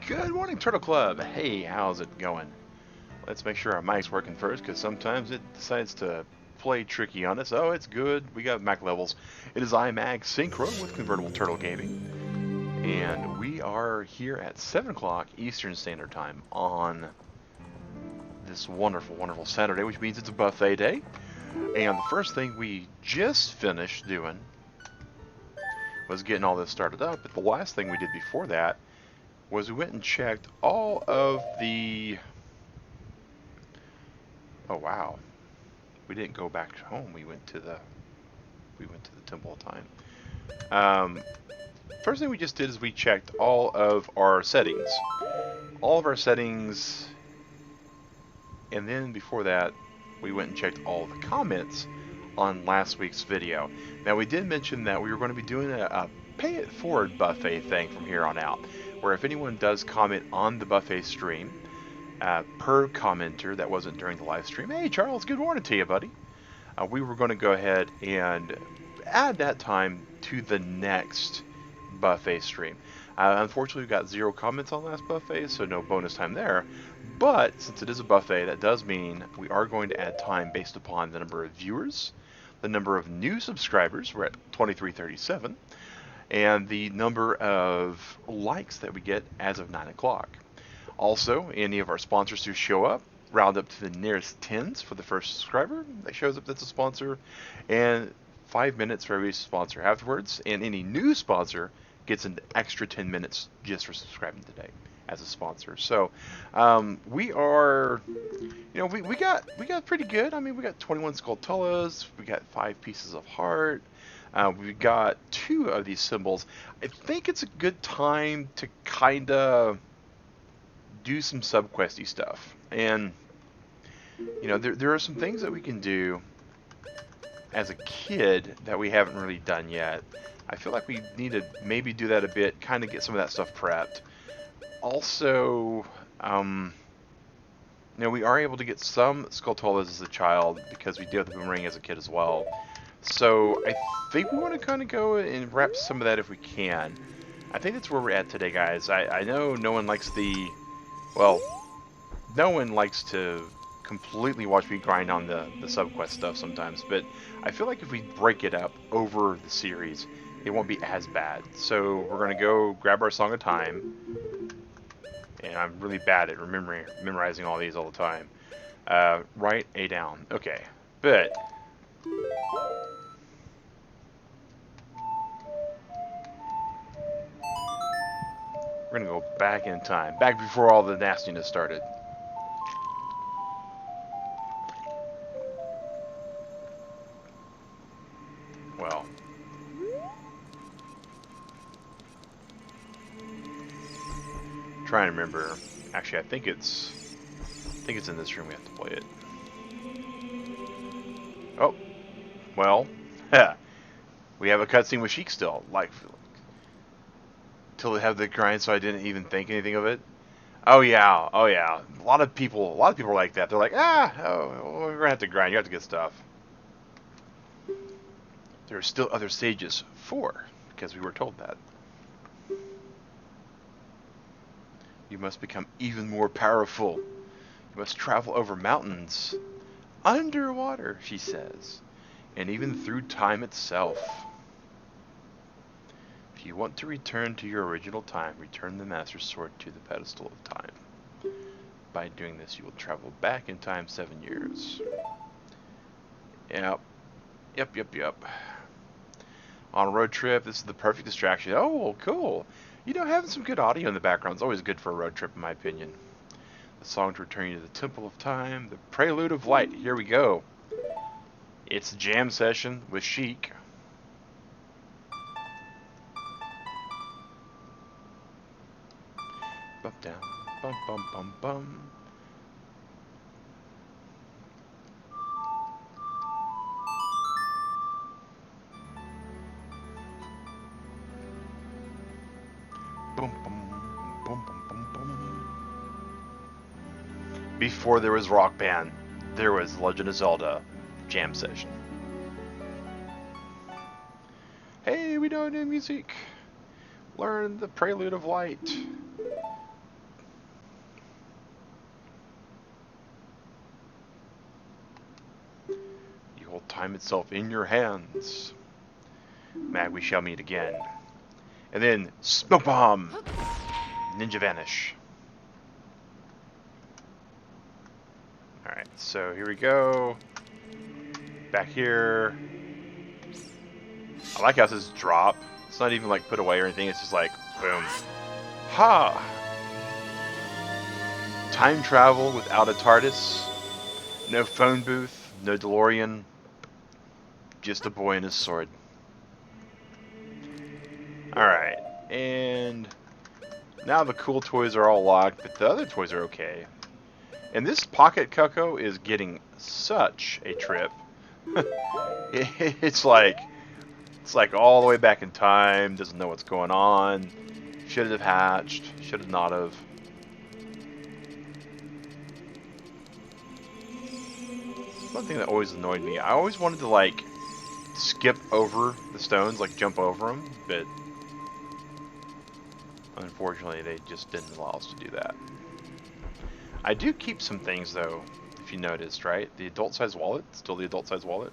Good morning, Turtle Club. Hey, how's it going? Let's make sure our mic's working first, because sometimes it decides to play tricky on us. Oh, it's good. We got Mac levels. It is iMag Synchro with Convertible Turtle Gaming, and we are here at 7 o'clock Eastern Standard Time on this wonderful, wonderful Saturday, which means it's a buffet day. And the first thing we just finished doing was getting all this started up, but the last thing we did before that was we went and checked all of the... Oh wow, we didn't go back home. We went to the Temple of Time. First thing we just did is we checked all of our settings, and then before that, we went and checked all the comments on last week's video. Now we did mention that we were going to be doing a pay it forward buffet thing from here on out, where if anyone does comment on the buffet stream, per commenter that wasn't during the live stream, hey Charles, good morning to you, buddy. We were going to go ahead and add that time to the next buffet stream. Unfortunately, we got 0 comments on last buffet, so no bonus time there. But since it is a buffet, that does mean we are going to add time based upon the number of viewers, the number of new subscribers, we're at 2337, and the number of likes that we get as of 9 o'clock. Also, any of our sponsors who show up, round up to the nearest tens for the first subscriber that shows up that's a sponsor, and 5 minutes for every sponsor afterwards, and any new sponsor gets an extra 10 minutes just for subscribing today as a sponsor. So we are, we got pretty good. I mean, we got 21 Skulltulas, we got 5 pieces of heart, we've got 2 of these symbols. I think it's a good time to kind of do some subquesty stuff, and there are some things that we can do as a kid that we haven't really done yet. I feel like we need to maybe do that a bit, kind of get some of that stuff prepped. Also, we are able to get some Skulltulas as a child because we do have the boomerang as a kid as well. So I think we want to kind of go and wrap some of that if we can. I think that's where we're at today, guys. I know no one likes no one likes to completely watch me grind on the subquest stuff sometimes, but I feel like if we break it up over the series, it won't be as bad. So we're going to go grab our Song of Time, and I'm really bad at memorizing all these all the time. Write A down. Okay, but... we're going to go back in time, back before all the nastiness started. Well, trying to remember. Actually, I think it's in this room we have to play it. Oh, well, we have a cutscene with Sheik still. Like, till they have the grind, so I didn't even think anything of it. Oh yeah. A lot of people are like that. They're like, we're gonna have to grind. You have to get stuff. There are still other stages 4, because we were told that. You must become even more powerful. You must travel over mountains, underwater, she says, and even through time itself. If you want to return to your original time, return the Master Sword to the pedestal of time. By doing this, you will travel back in time 7 years. Yep. On a road trip, this is the perfect distraction. Oh, cool. Having some good audio in the background is always good for a road trip, in my opinion. The song to return you to the Temple of Time, the Prelude of Light. Here we go. It's a jam session with Sheik. Bump down, bum bum bum bum. Boom, boom, boom, boom, boom, boom. Before there was Rock Band, there was Legend of Zelda jam session. Hey, we know new music. Learn the Prelude of Light. time itself in your hands. Mag, we shall meet again. And then, smoke bomb! Ninja vanish. Alright, so here we go. Back here. I like how it says drop. It's not even like put away or anything, it's just like, boom. Ha! Time travel without a TARDIS. No phone booth, no DeLorean. Just a boy and his sword. Alright, and now the cool toys are all locked, but the other toys are okay. And this Pocket Coco is getting such a trip. It's like all the way back in time, doesn't know what's going on. Should have hatched, should have not have. One thing that always annoyed me, I always wanted to like skip over the stones, like jump over them, but unfortunately they just didn't allow us to do that. I do keep some things though, if you noticed, right? The adult size wallet, still the adult size wallet.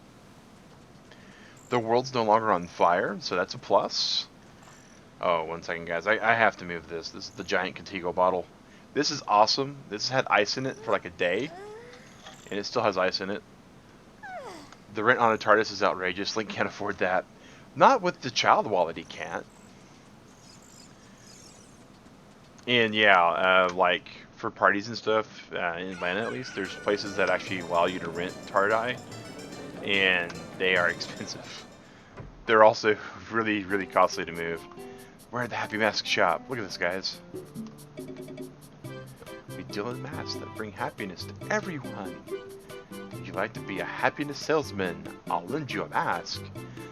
The world's no longer on fire, so that's a plus. Oh, one second guys, I have to move this. This is the giant Contigo bottle. This is awesome. This had ice in it for like a day, and it still has ice in it. The rent on a TARDIS is outrageous. Link can't afford that. Not with the child wallet, he can't. And yeah, like for parties and stuff, in Atlanta at least, there's places that actually allow you to rent TARDI, and they are expensive. They're also really, really costly to move. We're at the Happy Mask shop. Look at this, guys. We deal in masks that bring happiness to everyone. Would you like to be a happiness salesman? I'll lend you a mask.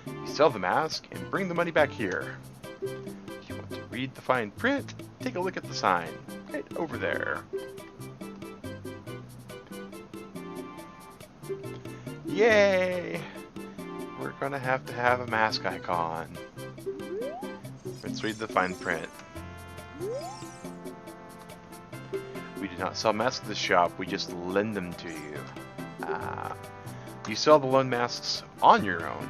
You sell the mask and bring the money back here. If you want to read the fine print, take a look at the sign. Right over there. Yay! We're gonna have to have a mask icon. Let's read the fine print. We do not sell masks at the shop, we just lend them to you. You sell the loan masks on your own.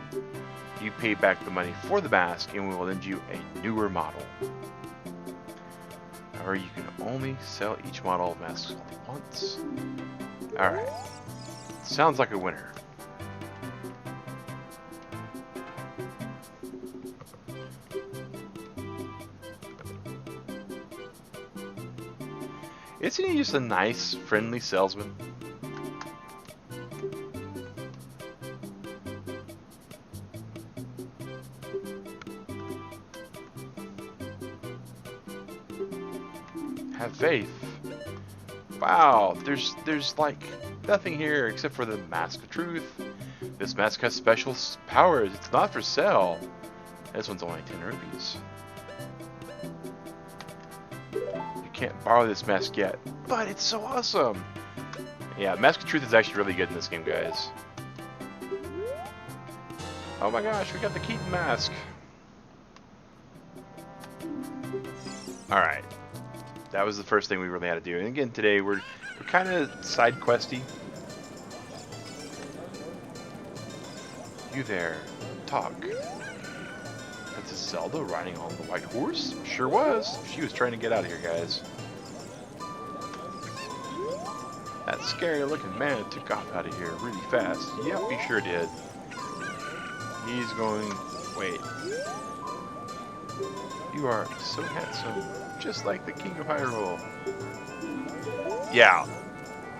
You pay back the money for the mask and we will lend you a newer model. However, you can only sell each model of masks once. Alright. Sounds like a winner. Isn't he just a nice, friendly salesman? Have faith. Wow, there's like nothing here except for the Mask of Truth. This mask has special powers. It's not for sale. This one's only 10 rupees. You can't borrow this mask yet, but it's so awesome. Yeah, Mask of Truth is actually really good in this game, guys. Oh my gosh, we got the Keaton mask. Alright. That was the first thing we really had to do. And again, today we're kind of side questy. You there, talk. Princess Zelda riding on the white horse? Sure was. She was trying to get out of here, guys. That scary looking man took off out of here really fast. Yep, he sure did. He's going... Wait. You are so handsome. Just like the King of Hyrule. Yeah.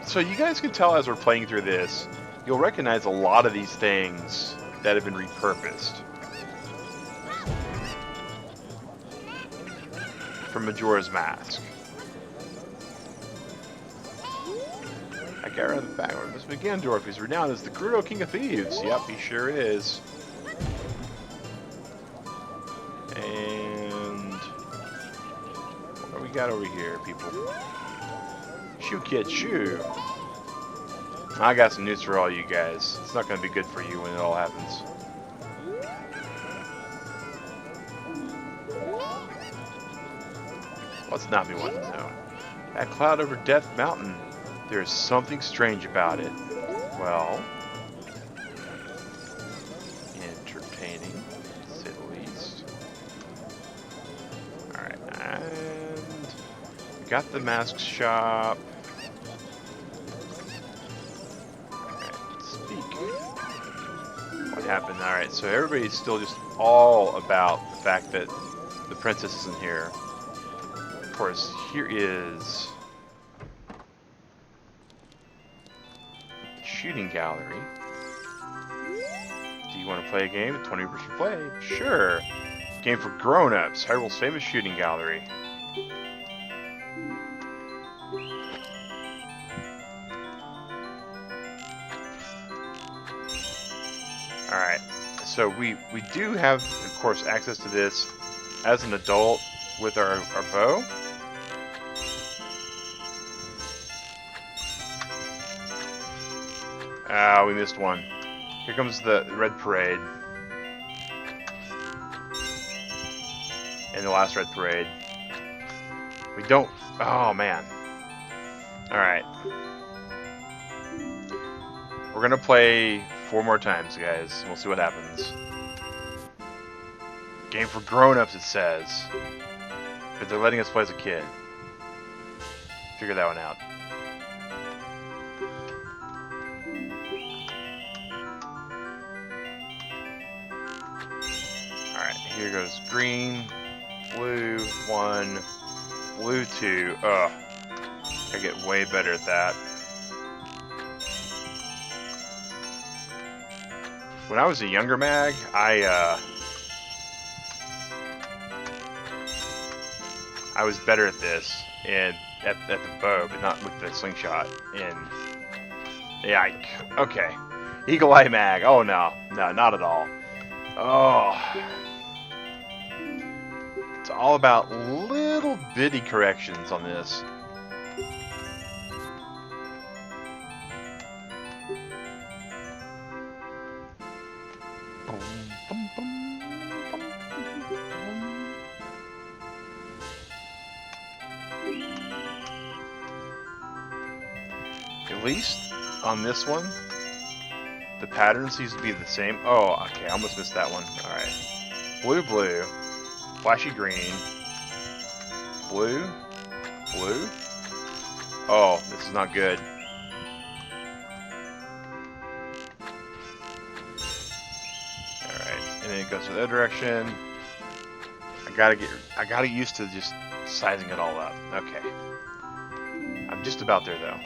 So you guys can tell as we're playing through this, you'll recognize a lot of these things that have been repurposed from Majora's Mask. I got rid of the background. This Ganondorf is renowned as the Gerudo King of Thieves. Yep, he sure is. And what do we got over here, people? Shoo kid, shoo. I got some news for all you guys. It's not going to be good for you when it all happens. What's not be wanting to know? That cloud over Death Mountain. There is something strange about it. Well, entertaining, to say the least. Alright, and we got the mask shop. Alright, speak. What happened? Alright, so everybody's still just all about the fact that the princess isn't here. Of course, here is the shooting gallery. Do you want to play a game? 20% play? Sure. Game for grown-ups. Hyrule's famous shooting gallery. Alright. So we do have, of course, access to this as an adult with our bow. Ah, we missed one. Here comes the red parade. And the last red parade. We don't... Oh, man. Alright. We're gonna play 4 more times, guys. And we'll see what happens. Game for grown-ups, it says. But they're letting us play as a kid. Figure that one out. Alright, here goes green, blue, 1, blue, 2. Ugh. I get way better at that. When I was a younger mag, I was better at this and at the bow, but not with the slingshot. And yeah, okay, Eagle Eye mag. Oh no, not at all. Oh, it's all about little bitty corrections on this. At least on this one, the pattern seems to be the same. Oh, okay, I almost missed that one. Alright. Blue, blue. Flashy green. Blue. Blue. Oh, this is not good. Alright, and then it goes to the other direction. I gotta get used to just sizing it all up. Okay. I'm just about there though.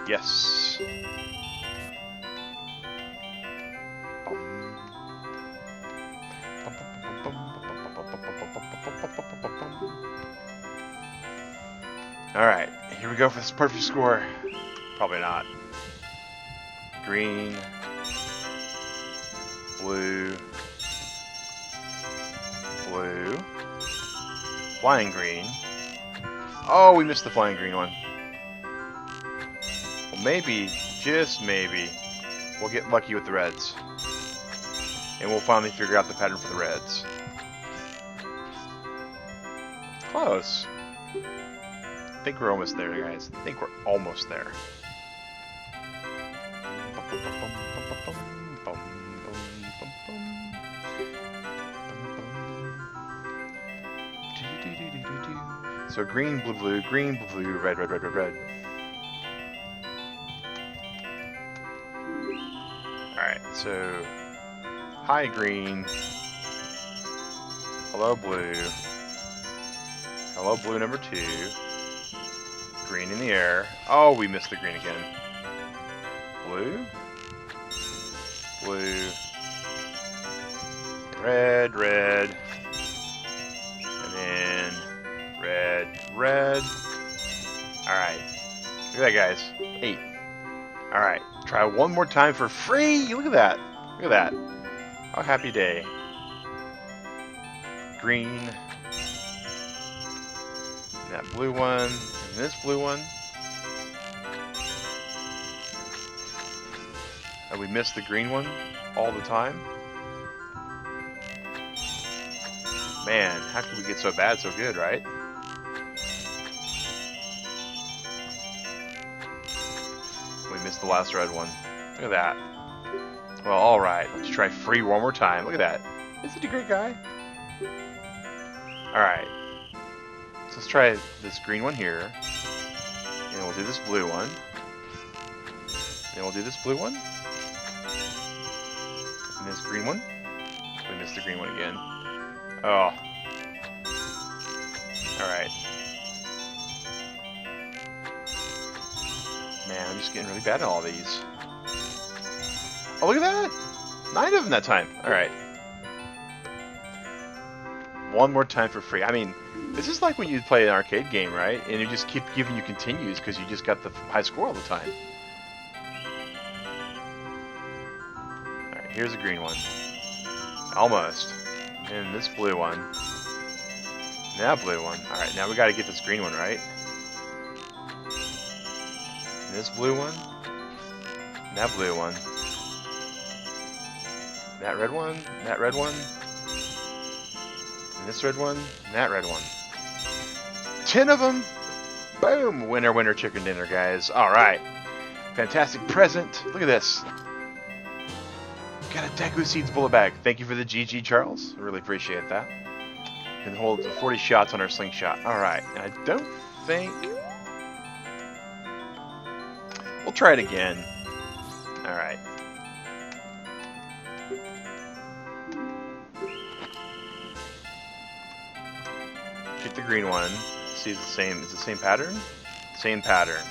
Yes. Alright, here we go for this perfect score. Probably not. Green. Blue. Blue. Flying green. Oh, we missed the flying green one. Well, maybe, just maybe, we'll get lucky with the reds. And we'll finally figure out the pattern for the reds. Close. I think we're almost there, guys. I think we're almost there. So green, blue, blue, green, blue, blue, red, red, red, red, red. Alright, so hi green. Hello blue. Hello blue number 2. Green in the air. Oh, we missed the green again. Blue. Blue. Red, red. And then red, red. Alright. Look at that, guys. 8. Alright. Try one more time for free. Look at that. Look at that. Oh, happy day. Green. And that blue one. And this blue one. And we missed the green one all the time. Man, how could we get so bad so good, right? We missed the last red one. Look at that. Well, alright. Let's try free one more time. Look at that. Isn't he a great guy? Alright. So let's try this green one here. And we'll do this blue one. And we'll do this blue one. And this green one. We missed the green one again. Oh. Alright. Man, I'm just getting really bad at all these. Oh, look at that! 9 of them that time. Alright. One more time for free. I mean, this is like when you play an arcade game, right? And you just keep giving you continues because you just got the high score all the time. Alright, here's a green one. Almost. And this blue one. And that blue one. Alright, now we gotta get this green one, right? And this blue one. And that blue one. That red one. And that red one. And this red one. And that red one. 10 of them! Boom! Winner, winner, chicken dinner, guys. Alright. Fantastic present. Look at this. Got a Deku Seeds bullet bag. Thank you for the GG, Charles. I really appreciate that. Can hold 40 shots on our slingshot. Alright. I don't think... We'll try it again. Alright. Get the green one. See, it's the same. It's the same pattern? Same pattern.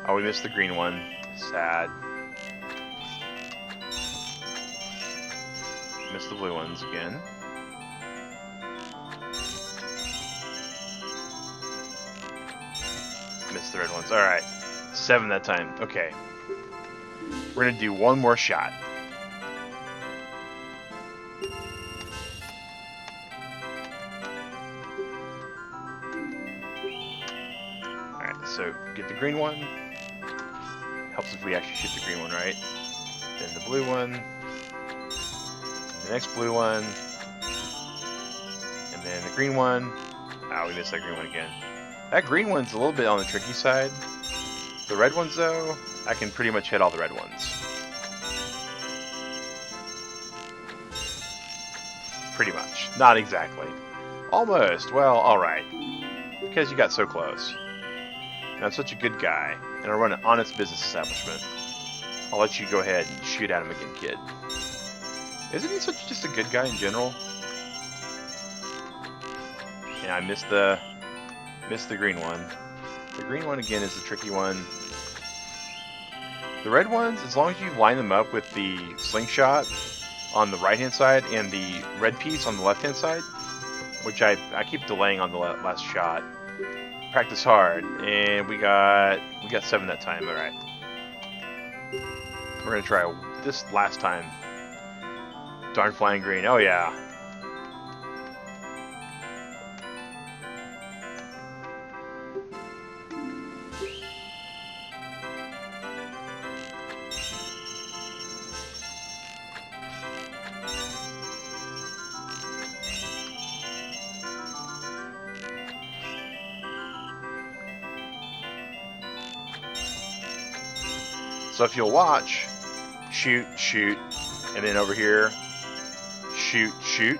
Oh, we missed the green one. Sad. Missed the blue ones again. Missed the red ones. Alright. 7 that time. Okay. We're gonna do one more shot. Alright, so get the green one. Helps if we actually shoot the green one, right? Then the blue one. And the next blue one. And then the green one. Ah, we missed that green one again. That green one's a little bit on the tricky side. The red ones, though, I can pretty much hit all the red ones. Pretty much. Not exactly. Almost. Well, alright. Because you got so close. And I'm such a good guy, and I run an honest business establishment. I'll let you go ahead and shoot at him again, kid. Isn't he just a good guy in general? Yeah, I missed the green one. The green one again is the tricky one. The red ones, as long as you line them up with the slingshot on the right hand side and the red piece on the left hand side, which I keep delaying on the last shot. Practice hard, and we got 7 that time. All right, we're gonna try this last time. Darn flying green. Oh yeah. So if you'll watch, shoot, shoot, and then over here, shoot, shoot,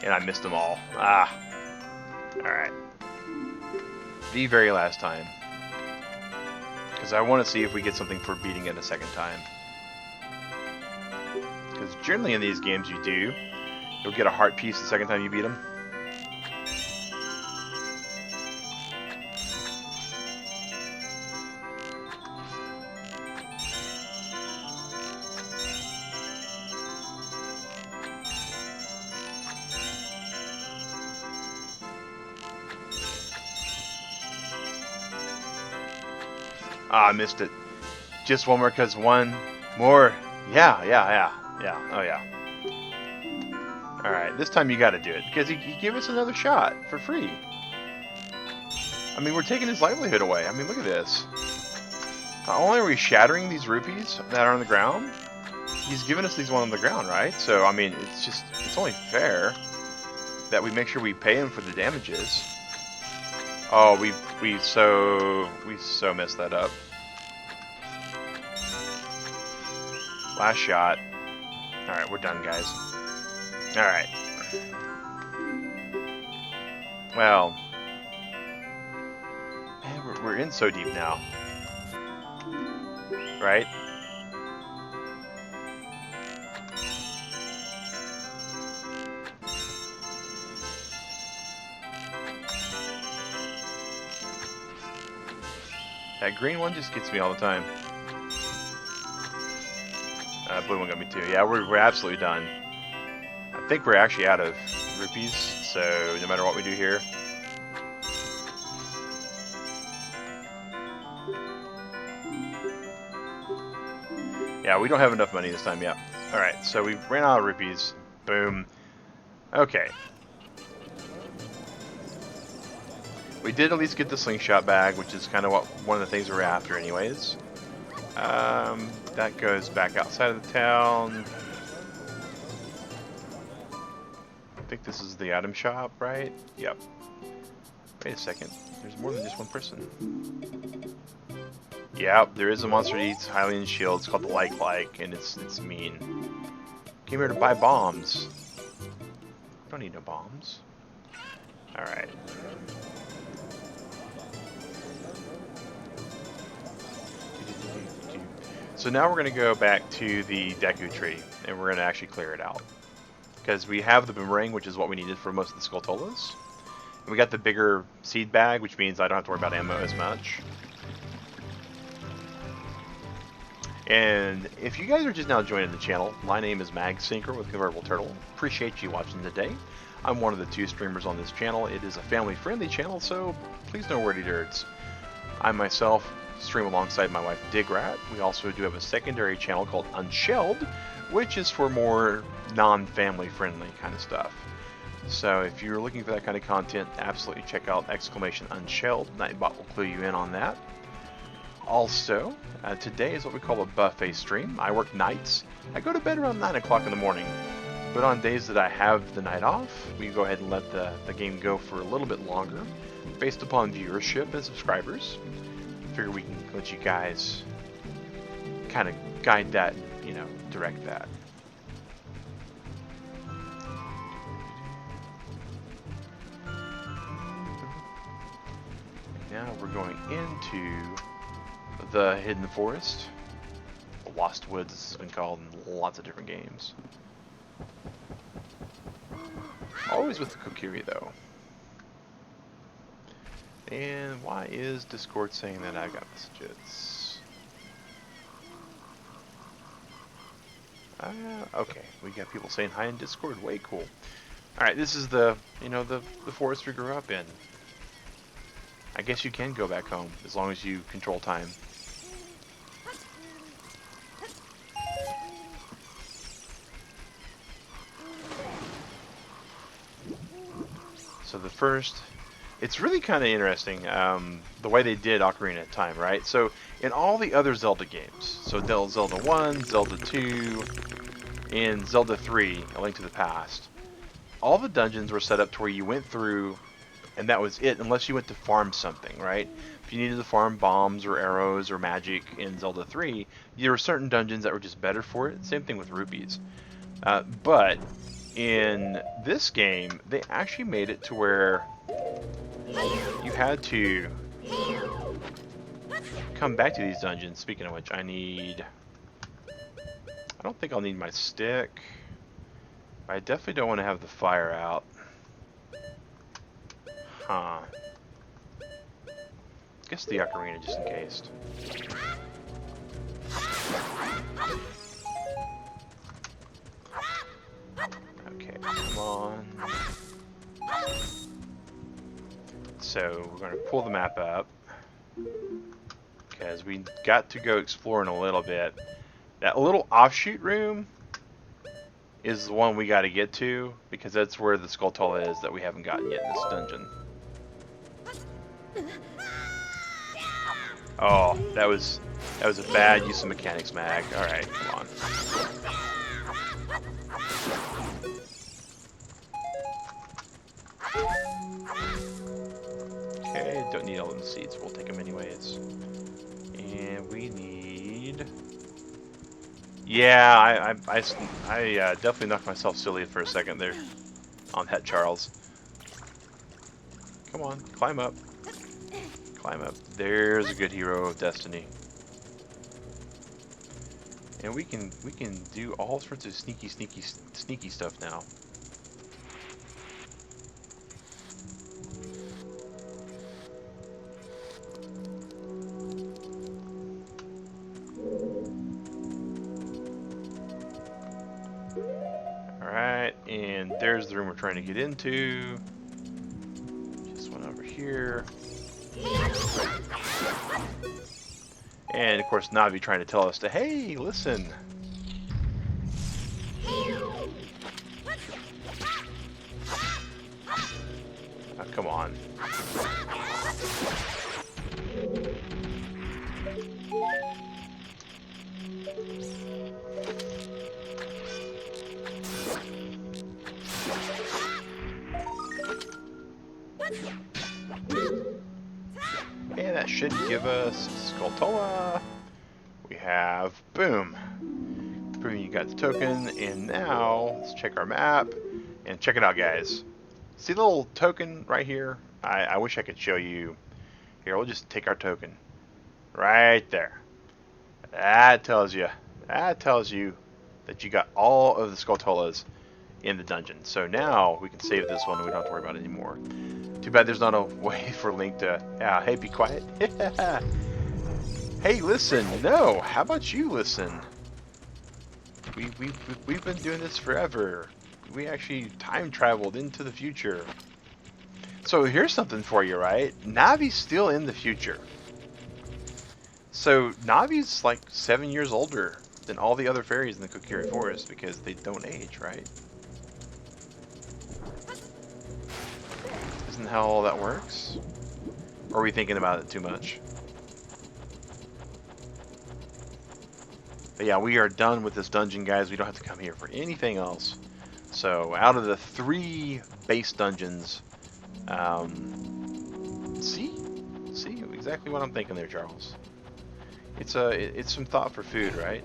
and I missed them all. Ah. Alright. The very last time. Because I want to see if we get something for beating it a second time. Because generally in these games you do. You'll get a heart piece the second time you beat them. Ah, I missed it. Just one more, because one more. Yeah. Oh, yeah. Alright, this time you gotta do it, because he gave us another shot for free. I mean, we're taking his livelihood away. I mean, look at this. Not only are we shattering these rupees that are on the ground, he's giving us these ones on the ground, right? So, I mean, it's only fair that we make sure we pay him for the damages. Oh, we so messed that up. Last shot. All right, we're done, guys. All right. Well, man, we're in so deep now, right? That green one just gets me all the time. Blue one got me too. Yeah, we're absolutely done. I think we're actually out of rupees, so no matter what we do here. Yeah, we don't have enough money this time, yeah. Alright, so we ran out of rupees. Boom. Okay. We did at least get the slingshot bag, which is kind of one of the things we're after anyways. That goes back outside of the town. I think this is the item shop, right? Yep. Wait a second. There's more than just one person. Yep, there is a monster that eats Hylian shield. It's called the Like, and it's mean. Came here to buy bombs. Don't need no bombs. Alright. So now we're going to go back to the Deku tree, and we're going to actually clear it out. Because we have the boomerang, which is what we needed for most of the Skulltulas. And we got the bigger seed bag, which means I don't have to worry about ammo as much. And if you guys are just now joining the channel, my name is MagSynchro with Convertible Turtle. Appreciate you watching today. I'm one of the 2 streamers on this channel. It is a family-friendly channel, so please no wordy dirts. I myself stream alongside my wife Digrat. We also do have a secondary channel called Unshelled, which is for more non-family friendly kind of stuff. So if you're looking for that kind of content, absolutely check out !Unshelled. NightBot will clue you in on that. Also, today is what we call a buffet stream. I work nights. I go to bed around 9 o'clock in the morning. But on days that I have the night off, we go ahead and let the game go for a little bit longer, based upon viewership and subscribers. Figure we can let you guys kind of guide that, you know, direct that. Now we're going into the Hidden Forest. The Lost Woods has been called in lots of different games. Always with the Kokiri though. And why is Discord saying that I got messages? Okay, we got people saying hi in Discord. Way cool. Alright, this is the, you know, the forest we grew up in. I guess you can go back home as long as you control time. So the first, it's really kind of interesting the way they did Ocarina of Time, right? So in all the other Zelda games, so Zelda 1, Zelda 2, and Zelda 3, A Link to the Past, all the dungeons were set up to where you went through and that was it, unless you went to farm something, right? If you needed to farm bombs or arrows or magic in Zelda 3, there were certain dungeons that were just better for it. Same thing with rupees. But in this game, they actually made it to where you had to come back to these dungeons. Speaking of which, I don't think I'll need my stick. I definitely don't want to have the fire out. Huh. Guess the ocarina just in case. Okay, come on. So we're going to pull the map up because we got to go exploring a little bit. That little offshoot room is the one we got to get to because that's where the Skulltula is that we haven't gotten yet in this dungeon. Oh, that was a bad use of mechanics, Mag. All right, come on. Okay, seeds. We'll take them anyways. And we need... Yeah, I definitely knocked myself silly for a second there on that, Charles. Come on, climb up. Climb up. There's a good hero of destiny. And we can do all sorts of sneaky stuff now. Alright, and there's the room we're trying to get into. Just one over here. And of course Navi trying to tell us to, hey, listen. Oh, come on. And that should give us Skulltula. We have, boom. Boom, you got the token. And now, let's check our map. And check it out, guys. See the little token right here? I wish I could show you. Here, we'll just take our token. Right there. That tells you that you got all of the Skulltulas in the dungeon. So now we can save this one and we don't have to worry about it anymore. Too bad there's not a way for Link to... hey, be quiet. Hey, listen. No, how about you listen? We've been doing this forever. We actually time traveled into the future. So here's something for you, right? Navi's still in the future. So Navi's like 7 years older than all the other fairies in the Kokiri Forest because they don't age, right? Isn't how all that works? Or are we thinking about it too much? But yeah, we are done with this dungeon, guys. We don't have to come here for anything else. So out of the 3 base dungeons, see exactly what I'm thinking there, Charles. It's some thought for food, right?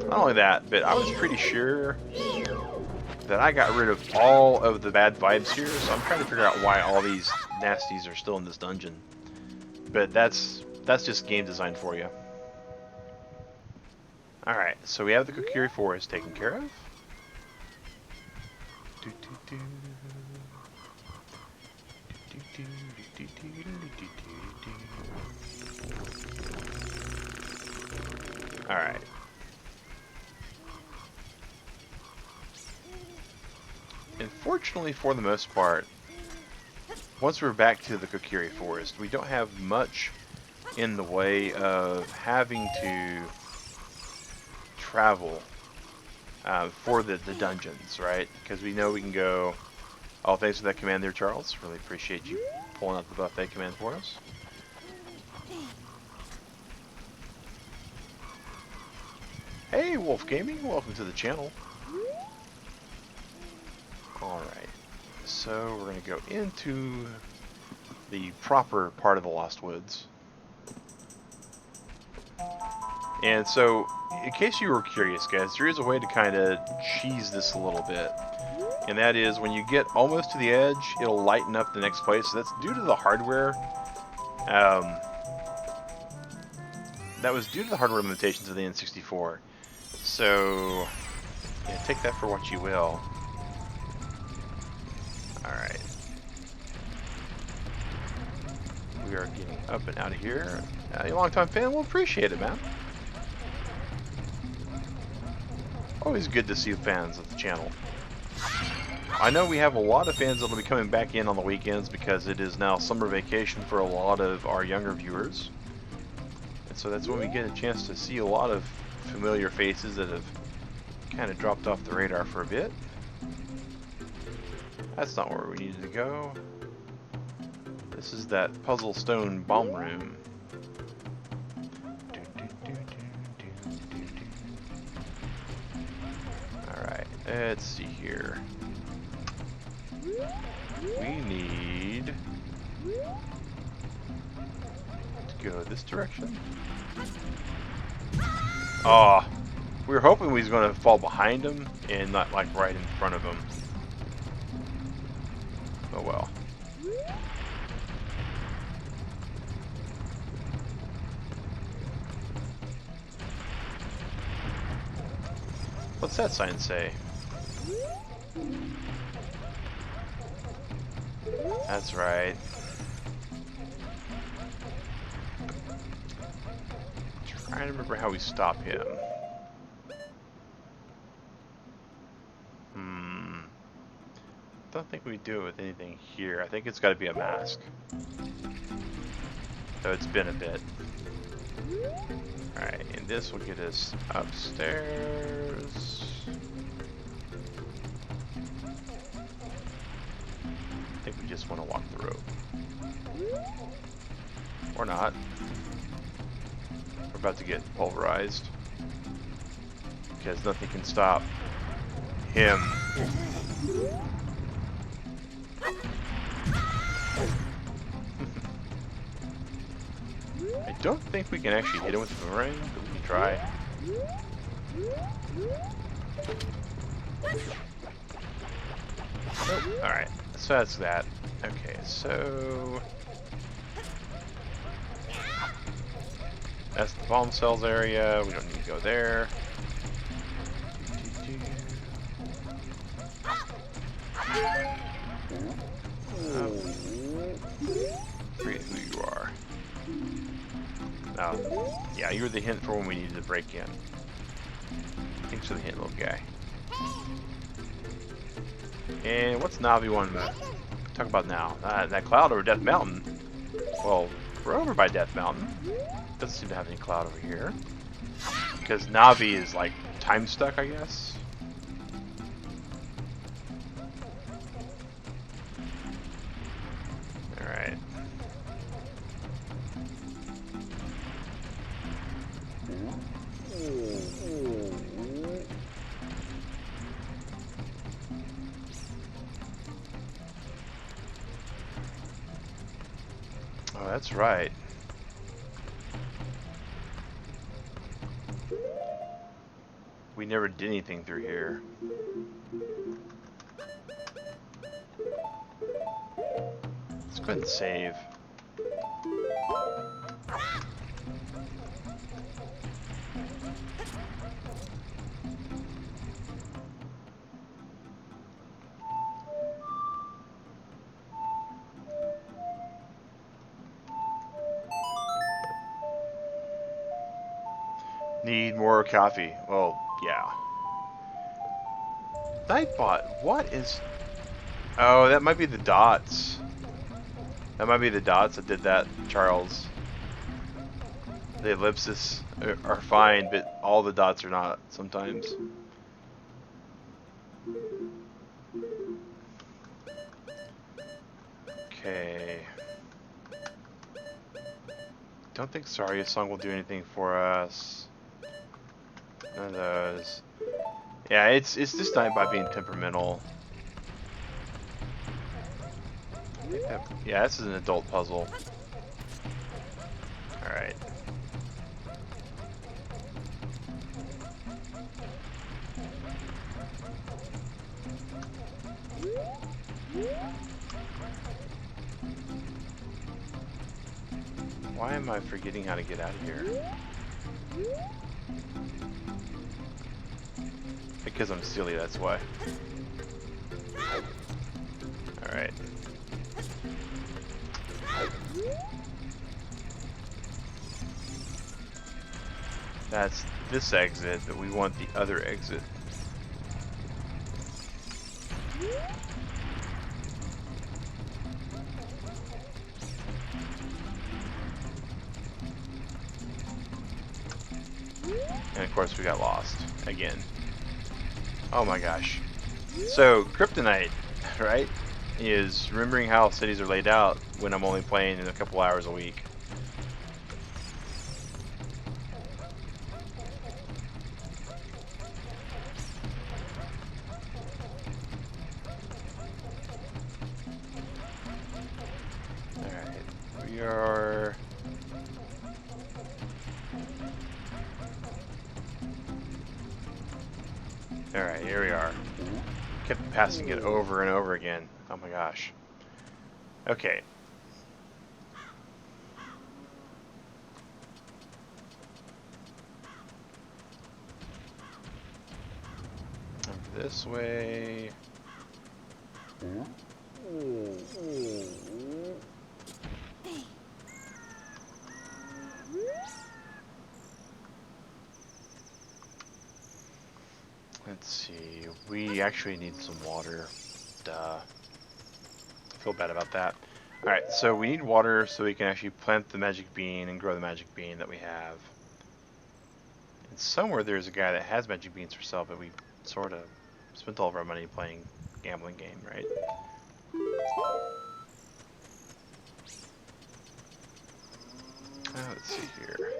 Not only that, but I was pretty sure that I got rid of all of the bad vibes here, so I'm trying to figure out why all these nasties are still in this dungeon. But that's just game design for you. Alright, so we have the Kokiri Forest taken care of. Alright. And fortunately, for the most part, once we're back to the Kokiri Forest, we don't have much in the way of having to travel for the dungeons, right? Because we know we can go... Oh, thanks for that command there, Charles. Really appreciate you pulling out the buffet command for us. Hey, Wolf Gaming, welcome to the channel. Alright, so we're going to go into the proper part of the Lost Woods. And so, in case you were curious, guys, there is a way to kind of cheese this a little bit. And that is, when you get almost to the edge, it'll lighten up the next place. So that's due to the hardware. That was due to the hardware limitations of the N64. So, yeah, take that for what you will. Alright. We are getting up and out of here. A long-time fan will appreciate it, man. Always good to see fans of the channel. I know we have a lot of fans that will be coming back in on the weekends because it is now summer vacation for a lot of our younger viewers. And so that's when we get a chance to see a lot of familiar faces that have kind of dropped off the radar for a bit. That's not where we needed to go. This is that puzzle stone bomb room. Alright, let's see here. We need to go this direction. Oh, we were hoping we was going to fall behind him and not like right in front of him. Oh well. What's that sign say? That's right. Trying to remember how we stop him. Don't think we do it with anything here. I think it's got to be a mask. So it's been a bit. Alright, and this will get us upstairs. I think we just want to walk the rope. Or not. We're about to get pulverized. Because nothing can stop him. I don't think we can actually hit him with the boomerang, but we can try. Nope. Alright, so that's that. Okay, so that's the bomb cells area. We don't need to go there. Forget who you are. Yeah, you're the hint for when we need to break in. Thanks for the hint, little guy. And what's Navi want to talk about now? That cloud over Death Mountain. Well, we're over by Death Mountain. Doesn't seem to have any cloud over here. Because Navi is like time stuck, I guess. Alright. Oh, that's right. We never did anything through here. Let's go ahead and save. Need more coffee. Well, yeah. NightBot, what is... Oh, that might be the dots. That might be the dots that did that, Charles. The ellipses are fine, but all the dots are not sometimes. Okay. Don't think Saria's song will do anything for us. None of those. Yeah, it's just NightBot being temperamental. Yeah, this is an adult puzzle. Alright. Why am I forgetting how to get out of here? Because I'm silly, that's why. Alright. That's this exit, but we want the other exit. And of course we got lost again. Oh my gosh. So kryptonite, right, is remembering how cities are laid out when I'm only playing in a couple hours a week. we are. Alright, here we are. Kept passing it over and over again. Oh my gosh. Okay. Over this way. Let's see. We actually need some water. Duh. Feel bad about that. Alright, so we need water so we can actually plant the magic bean and grow the magic bean that we have. And somewhere there's a guy that has magic beans for sale, but we sort of spent all of our money playing a gambling game, right? Let's see here.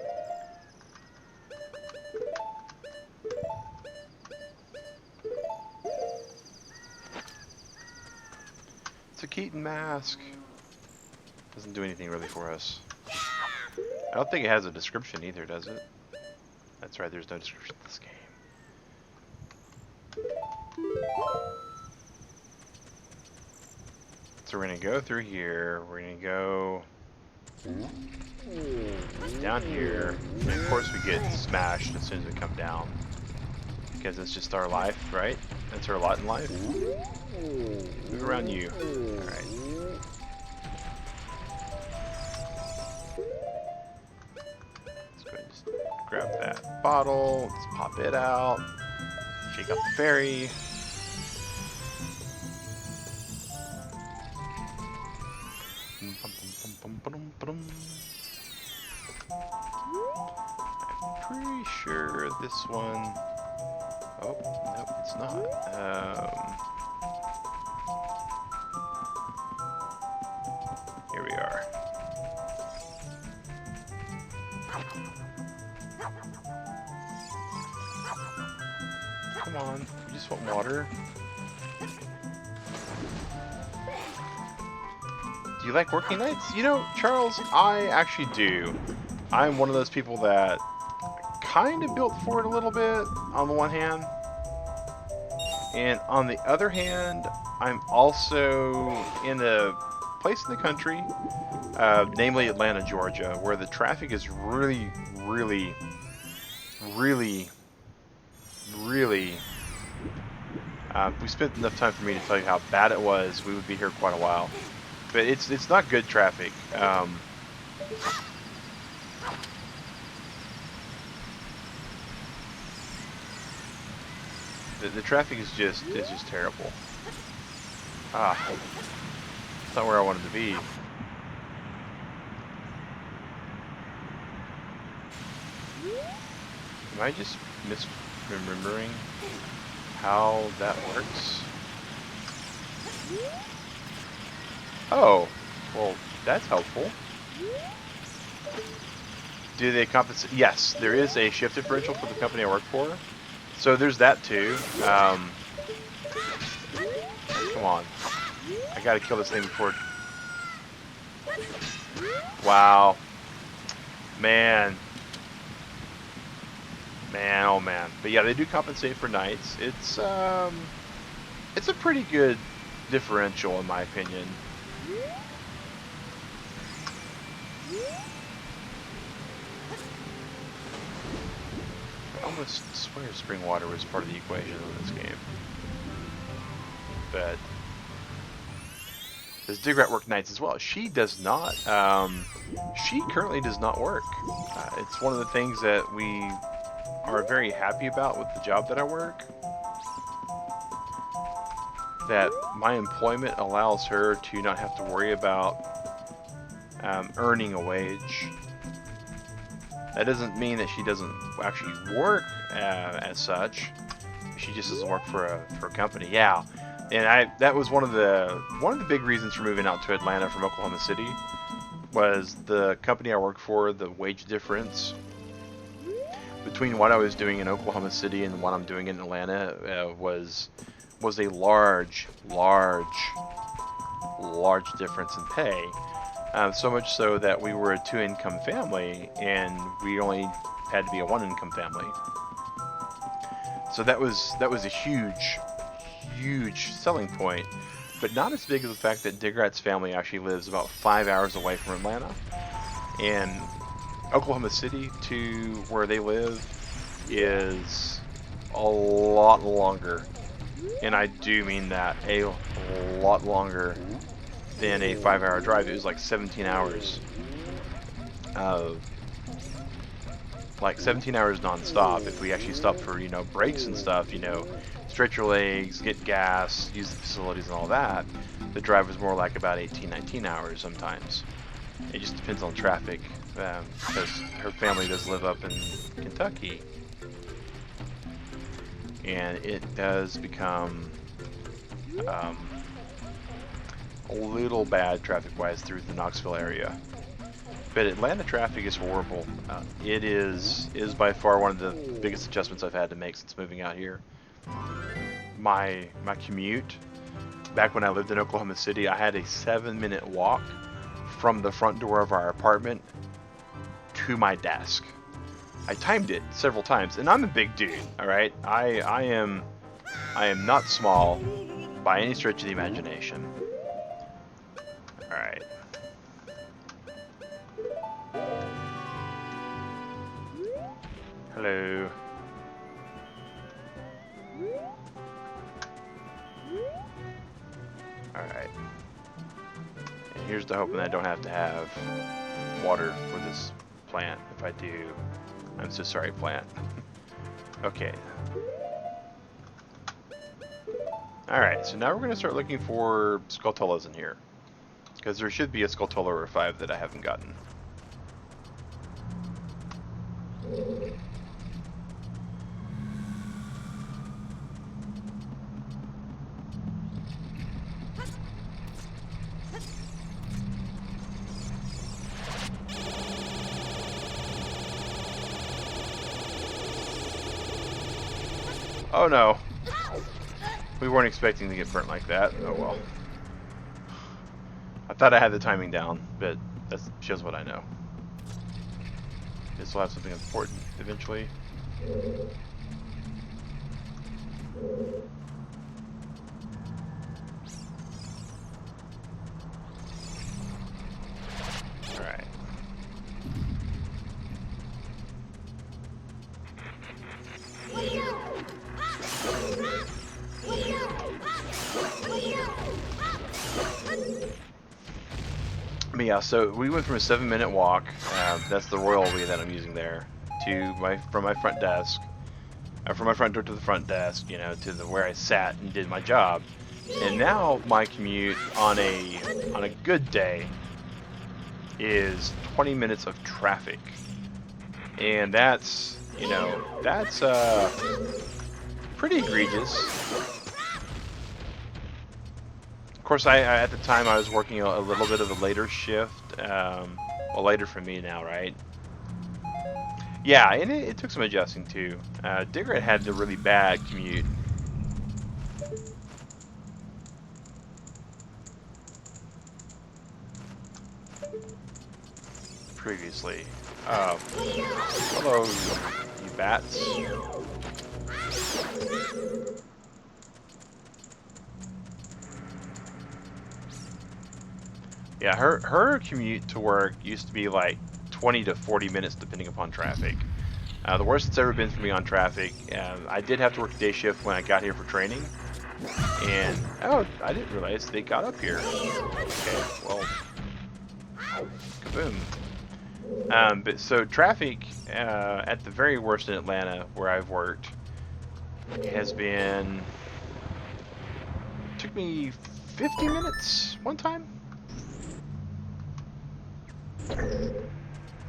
It's a Keaton mask. Doesn't do anything really for us. I don't think it has a description either, does it? That's right, there's no description in this game. So we're gonna go through here, we're gonna go down here, and of course we get smashed as soon as we come down. Because it's just our life, right? That's our lot in life. Move around you. Alright. Let's go ahead and just grab that bottle, let's pop it out, shake up the fairy. I'm pretty sure this one. Oh, nope, it's not. Here we are. Come on, you just want water? Do you like working nights? You know, Charles, I actually do. I'm one of those people that kind of built for it a little bit, on the one hand. And on the other hand, I'm also in a place in the country, namely Atlanta, Georgia, where the traffic is really, really, really, really... we spent enough time for me to tell you how bad it was. We would be here quite a while. But it's not good traffic. The traffic is just terrible. It's not where I wanted to be. Am I just misremembering how that works? Oh, well, that's helpful. Do they compensate? Yes, there is a shift differential for the company I work for. So there's that too. Come on. I gotta kill this thing before... Wow. Man. Man, oh man. But yeah, they do compensate for nights. It's a pretty good differential in my opinion. I almost swear spring water was part of the equation in this game. But does Digrat work nights as well? She does not. She currently does not work. It's one of the things that we are very happy about with the job that I work. That my employment allows her to not have to worry about earning a wage. That doesn't mean that she doesn't actually work as such. She just doesn't work for a company. Yeah, and that was one of the big reasons for moving out to Atlanta from Oklahoma City was the company I worked for. The wage difference between what I was doing in Oklahoma City and what I'm doing in Atlanta was a large difference in pay. So much so that we were a 2-income family, and we only had to be a 1-income family. So that was a huge selling point, but not as big as the fact that Digrat's family actually lives about 5 hours away from Atlanta, and Oklahoma City to where they live is a lot longer, and I do mean that, a lot longer than a 5-hour drive. It was like 17 hours. Like 17 hours non-stop. If we actually stopped for, you know, breaks and stuff, you know, stretch your legs, get gas, use the facilities and all that, the drive was more like about 18, 19 hours sometimes. It just depends on traffic, because her family does live up in Kentucky. And it does become a little bad traffic-wise through the Knoxville area. But Atlanta traffic is horrible. It is by far one of the biggest adjustments I've had to make since moving out here. My commute, back when I lived in Oklahoma City, I had a 7-minute walk from the front door of our apartment to my desk. I timed it several times, and I'm a big dude, all right? I am not small by any stretch of the imagination. All right. Hello. Alright. And here's the hoping I don't have to have water for this plant. If I do, I'm so sorry, plant. Okay. Alright, so now we're going to start looking for Skulltulas in here. Because there should be a Skulltula or 5 that I haven't gotten. Oh no. We weren't expecting to get burnt like that. Oh well. I thought I had the timing down, but that shows what I know. This will have something important eventually. Alright. But yeah, so we went from a 7-minute walk, that's the royalty that I'm using there, to from my front desk, from my front door to the front desk, you know, to where I sat and did my job. And now my commute on a good day is 20 minutes of traffic. And that's, you know, that's pretty egregious. Of course, I at the time I was working a little bit of a later shift, well, later for me now, right? Yeah, and it took some adjusting too. Digrat had a really bad commute. Previously. Hello, you bats. Yeah, her commute to work used to be like 20 to 40 minutes depending upon traffic. The worst it's ever been for me on traffic. I did have to work day shift when I got here for training. And, oh, I didn't realize they got up here. Okay, well, kaboom. But so traffic at the very worst in Atlanta where I've worked has been, took me 50 minutes one time.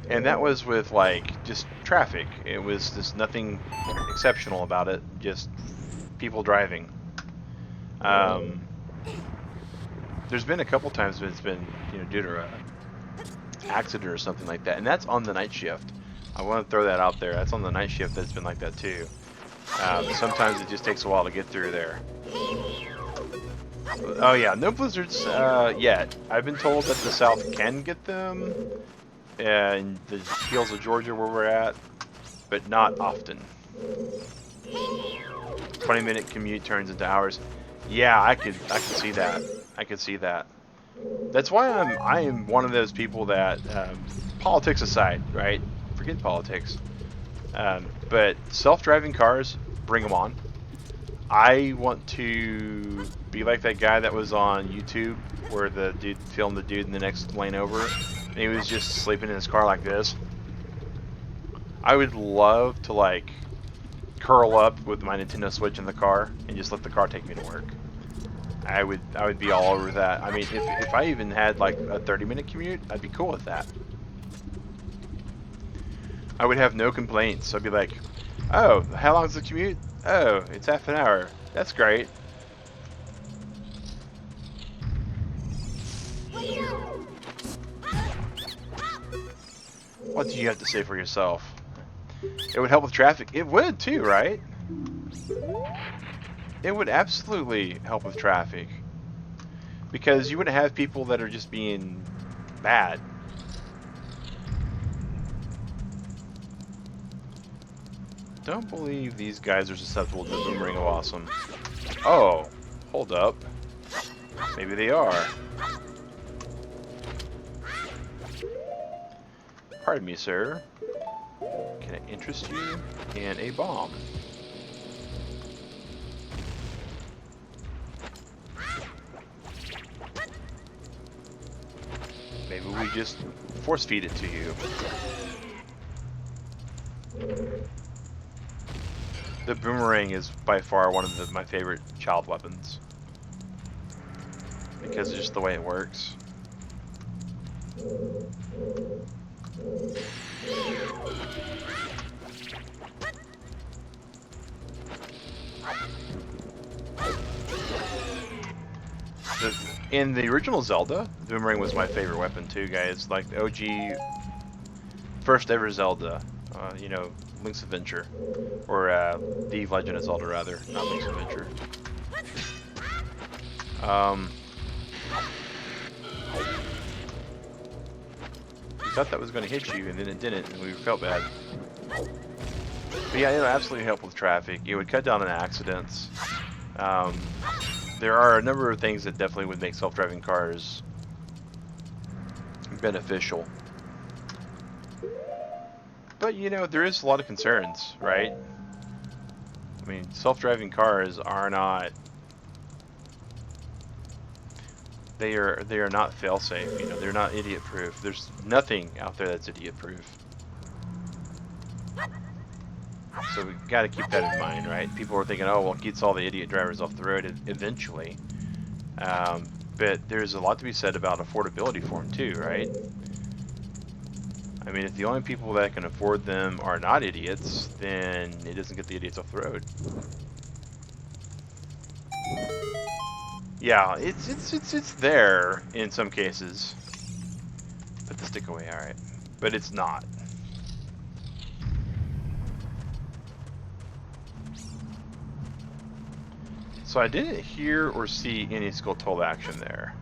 And that was with like just traffic. It was just nothing exceptional about it, just people driving. There's been a couple times when it's been, you know, due to an accident or something like that, and that's on the night shift. I want to throw that out there. That's on the night shift that's been like that too. Sometimes it just takes a while to get through there. Oh yeah, no blizzards yet. I've been told that the South can get them, and the hills of Georgia where we're at, but not often. 20-minute commute turns into hours. Yeah, I could see that. I could see that. That's why I am one of those people that politics aside, right? Forget politics. But self-driving cars, bring them on. I want to be like that guy that was on YouTube where the dude filmed the dude in the next lane over, and he was just sleeping in his car like this. I would love to like curl up with my Nintendo Switch in the car and just let the car take me to work. I would be all over that. I mean, if I even had like a 30-minute commute, I'd be cool with that. I would have no complaints. I'd be like, oh, how long's the commute? Oh, it's half an hour. That's great. What do you have to say for yourself? It would help with traffic. It would too, right? It would absolutely help with traffic. Because you wouldn't have people that are just being bad. Don't believe these guys are susceptible to the boomerang of awesome. Oh, hold up. Maybe they are. Pardon me, sir. Can I interest you in a bomb? Maybe we just force feed it to you. The boomerang is by far one of my favorite child weapons. Because of just the way it works. In the original Zelda, the boomerang was my favorite weapon too, guys. Like the OG, first ever Zelda, you know, Link's Adventure. Or The Legend of Zelda, rather, not Link's Adventure. We thought that was going to hit you, and then it didn't, and we felt bad. But yeah, it would absolutely help with traffic. It would cut down on accidents. There are a number of things that definitely would make self-driving cars beneficial. But, you know, there is a lot of concerns, right? I mean, self-driving cars are not... They are not fail-safe, you know, they're not idiot-proof. There's nothing out there that's idiot-proof. So we got to keep that in mind, right? People are thinking, oh, well, it gets all the idiot drivers off the road eventually. But there's a lot to be said about affordability for them too, right? I mean, if the only people that can afford them are not idiots, then it doesn't get the idiots off the road. Yeah, it's there in some cases. Put the stick away, all right. But it's not. So I didn't hear or see any skill toll action there.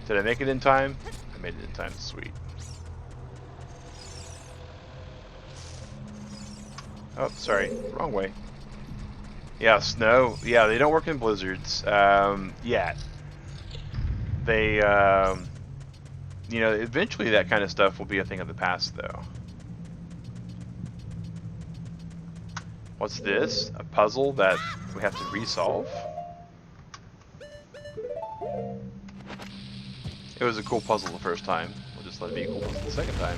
Did I make it in time? I made it in time, sweet. Oh, sorry, wrong way. Yeah, snow. Yeah, they don't work in blizzards yet. They, you know, eventually that kind of stuff will be a thing of the past, though. What's this? A puzzle that we have to resolve? It was a cool puzzle the first time. We'll just let it be a cool puzzle the second time.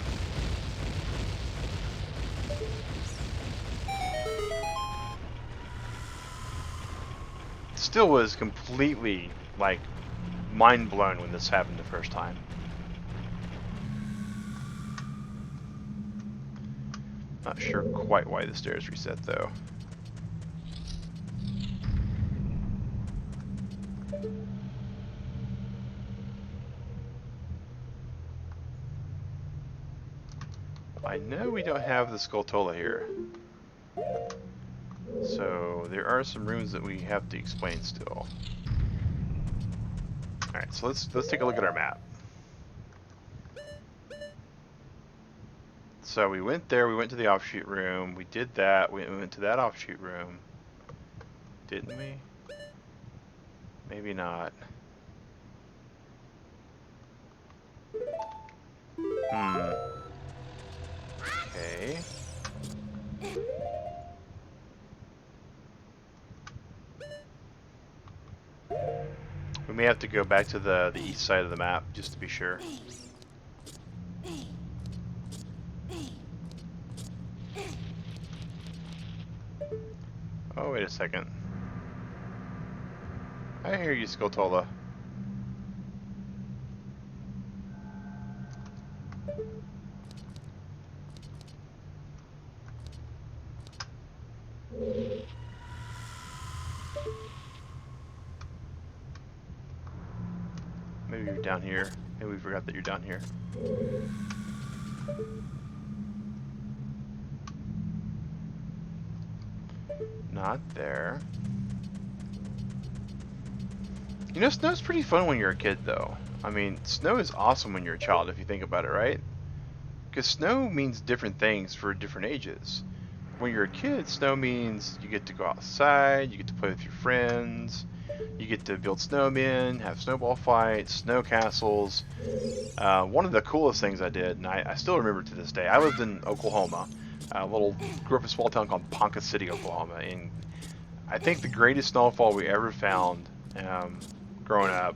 Still was completely, like, mind blown when this happened the first time. Not sure quite why the stairs reset though. I know we don't have the Skulltula here. So there are some rooms that we have to explain still. Alright, so let's take a look at our map. So we went there, we went to the offshoot room, we did that, we went to that offshoot room. Didn't we? Maybe not. Okay. We may have to go back to the east side of the map just to be sure. Oh, wait a second. I hear you, Skulltula. Maybe you're down here. Maybe we forgot that you're down here. Not there. You know, snow's pretty fun when you're a kid, though. I mean, snow is awesome when you're a child, if you think about it, right? Because snow means different things for different ages. When you're a kid, snow means you get to go outside, you get to play with your friends, you get to build snowmen, have snowball fights, snow castles. One of the coolest things I did, and I still remember to this day, I lived in Oklahoma. Grew up in a small town called Ponca City, Oklahoma, and I think the greatest snowfall we ever found growing up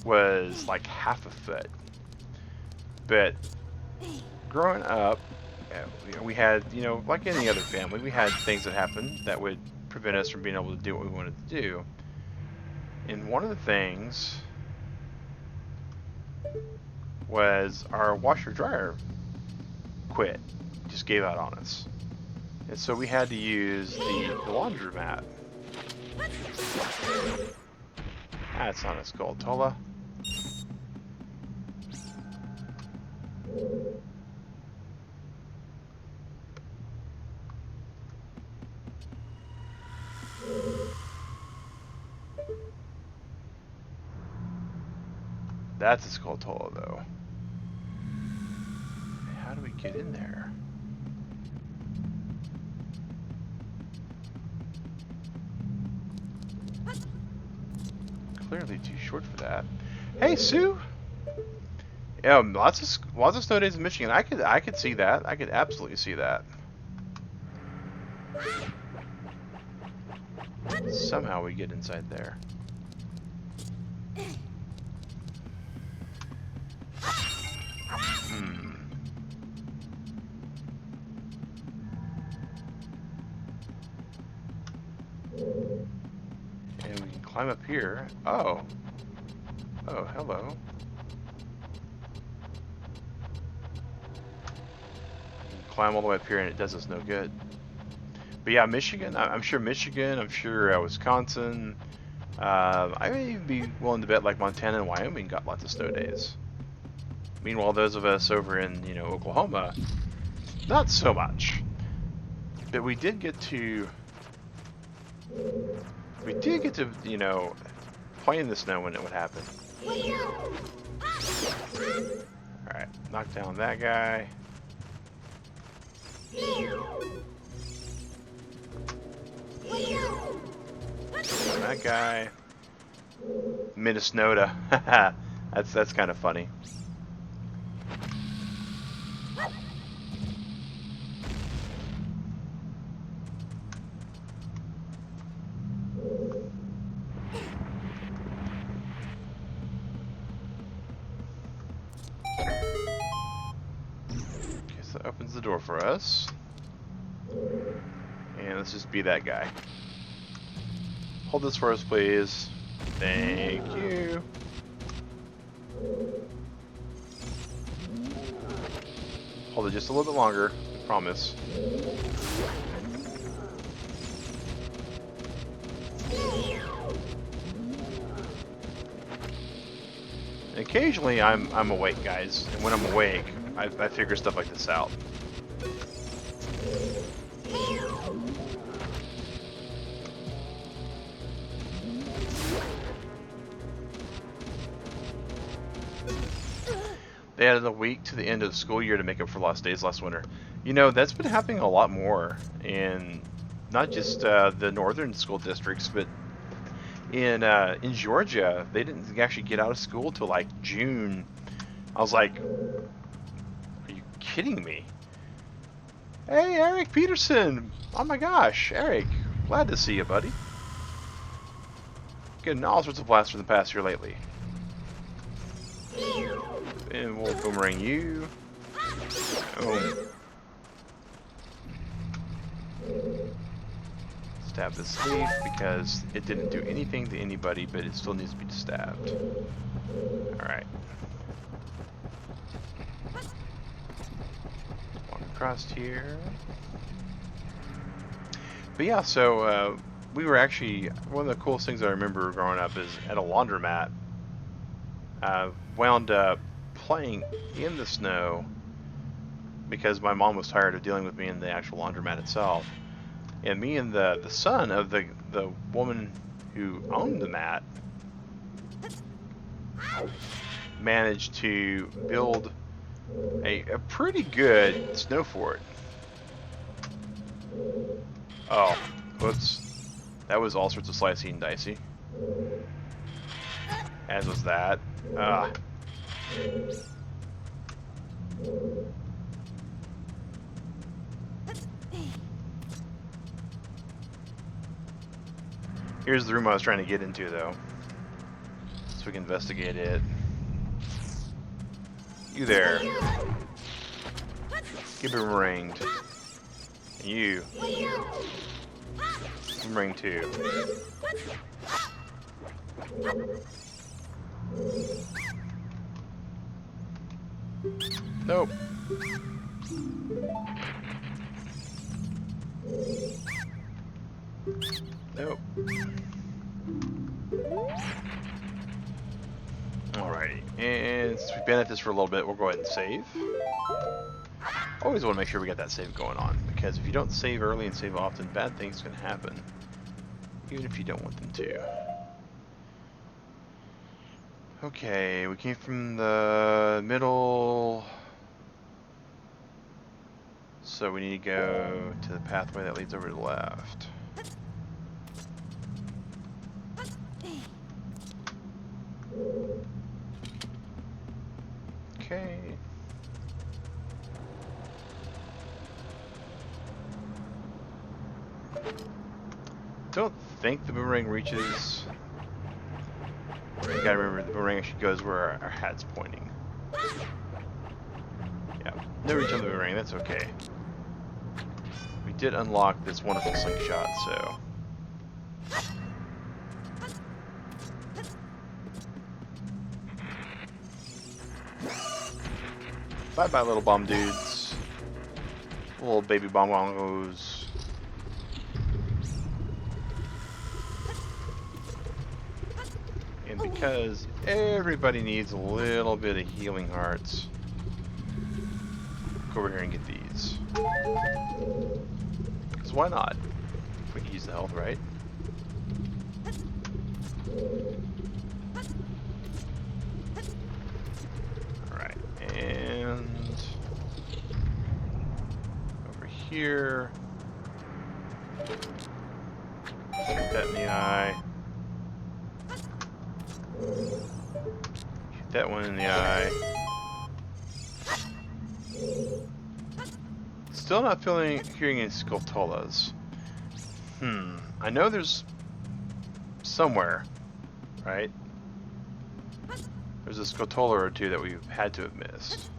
was like half a foot. But growing up, we had, you know, like any other family, we had things that happened that would prevent us from being able to do what we wanted to do. And one of the things was our washer dryer quit, just gave out on us. And so we had to use the laundromat. That's not a Skulltula. That's a Skulltula, though. How do we get in there? Clearly too short for that. Hey, Sue. Yeah, lots of snow days in Michigan. I could see that. I could absolutely see that. Somehow we get inside there. And we can climb up here. Oh. Oh, hello. Climb all the way up here and it does us no good. But yeah, Michigan, I'm sure Michigan, I'm sure Wisconsin, I may even be willing to bet like Montana and Wyoming got lots of snow days. Meanwhile, those of us over in, you know, Oklahoma, not so much. But we did get to, you know, play in the snow when it would happen. Alright, knock down that guy. That guy. Minnesota. that's kind of funny. Okay, so that opens the door for us. And let's just be that guy. Hold this for us, please. Thank you. Hold it just a little bit longer, I promise. Occasionally I'm awake, guys, and when I'm awake, I figure stuff like this out. They added a week to the end of the school year to make up for lost days last winter. You know, that's been happening a lot more in not just the northern school districts, but in Georgia, they didn't actually get out of school till like June. I was like, are you kidding me? Hey, Eric Peterson! Oh my gosh, Eric, glad to see you, buddy. Getting all sorts of blasts from the past year lately. And we'll boomerang you. Boom. Stab this leaf because it didn't do anything to anybody, but it still needs to be stabbed. Alright. Walk across here. But yeah, so we were actually, one of the coolest things I remember growing up is at a laundromat. Wound up playing in the snow because my mom was tired of dealing with me in the actual laundromat itself. And me and the son of the woman who owned the mat managed to build a pretty good snow fort. Oh, whoops. That was all sorts of slicey and dicey. As was that. Here's the room I was trying to get into, though. So we can investigate it. You there. Get boomeranged. And you. Boomerang too. Nope. Nope. Alrighty, and since we've been at this for a little bit, we'll go ahead and save. Always want to make sure we get that save going on, because if you don't save early and save often, bad things can happen, even if you don't want them to. Okay, we came from the middle, so we need to go to the pathway that leads over to the left. Okay. Don't think the boomerang reaches. You gotta remember the boomerang actually goes where our hat's pointing. Yeah, no reach on the boomerang, that's okay. We did unlock this wonderful slingshot, so. Bye bye, little bomb dudes. Little baby bomb bongos. And because everybody needs a little bit of healing hearts, go over here and get these. Because why not? We can use the health, right? Alright, and over here. Shoot that in the eye. Shoot that one in the eye. Still not hearing any Skulltulas. I know there's somewhere, right? There's a Skulltula or two that we've had to have missed.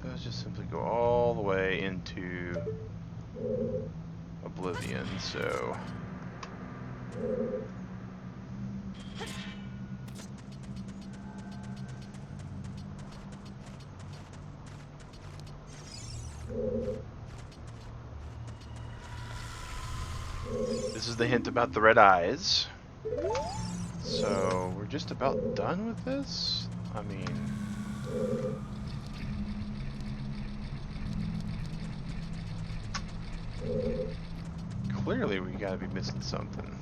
Let's just simply go all the way into Oblivion, so this is the hint about the red eyes. So we're just about done with this? I mean... clearly we gotta be missing something.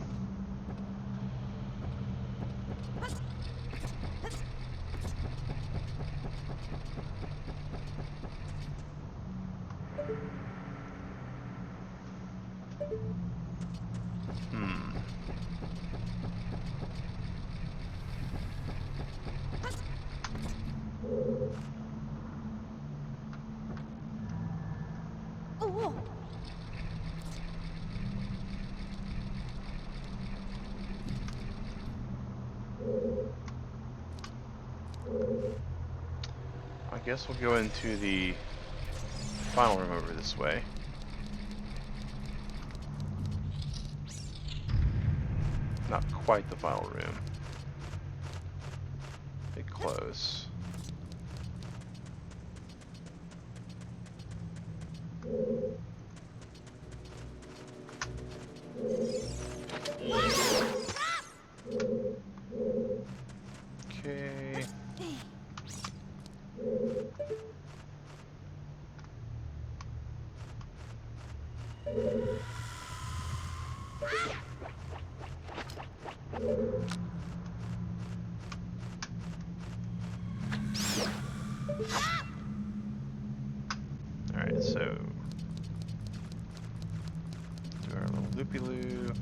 I guess we'll go into the final room over this way. Not quite the final room. Bit close. Okay. Alright, so do our little loopy-loo.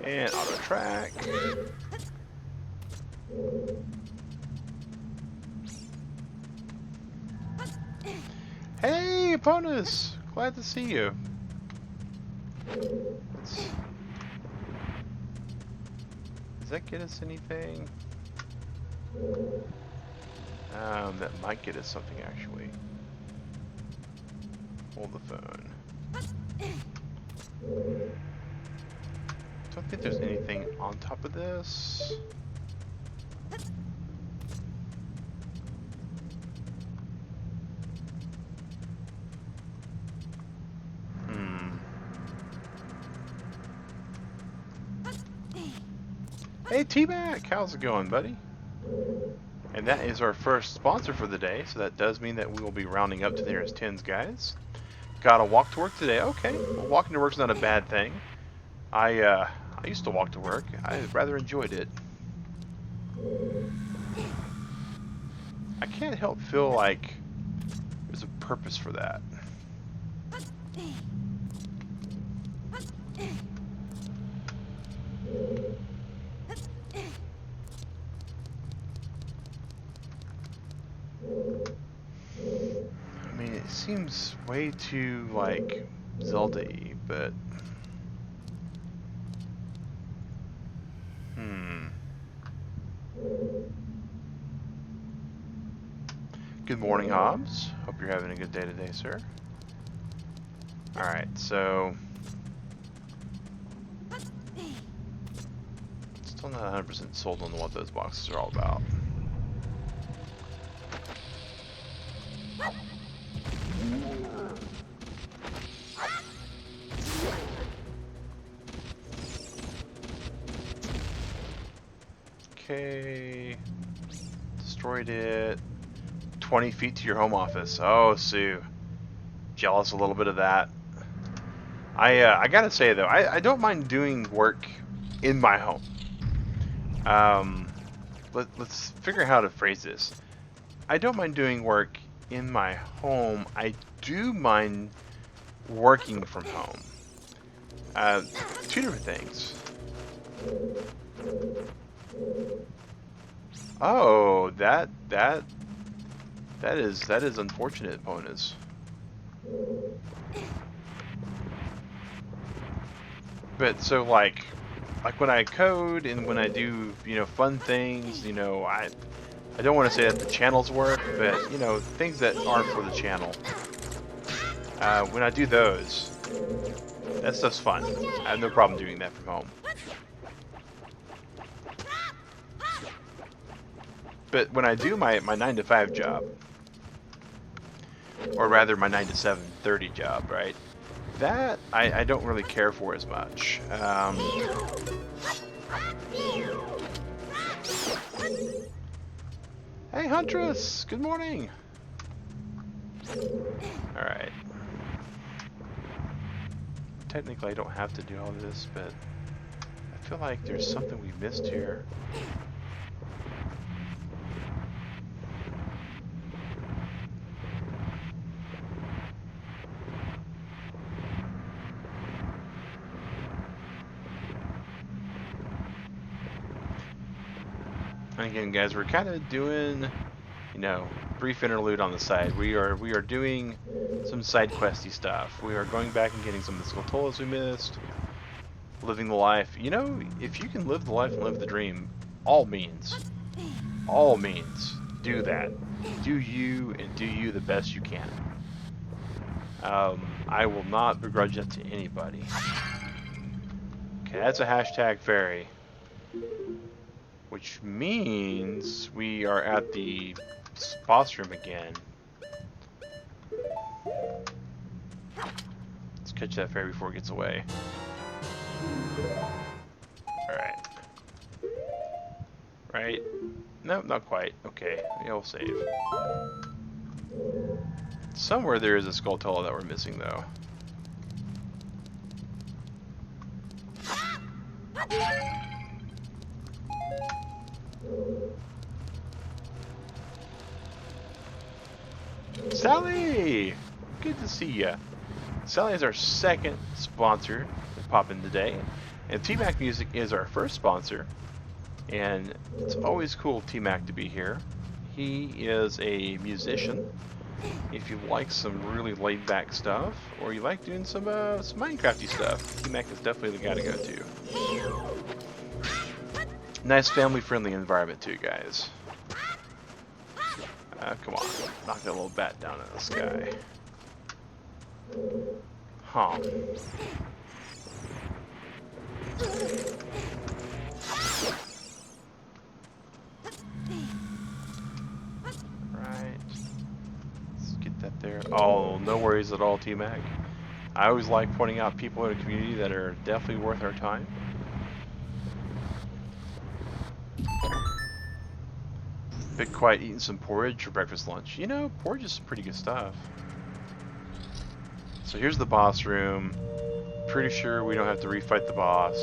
And auto track. Hey, Ponus! Glad to see you. Does that get us anything? That might get us something actually. Hold the phone. Don't think there's anything on top of this. Hey T-Mac, how's it going, buddy? And that is our first sponsor for the day, so that does mean that we will be rounding up to the nearest tens, guys. Gotta walk to work today. Okay, well, walking to work's not a bad thing. I used to walk to work. I rather enjoyed it. I can't help feel like there's a purpose for that. I mean, it seems way too, like, Zelda-y, but... Good morning, Hobbs. Hope you're having a good day today, sir. Alright, so... Still not 100% sold on what those boxes are all about. Okay. Destroyed it. 20 feet to your home office. Oh, Sue. Jealous a little bit of that. I gotta say though, I don't mind doing work in my home. Let's figure out how to phrase this. I don't mind doing work in my home. I do mind working from home. Two different things. Oh, that is unfortunate, Ponus. But so like when I code and when I do, you know, fun things, you know, I don't want to say that the channel's work, but you know, things that aren't for the channel. When I do those, That stuff's fun. I have no problem doing that from home. But when I do my 9 to 5 job, or rather my 9 to 7:30 job, right? That I don't really care for as much. Hey Huntress, good morning. All right. Technically, I don't have to do all this, but I feel like there's something we missed here. And again, guys, we're kind of doing, you know, brief interlude on the side. We are doing some side questy stuff. We are going back and getting some of the Skulltulas we missed. Living the life. You know, if you can live the life and live the dream, all means, do that. Do you and do you the best you can. I will not begrudge that to anybody. Okay, that's a hashtag fairy. Which means we are at the boss room again. Let's catch that fairy before it gets away. Alright. Right? No, not quite. Okay, yeah, we'll save. Somewhere there is a Skulltula that we're missing, though. Sally! Good to see ya. Sally is our second sponsor to pop in today. And T-Mac Music is our first sponsor. And it's always cool T-Mac to be here. He is a musician. If you like some really laid-back stuff, or you like doing some Minecrafty stuff, T-Mac is definitely the guy to go to. Nice family-friendly environment too, guys. Come on, knock that little bat down in the sky. Huh. Right. Let's get that there. Oh, no worries at all, T-Mac. I always like pointing out people in a community that are definitely worth our time. Bit quiet eating some porridge for breakfast lunch. You know, porridge is some pretty good stuff. So here's the boss room. Pretty sure we don't have to refight the boss.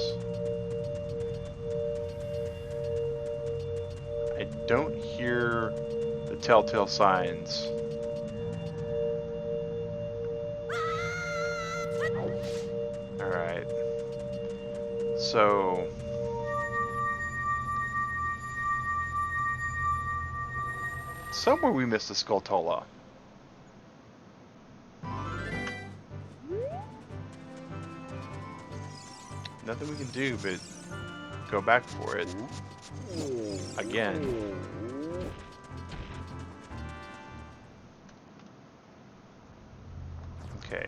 I don't hear the telltale signs. Alright. So somewhere we missed a Skulltula. Nothing we can do but go back for it again. Okay.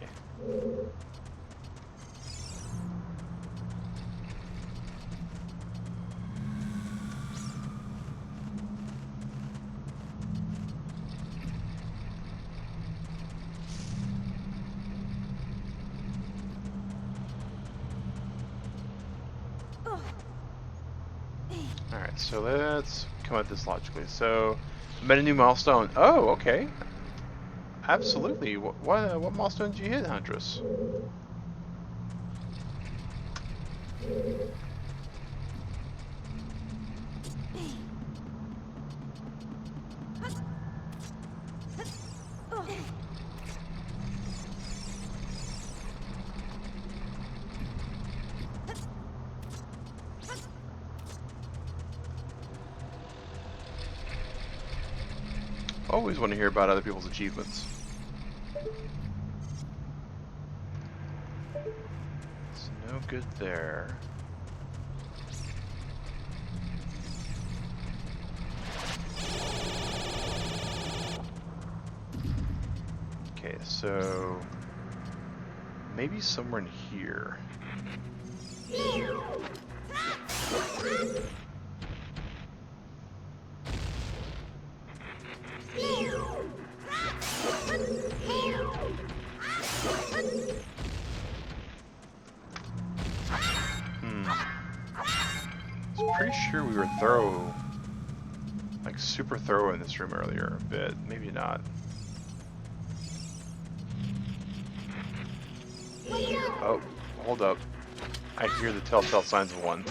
Alright, so let's come at this logically. So, met a new milestone. Oh, okay. Absolutely. What milestone did you hit, Huntress? Always want to hear about other people's achievements. It's no good there. Okay, so maybe somewhere in here. I'm pretty sure we were thorough, like super thorough in this room earlier, but maybe not. Oh, hold up. I hear the telltale signs of one.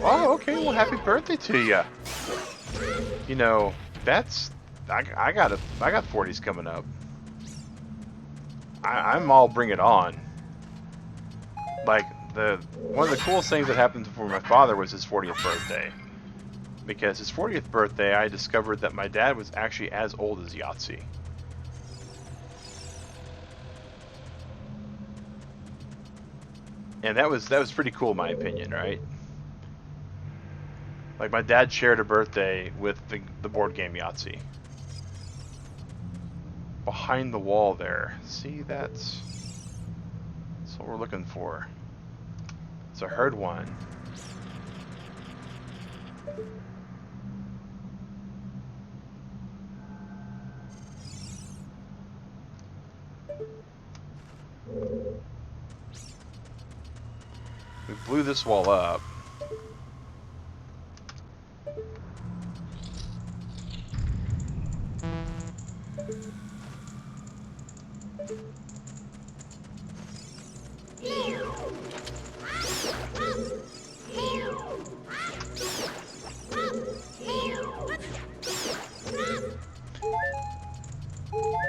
Oh, okay, well, happy birthday to you. You know, that's... I got 40s coming up. I'm all bring it on. Like, one of the coolest things that happened for my father was his 40th birthday. Because his 40th birthday, I discovered that my dad was actually as old as Yahtzee. And that was pretty cool in my opinion, right? Like, my dad shared a birthday with the board game Yahtzee. Behind the wall there. See, that's what we're looking for. So I heard one. We blew this wall up.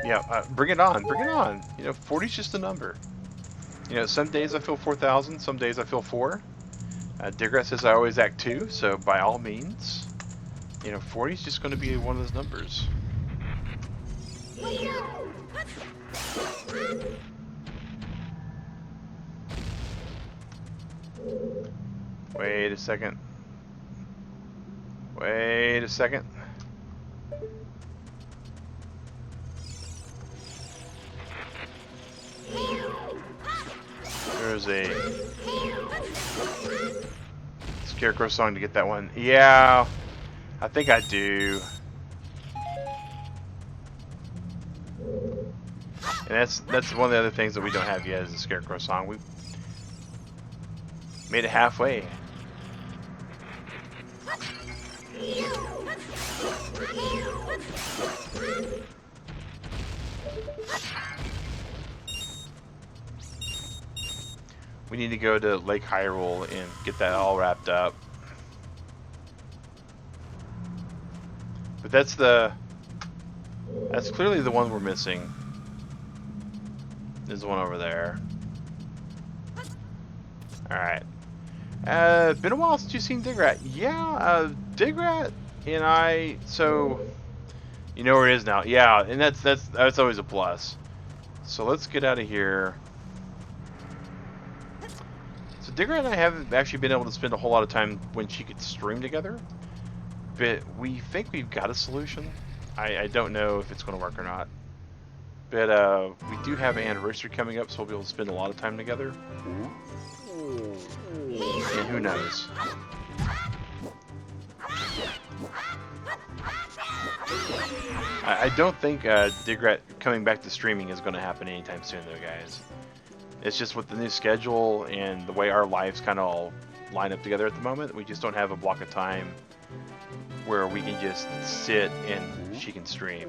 Yeah, bring it on, bring it on. You know, 40's just a number. You know, some days I feel 4,000, some days I feel 4. Digrat says I always act 2, so by all means, you know, 40's just going to be one of those numbers. Wait a second. Wait a second. There's a Scarecrow song to get that one. Yeah, I think I do. And that's one of the other things that we don't have yet is a Scarecrow song. We made it halfway. We need to go to Lake Hyrule and get that all wrapped up. But that's clearly the one we're missing. There's the one over there. Alright. Been a while since you've seen Digrat. Yeah, Digrat and I, so you know where it is now. Yeah, and that's always a plus. So let's get out of here. So Digrat and I haven't actually been able to spend a whole lot of time when she could stream together, but we think we've got a solution. I don't know if it's going to work or not, but we do have an anniversary coming up, so we'll be able to spend a lot of time together. And who knows? I don't think Digrat coming back to streaming is going to happen anytime soon, though, guys. It's just with the new schedule and the way our lives kind of all line up together at the moment, we just don't have a block of time where we can just sit and she can stream.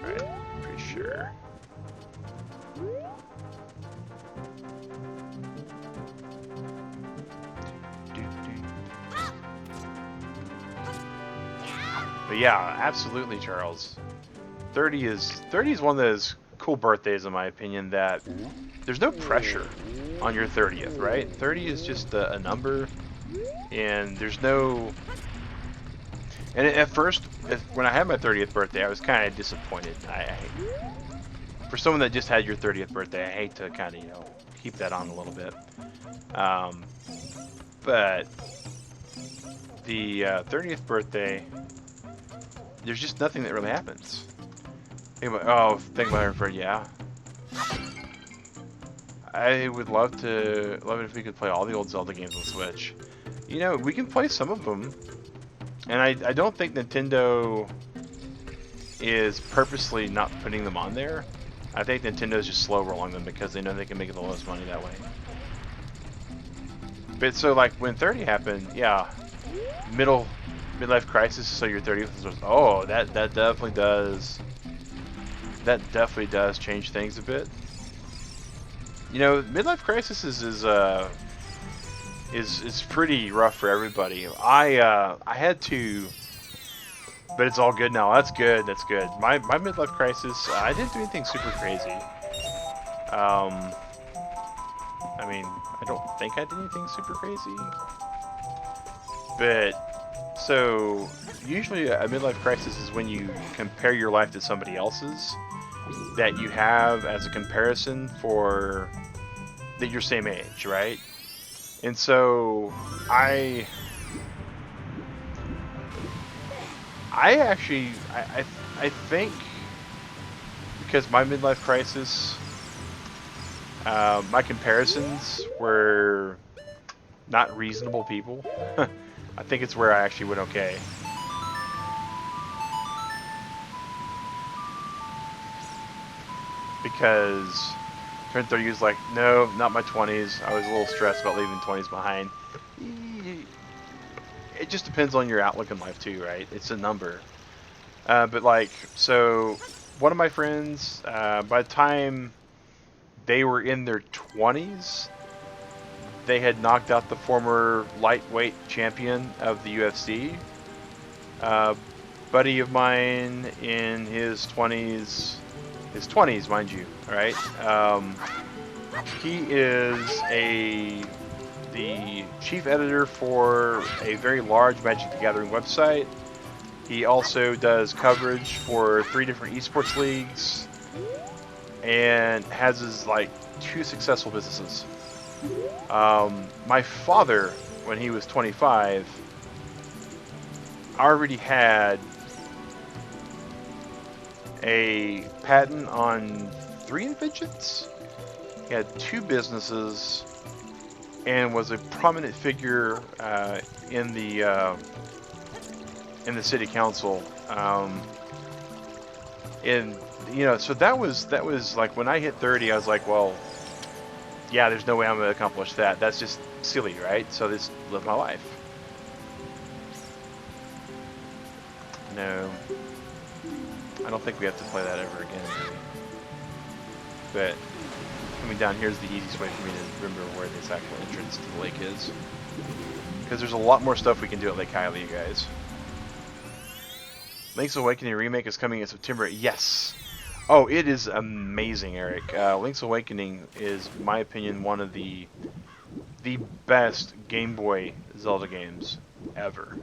Alright, pretty sure. But yeah, absolutely, Charles. 30 is one of those cool birthdays, in my opinion, that there's no pressure on your 30th, right? 30 is just a number, and there's no... And at first, when I had my 30th birthday, I was kind of disappointed. For someone that just had your 30th birthday, I hate to kind of, you know, keep that on a little bit. But the 30th birthday, there's just nothing that really happens. Think about her for, yeah. I would love it if we could play all the old Zelda games on Switch. You know, we can play some of them. And I don't think Nintendo is purposely not putting them on there. I think Nintendo's just slow rolling them because they know they can make the most money that way. But so like when 30 happened, yeah, midlife crisis. So your 30th was, oh, that definitely does. That definitely does change things a bit. You know, midlife crisis is pretty rough for everybody. I had to, but it's all good now. That's good. That's good. My midlife crisis, I didn't do anything super crazy. I mean, I don't think I did anything super crazy. But so usually a midlife crisis is when you compare your life to somebody else's that you have as a comparison for that you're same age, right? And so I think because my midlife crisis, my comparisons were not reasonable people. I think it's where I actually went okay. Because turned 30 is like, no, not my 20s. I was a little stressed about leaving 20s behind. It just depends on your outlook in life too, right? It's a number. But like, so one of my friends, by the time they were in their 20s, they had knocked out the former lightweight champion of the UFC. Buddy of mine in his 20s, mind you, right? He is the chief editor for a very large Magic the Gathering website. He also does coverage for 3 different esports leagues and has his like 2 successful businesses. My father, when he was 25, already had a patent on 3 inventions. He had 2 businesses and was a prominent figure in the city council. And you know, so that was like when I hit 30, I was like, well, yeah, there's no way I'm going to accomplish that. That's just silly, right? So just live my life. No. I don't think we have to play that ever again. But coming down here is the easiest way for me to remember where this actual entrance to the lake is. Because there's a lot more stuff we can do at Lake Hylia, you guys. Link's Awakening remake is coming in September. Yes! Oh, it is amazing, Eric. Link's Awakening is, in my opinion, one of the best Game Boy Zelda games ever.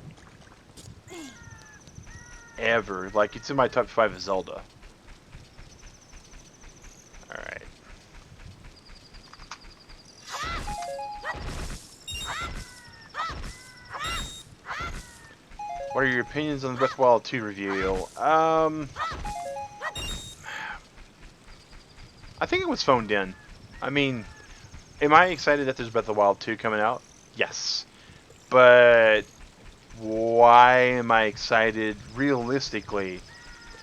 Ever. Like, it's in my top 5 of Zelda. Alright. What are your opinions on the Breath of the Wild 2 reveal? I think it was phoned in. I mean, am I excited that there's Breath of the Wild 2 coming out? Yes. But why am I excited realistically?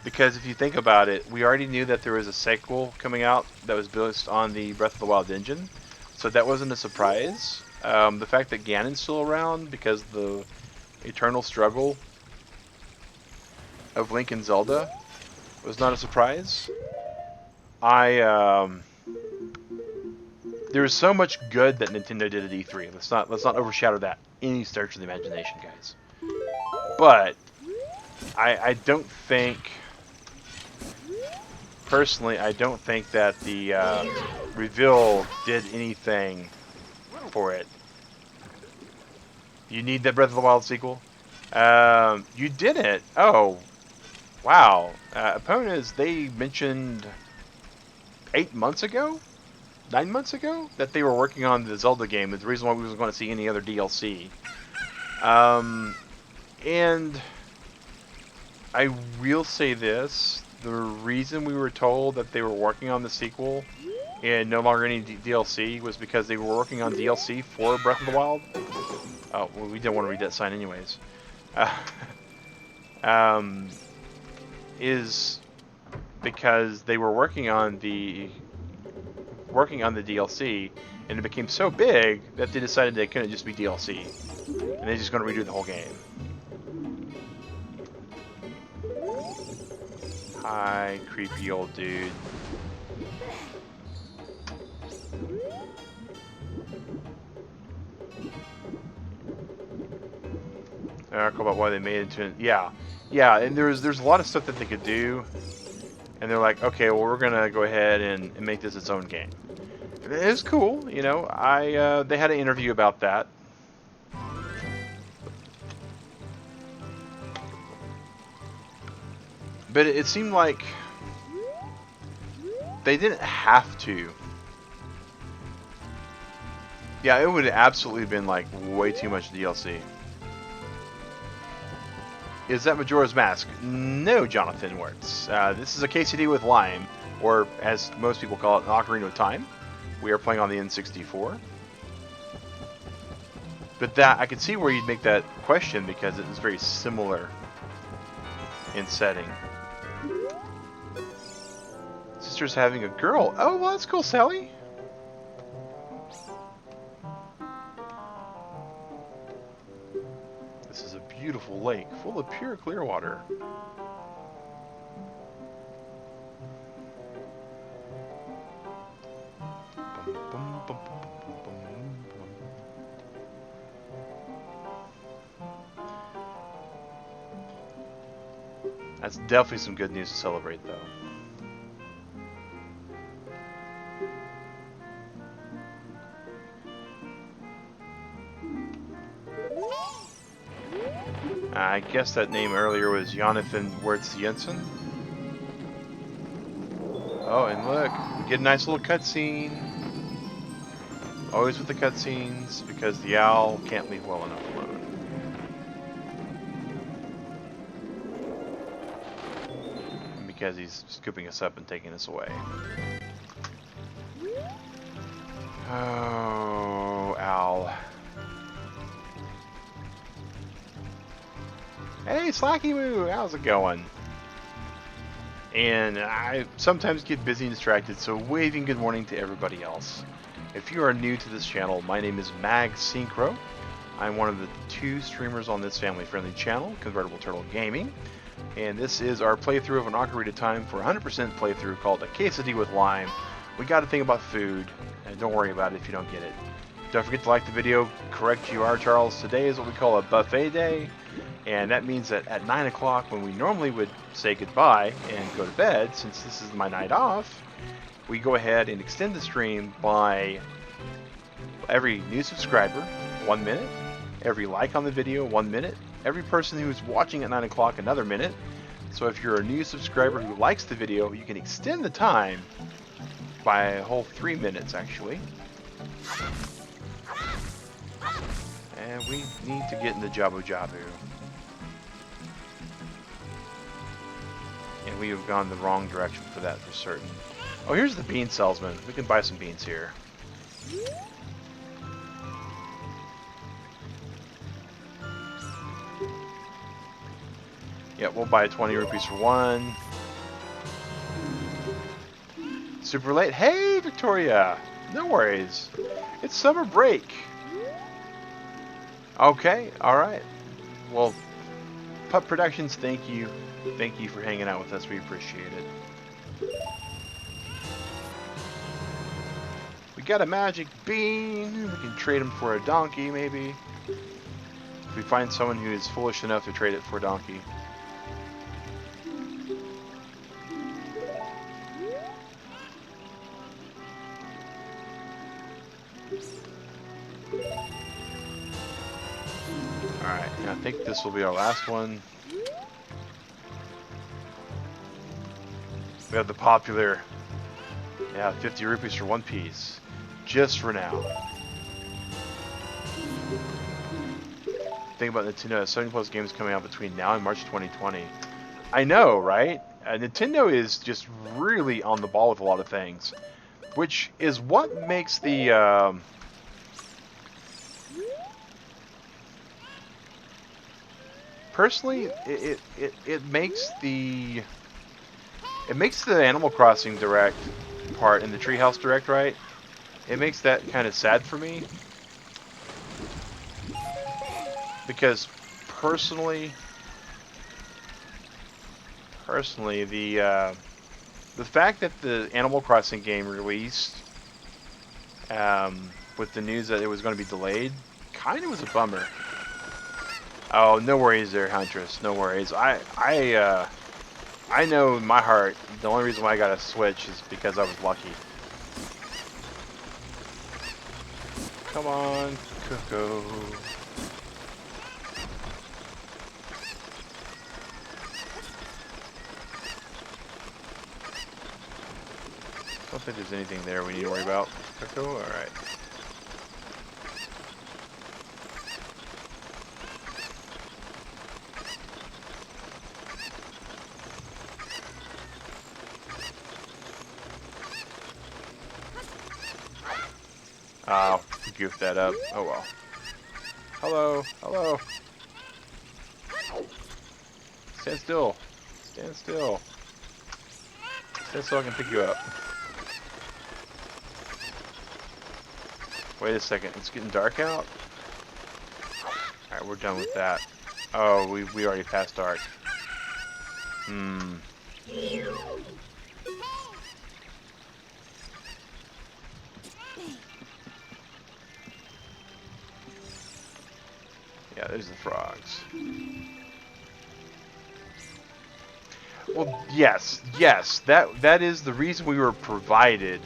Because if you think about it, we already knew that there was a sequel coming out that was based on the Breath of the Wild engine. So that wasn't a surprise. The fact that Ganon's still around because the eternal struggle of Link and Zelda was not a surprise. There was so much good that Nintendo did at E3. Let's not overshadow that any stretch of the imagination, guys. But I don't think, personally, I don't think that the reveal did anything for it. You need that Breath of the Wild sequel? You didn't. Oh, wow. Opponents, they mentioned 8 months ago, 9 months ago, that they were working on the Zelda game. Is the reason why we wasn't going to see any other DLC. And I will say this: the reason we were told that they were working on the sequel and no longer any DLC was because they were working on DLC for Breath of the Wild. Oh, well, we didn't want to read that sign anyways. Uh, um, is because they were working on the DLC, and it became so big that they decided they couldn't just be DLC, and they're just going to redo the whole game. Hi, creepy old dude. Article about why they made it into yeah, and there's a lot of stuff that they could do, and they're like, okay, well, we're gonna go ahead and make this its own game. And it is cool, you know. They had an interview about that. But it seemed like they didn't have to. Yeah, it would have absolutely been like way too much DLC. Is that Majora's Mask? No, Jonathan Wertz. This is a quesadilla with lime, or as most people call it, an Ocarina of Time. We are playing on the N64. But that, I could see where you'd make that question because it is very similar in setting. Sister's having a girl. Oh, well, that's cool, Sally. This is a beautiful lake full of pure clear water. That's definitely some good news to celebrate, though. I guess that name earlier was Jonathan Wertz Jensen. Oh, and look, we get a nice little cutscene. Always with the cutscenes, because the owl can't leave well enough alone. And because he's scooping us up and taking us away. Oh, owl. Hey, Slacky Moo, how's it going? And I sometimes get busy and distracted, so waving good morning to everybody else. If you are new to this channel, my name is Mag Synchro. I'm one of the 2 streamers on this family-friendly channel, Convertible Turtle Gaming. And this is our playthrough of an Ocarina of Time for 100% playthrough called a Quesadilla with Lime. We got to think about food, and don't worry about it if you don't get it. Don't forget to like the video. Correct you are, Charles. Today is what we call a buffet day. And that means that at 9 o'clock, when we normally would say goodbye and go to bed, since this is my night off, we go ahead and extend the stream by every new subscriber, 1 minute, every like on the video, 1 minute, every person who's watching at 9 o'clock, another minute. So if you're a new subscriber who likes the video, you can extend the time by a whole 3 minutes, actually. And we need to get in the Jabu Jabu. And we have gone the wrong direction for that for certain. Oh, here's the bean salesman. We can buy some beans here. Yeah, we'll buy 20 rupees for one. Super late. Hey, Victoria! No worries. It's summer break. Okay, alright. Well, Pup Productions, thank you. Thank you for hanging out with us. We appreciate it. We got a magic bean. We can trade him for a donkey, maybe. If we find someone who is foolish enough to trade it for a donkey. Alright, I think this will be our last one. We have the popular, 50 rupees for one piece. Just for now. Think about Nintendo has 70 plus games coming out between now and March 2020. I know, right? Nintendo is just really on the ball with a lot of things. Which is what makes the... personally, it makes the... It makes the Animal Crossing Direct part and the Treehouse Direct, right? It makes that kind of sad for me. Because personally, the fact that the Animal Crossing game released with the news that it was going to be delayed kind of was a bummer. Oh, no worries there, Huntress. No worries. I know in my heart the only reason why I got a Switch is because I was lucky. Come on, Coco. I don't think there's anything there we need to worry about. Coco, alright. Oh, goofed that up. Oh well. Hello, hello. Stand still. Stand still. Stand still, I can pick you up. Wait a second, it's getting dark out? Alright, we're done with that. Oh, we already passed dark. Yeah, there's the frogs. Well, yes, that is the reason we were provided,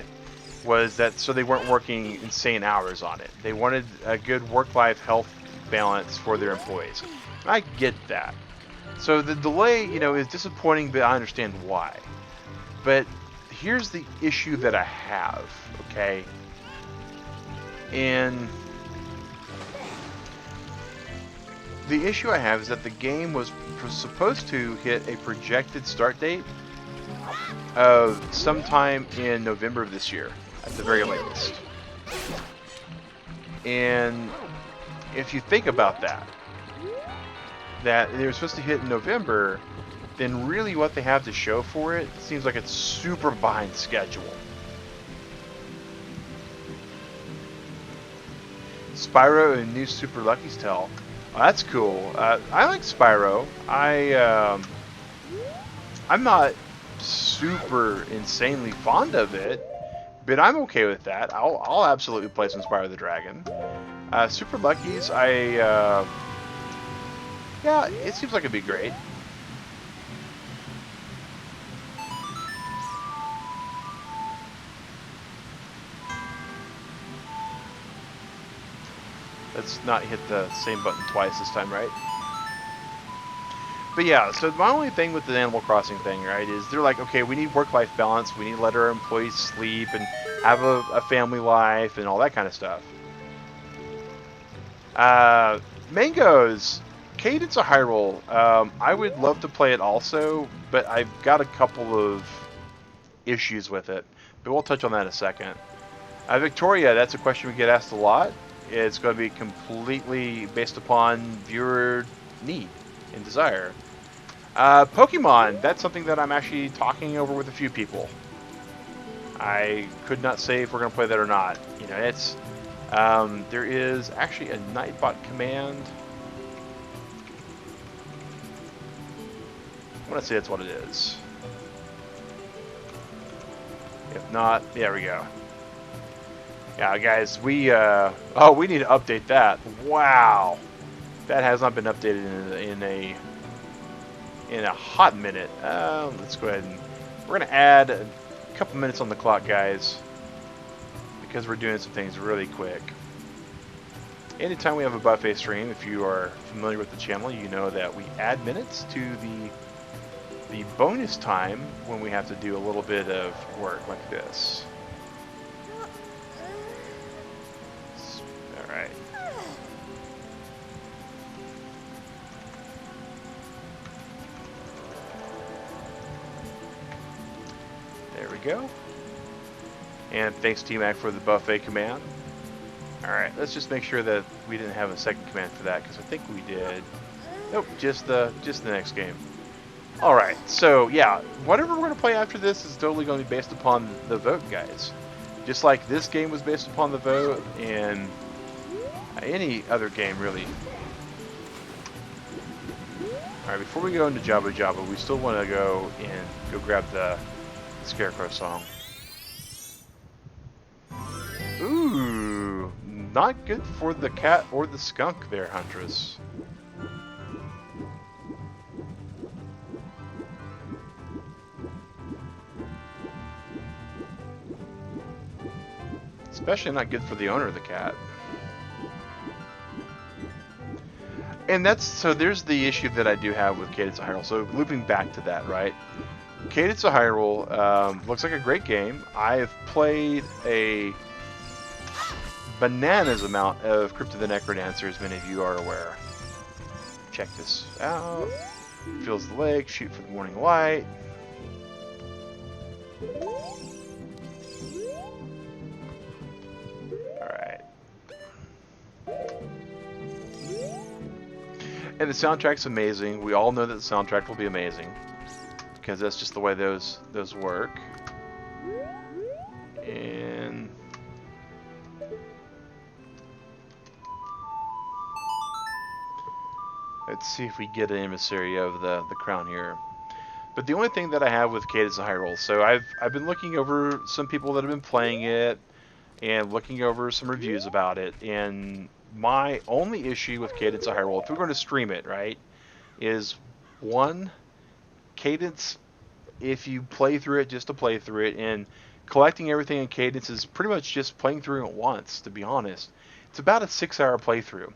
was that so they weren't working insane hours on it. They wanted a good work-life health balance for their employees. I get that. So the delay, is disappointing, but I understand why. But here's the issue that I have, okay? And the issue I have is that the game was supposed to hit a projected start date of sometime in November of this year, at the very latest. And if you think about that they were supposed to hit in November, then really what they have to show for it seems like it's super behind schedule. Spyro and new Super Lucky's Tale. Oh, that's cool. I like Spyro. I'm not super insanely fond of it, but I'm okay with that. I'll absolutely play some Spyro the Dragon. Super Lucky's, yeah, it seems like it'd be great. Let's not hit the same button twice this time, right? But yeah, so my only thing with the Animal Crossing thing, right, is they're like, okay, we need work-life balance, we need to let our employees sleep and have a family life and all that kind of stuff. Mangoes, Cadence of Hyrule, I would love to play it also, but I've got a couple of issues with it. But we'll touch on that in a second. Victoria, that's a question we get asked a lot. It's going to be completely based upon viewer need and desire. Pokemon, that's something that I'm actually talking over with a few people. I could not say if we're going to play that or not. It's there is actually a NightBot command. I want to say that's what it is. If not, there we go. Yeah, guys, we need to update that. Wow, that has not been updated in a hot minute. Let's go ahead and we're gonna add a couple minutes on the clock, guys, because we're doing some things really quick. Anytime we have a buffet stream, if you are familiar with the channel, you know that we add minutes to the bonus time when we have to do a little bit of work like this. All right. There we go. And thanks T-Mac for the buffet command. Alright, let's just make sure that we didn't have a second command for that, because I think we did. Nope, just the next game. Alright, so yeah, whatever we're going to play after this is totally going to be based upon the vote, guys. Just like this game was based upon the vote, and any other game, really. Alright, before we go into Jabba Jabba, we still want to go and go grab the Scarecrow song. Ooh, not good for the cat or the skunk there, Huntress. Especially not good for the owner of the cat. And so there's the issue that I do have with Cadence of Hyrule. So looping back to that, right? Cadence of Hyrule looks like a great game. I've played a bananas amount of Crypt of the Necrodancer, as many of you are aware. Check this out. Fills the lake, shoot for the morning light. Alright. And the soundtrack's amazing. We all know that the soundtrack will be amazing, because that's just the way those work. And let's see if we get an emissary of the crown here. But the only thing that I have with Cadence of Hyrule, so I've been looking over some people that have been playing it and looking over some reviews about it, and my only issue with Cadence of Hyrule, if we're going to stream it, right, is one, Cadence, if you play through it just to play through it, and collecting everything in Cadence is pretty much just playing through it once, to be honest. It's about a 6-hour playthrough.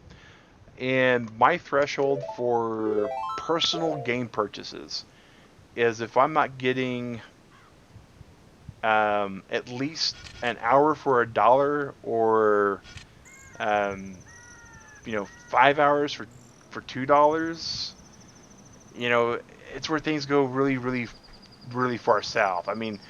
And my threshold for personal game purchases is if I'm not getting at least an hour for $1, or 5 hours for $2. It's where things go really far south. I mean,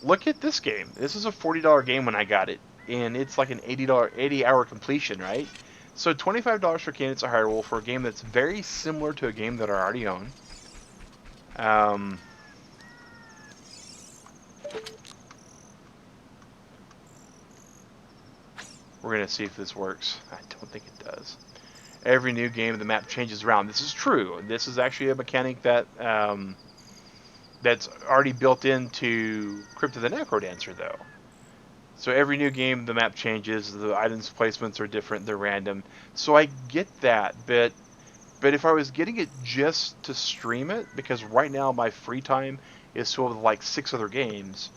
look at this game. This is a $40 game when I got it, and it's like an $80 completion, right? So $25 for Cadence of Hyrule for a game that's very similar to a game that I already own. We're going to see if this works. I don't think it does. Every new game, the map changes around. This is true. This is actually a mechanic that that's already built into Crypt of the Necrodancer, though. So every new game, the map changes. The items placements are different. They're random. So I get that, but if I was getting it just to stream it, because right now my free time is filled with like 6 other games.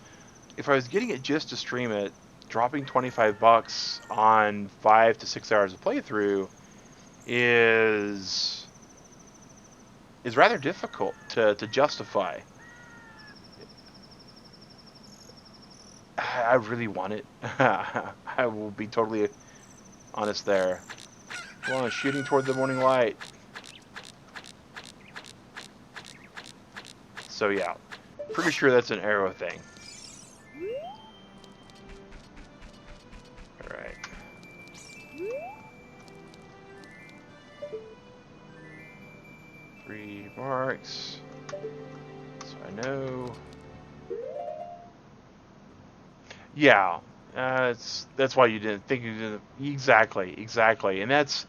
If I was getting it just to stream it, dropping $25 on 5 to 6 hours of playthrough is rather difficult to justify. I really want it. I will be totally honest there. Come on, shooting toward the morning light. So yeah, pretty sure that's an arrow thing. Alright. Three marks. So I know. Yeah, that's why you didn't think you didn't. Exactly, and that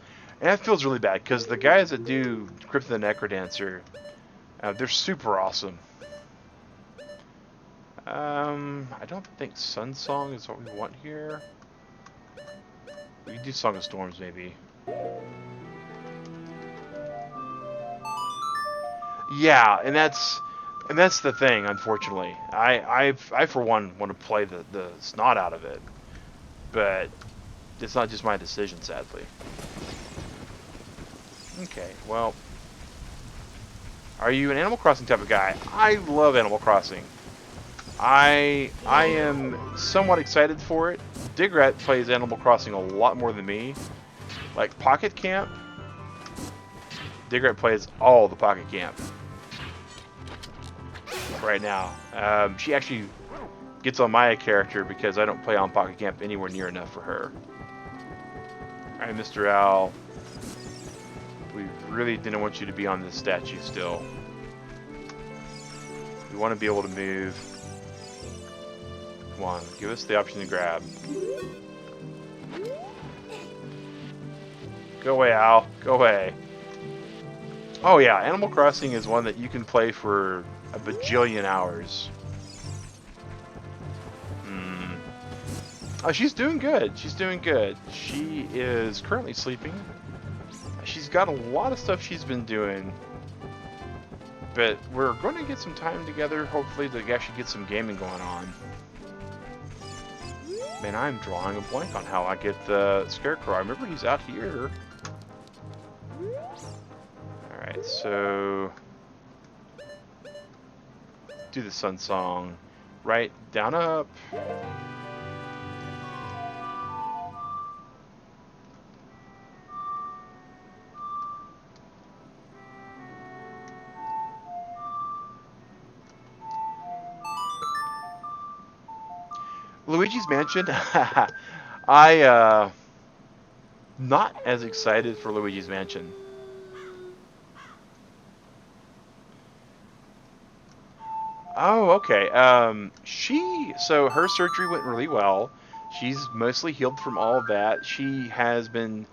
feels really bad, because the guys that do Crypt of the Necrodancer, they're super awesome. I don't think Sun Song is what we want here. We can do Song of Storms maybe. Yeah, and that's the thing, unfortunately. I for one want to play the snot out of it, but it's not just my decision, sadly. Okay, well, are you an Animal Crossing type of guy? I love Animal Crossing. I am somewhat excited for it. Digrat plays Animal Crossing a lot more than me. Like Pocket Camp, Digrat plays all the Pocket Camp right now. She actually gets on my character because I don't play on Pocket Camp anywhere near enough for her. Alright, Mr. Owl. We really didn't want you to be on this statue still. We want to be able to move. Come on, give us the option to grab. Go away, Owl. Go away. Oh yeah, Animal Crossing is one that you can play for a bajillion hours. Oh, she's doing good. She's doing good. She is currently sleeping. She's got a lot of stuff she's been doing. But we're going to get some time together, hopefully, to actually get some gaming going on. Man, I'm drawing a blank on how I get the Scarecrow. I remember he's out here. Alright, so... do the Sun Song. Right, down, up. Luigi's Mansion. Not as excited for Luigi's Mansion. Oh, okay. So her surgery went really well. She's mostly healed from all of that. She has been,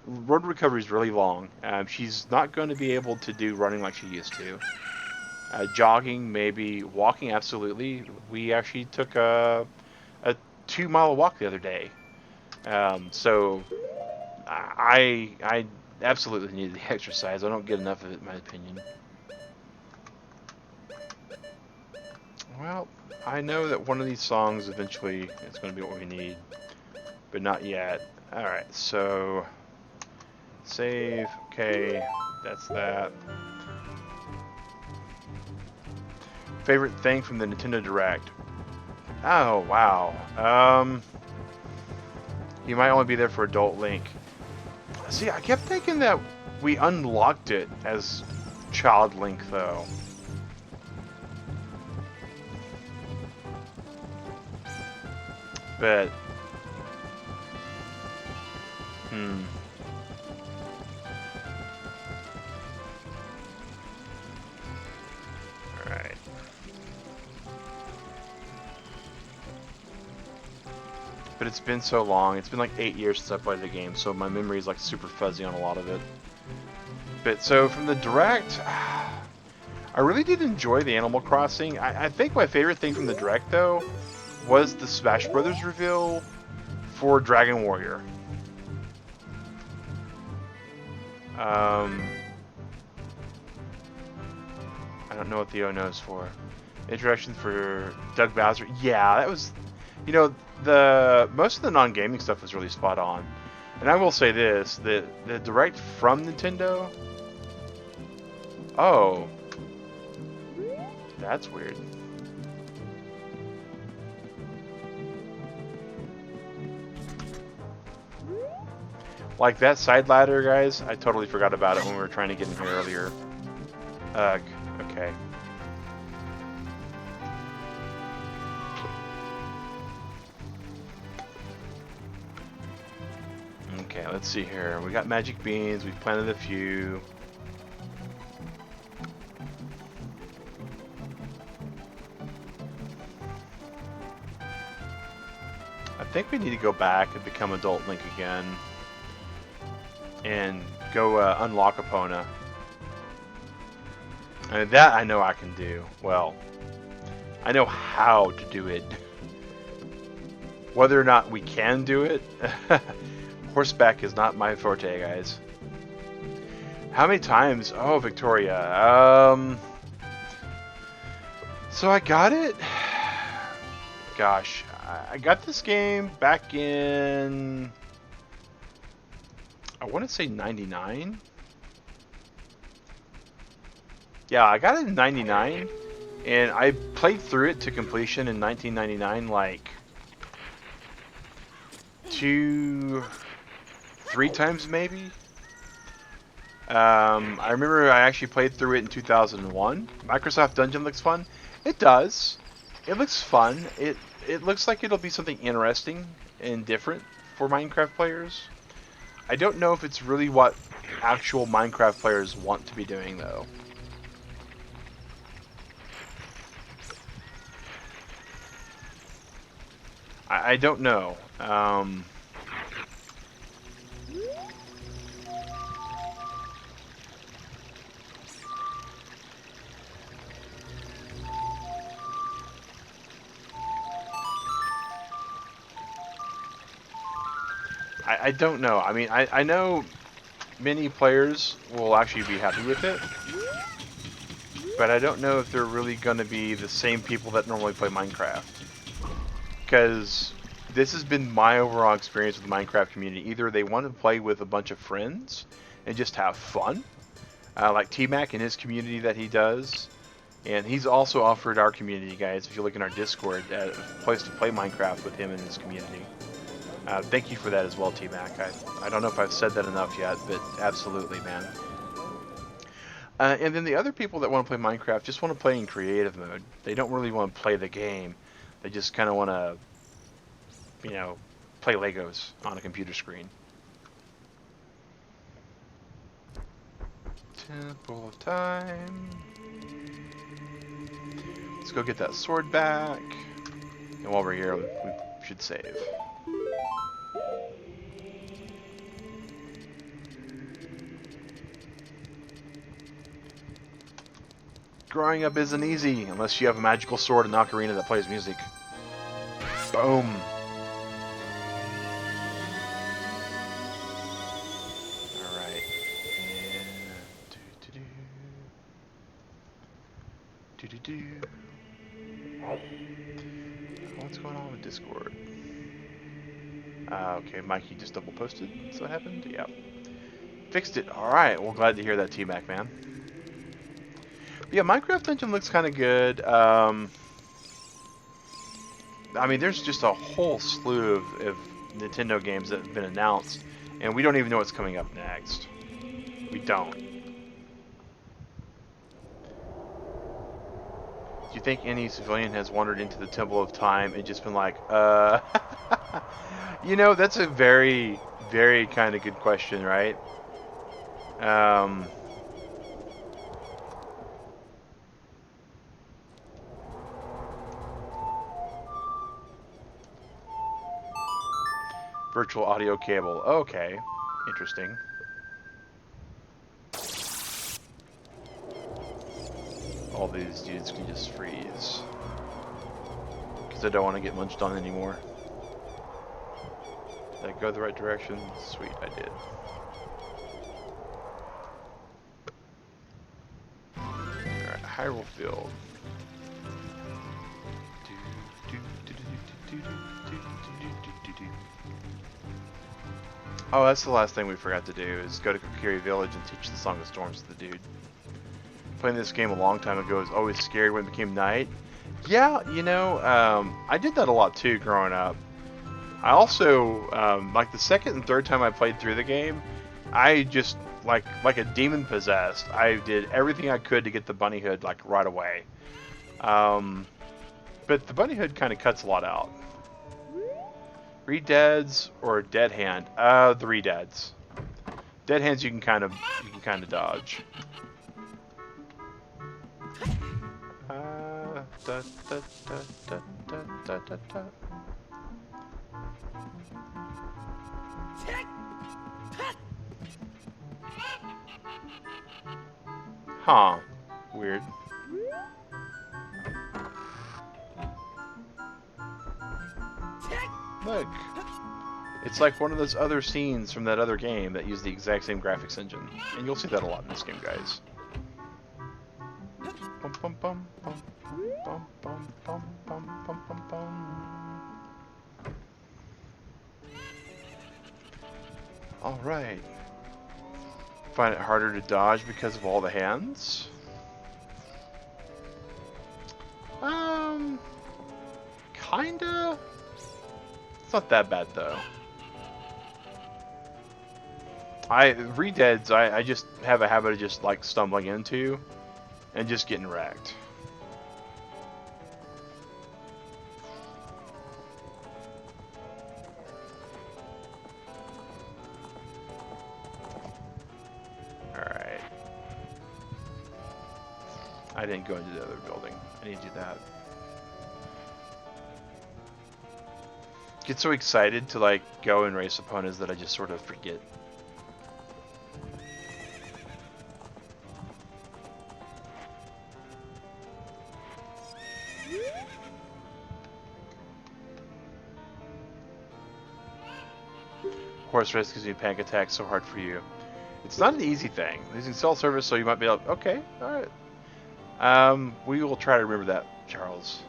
road recovery is really long. She's not going to be able to do running like she used to. Jogging, maybe. Walking, absolutely. We actually took a 2-mile walk the other day. So I absolutely need the exercise. I don't get enough of it, in my opinion. Well, I know that one of these songs eventually is going to be what we need, but not yet. Alright, so save. Okay, that's that. Favorite thing from the Nintendo Direct? Oh, wow. You might only be there for Adult Link. See, I kept thinking that we unlocked it as Child Link, though. But... Alright. But it's been so long. It's been like 8 years since I played the game, so my memory is like super fuzzy on a lot of it. But so from the Direct, I really did enjoy the Animal Crossing. I think my favorite thing from the Direct, though, was the Smash Brothers reveal for Dragon Warrior. I don't know what the O knows for. Introduction for Doug Bowser. Yeah, that was... You know, most of the non-gaming stuff was really spot on. And I will say this, the Direct from Nintendo... Oh. That's weird. Like that side ladder, guys, I totally forgot about it when we were trying to get in here earlier. Ugh, okay. Okay, let's see here. We got magic beans, we've planted a few. I think we need to go back and become Adult Link again. And go unlock Epona. And that I know I can do. Well, I know how to do it. Whether or not we can do it, horseback is not my forte, guys. How many times? Oh, Victoria. So I got it. Gosh, I got this game back in I want to say 99. Yeah, I got it in 99, and I played through it to completion in 1999, like 3 times maybe. I remember I actually played through it in 2001. Microsoft Dungeon looks fun. It does. It looks fun. It looks like it'll be something interesting and different for Minecraft players. I don't know if it's really what actual Minecraft players want to be doing, though. I don't know. I don't know. I mean, I know many players will actually be happy with it, but I don't know if they're really going to be the same people that normally play Minecraft. Because this has been my overall experience with the Minecraft community. Either they want to play with a bunch of friends and just have fun, like T-Mac and his community that he does. And he's also offered our community, guys, if you look in our Discord, a place to play Minecraft with him and his community. Thank you for that as well, T-Mac. I don't know if I've said that enough yet, but absolutely, man. And then the other people that want to play Minecraft just want to play in creative mode. They don't really want to play the game. They just kind of want to, you know, play Legos on a computer screen. Temple of Time. Let's go get that sword back. And while we're here, we should save. Growing up isn't easy unless you have a magical sword and ocarina that plays music. Boom. Alright. And what's going on with Discord? Okay, Mikey just double posted. That's what happened? Yeah. Fixed it. Alright, well, glad to hear that, T-Mac, man. But yeah, Minecraft Dungeon looks kind of good. I mean, there's just a whole slew of Nintendo games that have been announced, and we don't even know what's coming up next. We don't. Do you think any civilian has wandered into the Temple of Time and just been like, You know, that's a very, very kind of good question, right? Virtual audio cable. Okay. Interesting. All these dudes can just freeze. Because I don't want to get munched on anymore. Did I go the right direction? Sweet, I did. Alright, Hyrule Field. Oh, that's the last thing we forgot to do, is go to Kokiri Village and teach the Song of Storms to the dude. Playing this game a long time ago, I was always scared when it became night. Yeah, you know, I did that a lot too growing up. I also, like the second and third time I played through the game, I just, like a demon possessed, I did everything I could to get the bunny hood, like, right away. But the bunny hood kind of cuts a lot out. Redeads or dead hand? The redeads. Dead hands you can kind of dodge. Huh. Weird. Look. It's like one of those other scenes from that other game that use the exact same graphics engine. And you'll see that a lot in this game, guys. Bum, bum, bum, bum, bum, bum, bum, bum, bum, bum, bum. Alright. Find it harder to dodge because of all the hands? Kinda. It's not that bad though. Redeads, I just have a habit of just like stumbling into and just getting wrecked. Alright. I didn't go into the other building. I need to do that. Get so excited to like go and race opponents that I just sort of forget. Horse race gives me panic attacks so hard for you. It's not an easy thing. There's a cell service, so you might be like, okay, alright. We will try to remember that, Charles.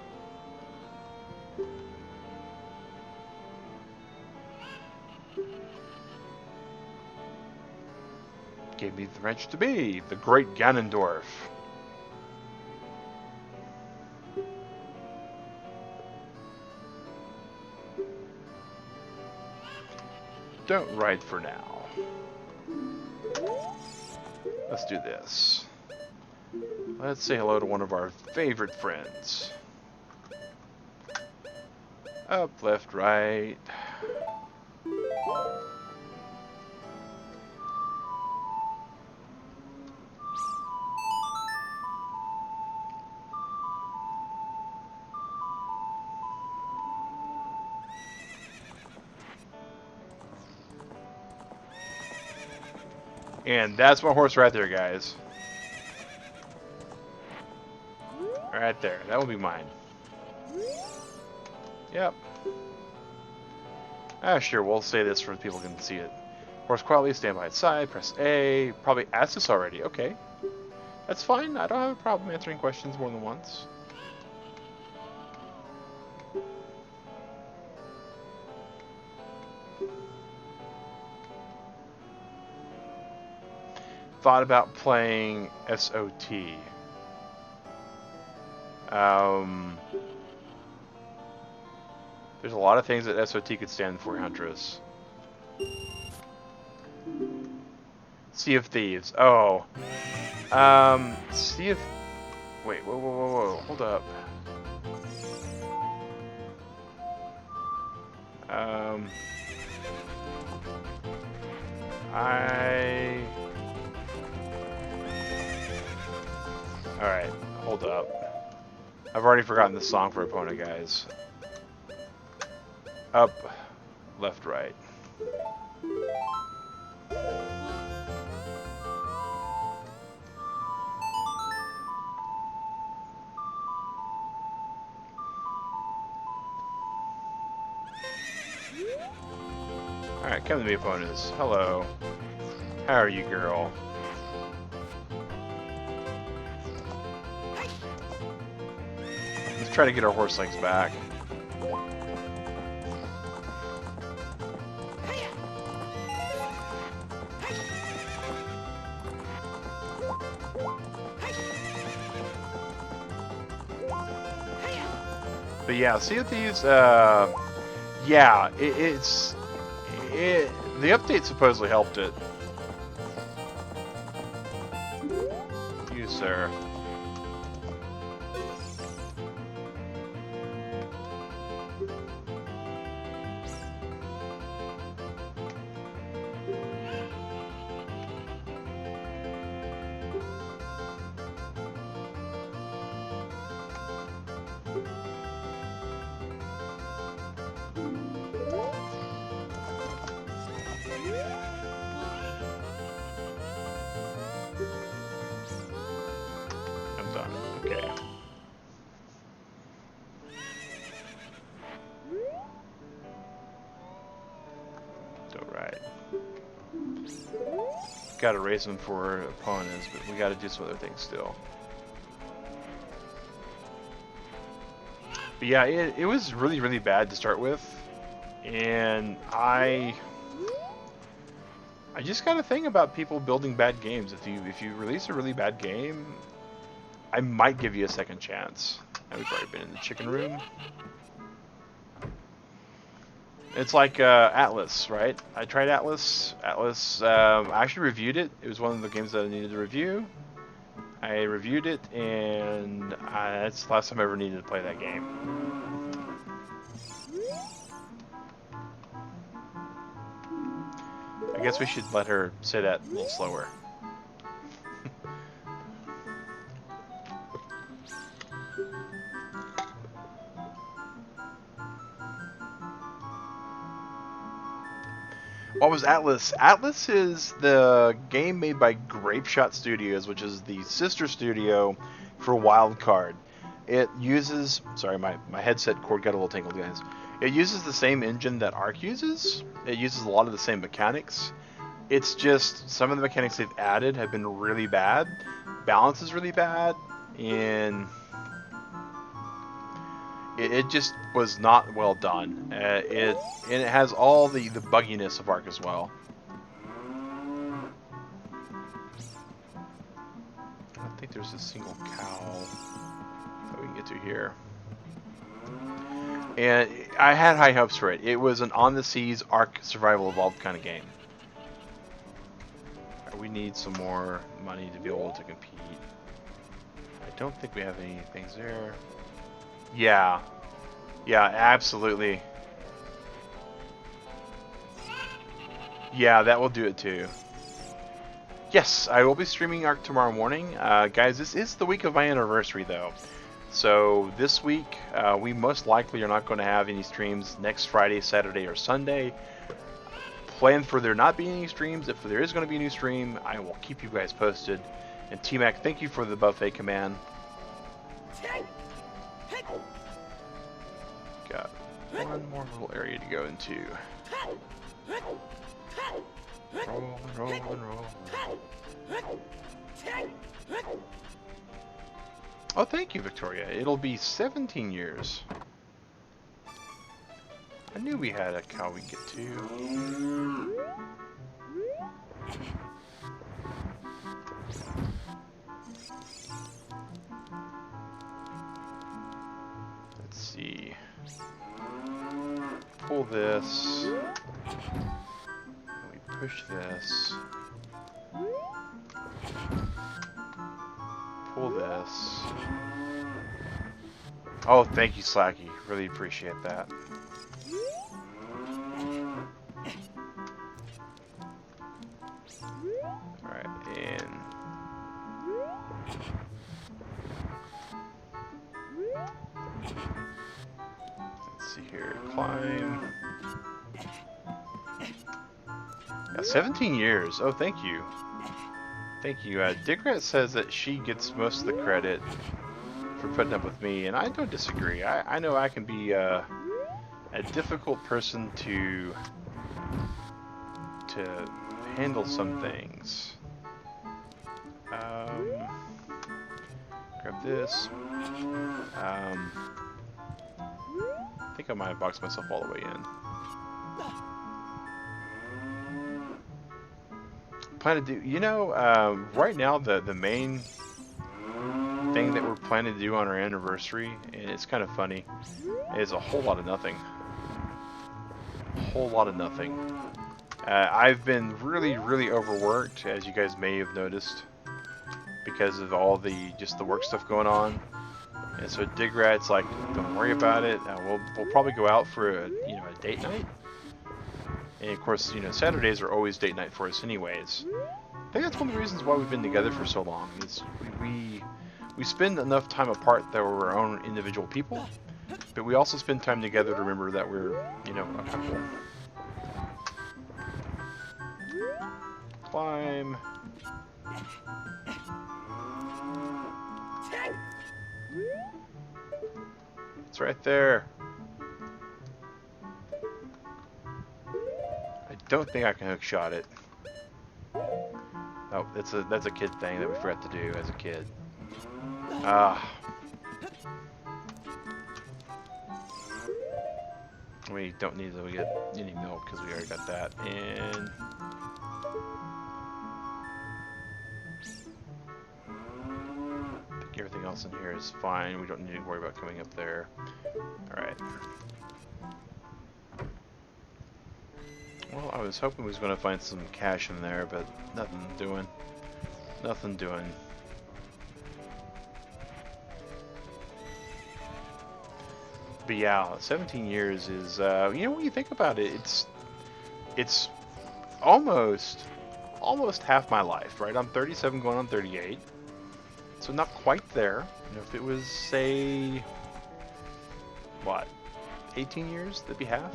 Gave me the wrench to be, the great Ganondorf. Don't ride for now. Let's do this. Let's say hello to one of our favorite friends. Up, left, right. And that's my horse right there, guys. Right there. That will be mine. Yep. Ah, sure. We'll say this for people who can see it. Horse quietly, stand by its side, press A. Probably asked this already. Okay. That's fine. I don't have a problem answering questions more than once. Thought about playing SOT. There's a lot of things that SOT could stand for, Huntress. Sea of Thieves. Oh. Sea of... Wait, whoa. Hold up. Alright, hold up. I've already forgotten the song for opponent, guys. Up, left, right. Alright, come to me, opponents. Hello. How are you, girl? Let's try to get our horse legs back. But yeah, Sea of Thieves, yeah, the update supposedly helped it. You, sir. Okay. Alright. Gotta raise them for opponents, but we gotta do some other things still. But yeah, it was really, really bad to start with. And I just got a thing about people building bad games. If you release a really bad game, I might give you a second chance. And we've already been in the chicken room. It's like Atlas, right? I tried Atlas. Atlas, I actually reviewed it. It was one of the games that I needed to review. I reviewed it, and that's the last time I ever needed to play that game. I guess we should let her say that a little slower. What was Atlas? Atlas is the game made by Grapeshot Studios, which is the sister studio for Wildcard. It uses... Sorry, my headset cord got a little tangled, guys. It uses the same engine that Ark uses. It uses a lot of the same mechanics. It's just some of the mechanics they've added have been really bad. Balance is really bad, and it just was not well done. And it has all the bugginess of Ark as well. I don't think there's a single cow that we can get to here. And I had high hopes for it. It was an on the seas Ark survival evolved kind of game. We need some more money to be able to compete. I don't think we have any things there. Yeah. Yeah, absolutely. Yeah, that will do it too. Yes, I will be streaming Ark tomorrow morning. Guys, this is the week of my anniversary though. So this week, we most likely are not going to have any streams next Friday, Saturday, or Sunday. Plan for there not being any streams. If there is going to be a new stream, I will keep you guys posted. And T-Mac, thank you for the buffet command. Got one more little area to go into. Roll and roll and roll. Oh, thank you, Victoria. It'll be 17 years. I knew we had a cow we get to. Let's see. Pull this. We push this. Pull this. Oh, thank you, Slacky. Really appreciate that. Alright, and... let's see here. Climb. Yeah, 17 years. Oh, thank you. Thank you. Digrat says that she gets most of the credit for putting up with me, and I don't disagree. I know I can be a difficult person to handle some things. Grab this. I think I might have boxed myself all the way in. Plan to do, you know, right now the main thing that we're planning to do on our anniversary, and it's kind of funny, is a whole lot of nothing. A whole lot of nothing. I've been really overworked, as you guys may have noticed, because of all the work stuff going on. And so Digrat's like, don't worry about it. We'll probably go out for a date night. And of course, Saturdays are always date night for us anyways. I think that's one of the reasons why we've been together for so long. Is we spend enough time apart that we're our own individual people, but we also spend time together to remember that we're, a couple. Climb. It's right there. I don't think I can hook shot it. Oh, that's a kid thing that we forgot to do as a kid. We don't need to get any milk because we already got that. And else in here is fine. We don't need to worry about coming up there. Alright. Well, I was hoping we was going to find some cash in there, but nothing doing. Nothing doing. But yeah, 17 years is, you know, when you think about it, it's almost half my life, right? I'm 37 going on 38. So not quite there. You know, if it was, say, what, 18 years, that'd be half.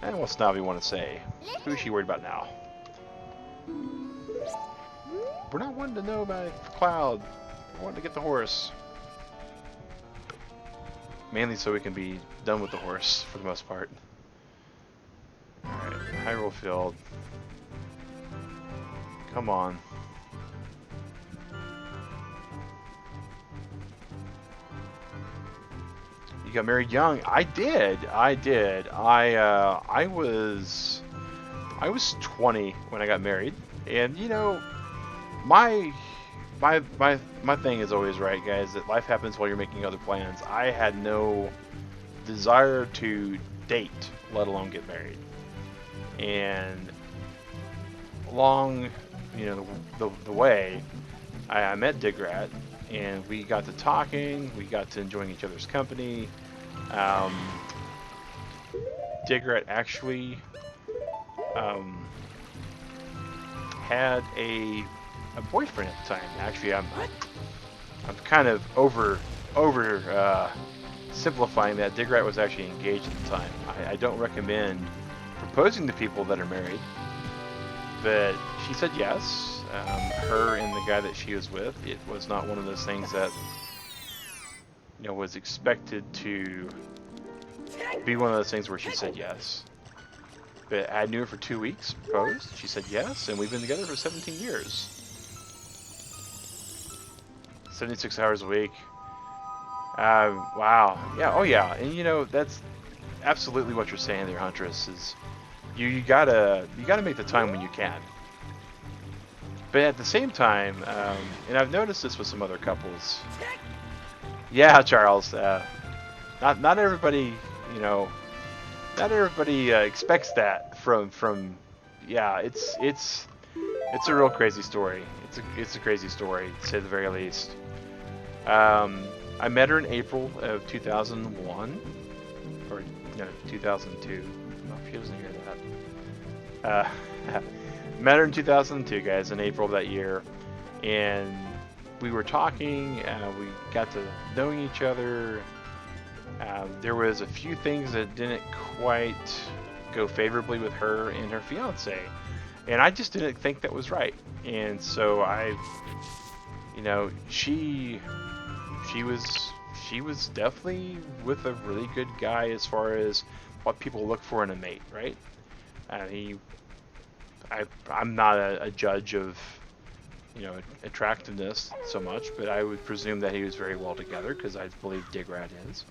And what Snobby want to say? Who is she worried about now? We're not wanting to know about the cloud. We're wanting to get the horse. Mainly so we can be done with the horse for the most part. Alright, Hyrule Field. Come on. You got married young. I did. I was 20 when I got married, and you know, my thing is always right, guys. That life happens while you're making other plans. I had no desire to date, let alone get married, and along, you know, the way, I met Digrat. And we got to talking, we got to enjoying each other's company. Digrat actually had a boyfriend at the time. Actually, I'm kind of over simplifying that. Digrat was actually engaged at the time. I don't recommend proposing to people that are married, but she said yes. Her and the guy that she was with, it was not one of those things that, you know, was expected to be one of those things where she said yes. But I knew her for 2 weeks, proposed, she said yes, and we've been together for 17 years. 76 hours a week. Wow. Yeah, oh yeah, and you know, that's absolutely what you're saying there, Huntress, is you gotta make the time when you can. But at the same time, and I've noticed this with some other couples. Yeah, Charles. Not everybody, you know, not everybody expects that from. Yeah, it's a real crazy story. It's a crazy story, to say the very least. I met her in April of 2001, or no, 2002. Oh, she doesn't hear that. Met her in 2002, guys, in April of that year, and we were talking, we got to knowing each other. There was a few things that didn't quite go favorably with her and her fiance, and I just didn't think that was right. And so you know, she was definitely with a really good guy as far as what people look for in a mate, right? I'm not a judge of, you know, attractiveness so much, but I would presume that he was very well together, because I believe Digrat is.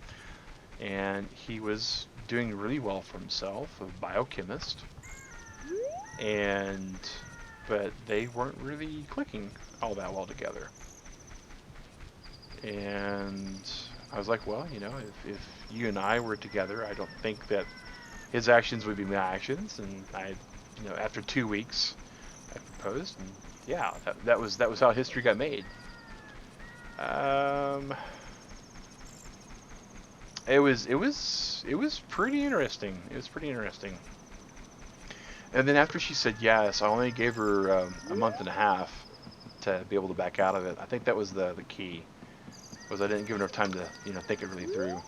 And he was doing really well for himself, a biochemist. But they weren't really clicking all that well together. And I was like, well, you know, if you and I were together, I don't think that his actions would be my actions, and you know, after 2 weeks, I proposed, and yeah, that was how history got made. It was pretty interesting. It was pretty interesting. And then after she said yes, I only gave her a month and a half to be able to back out of it. I think that was the key, was I didn't give her enough time to, you know, think it really through.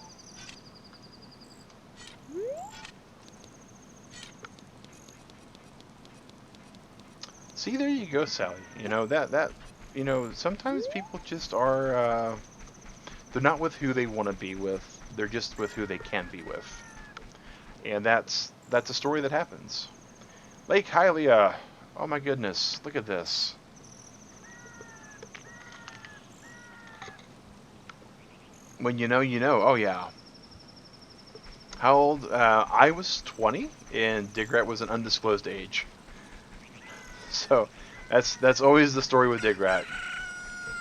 See, there you go, Sally. You know, that you know, sometimes people just are, they're not with who they want to be with. They're just with who they can be with. And that's a story that happens. Lake Hylia. Oh my goodness, look at this. When you know, you know. Oh yeah. How old? I was 20, and Digrat was an undisclosed age. So That's always the story with Dig Rat.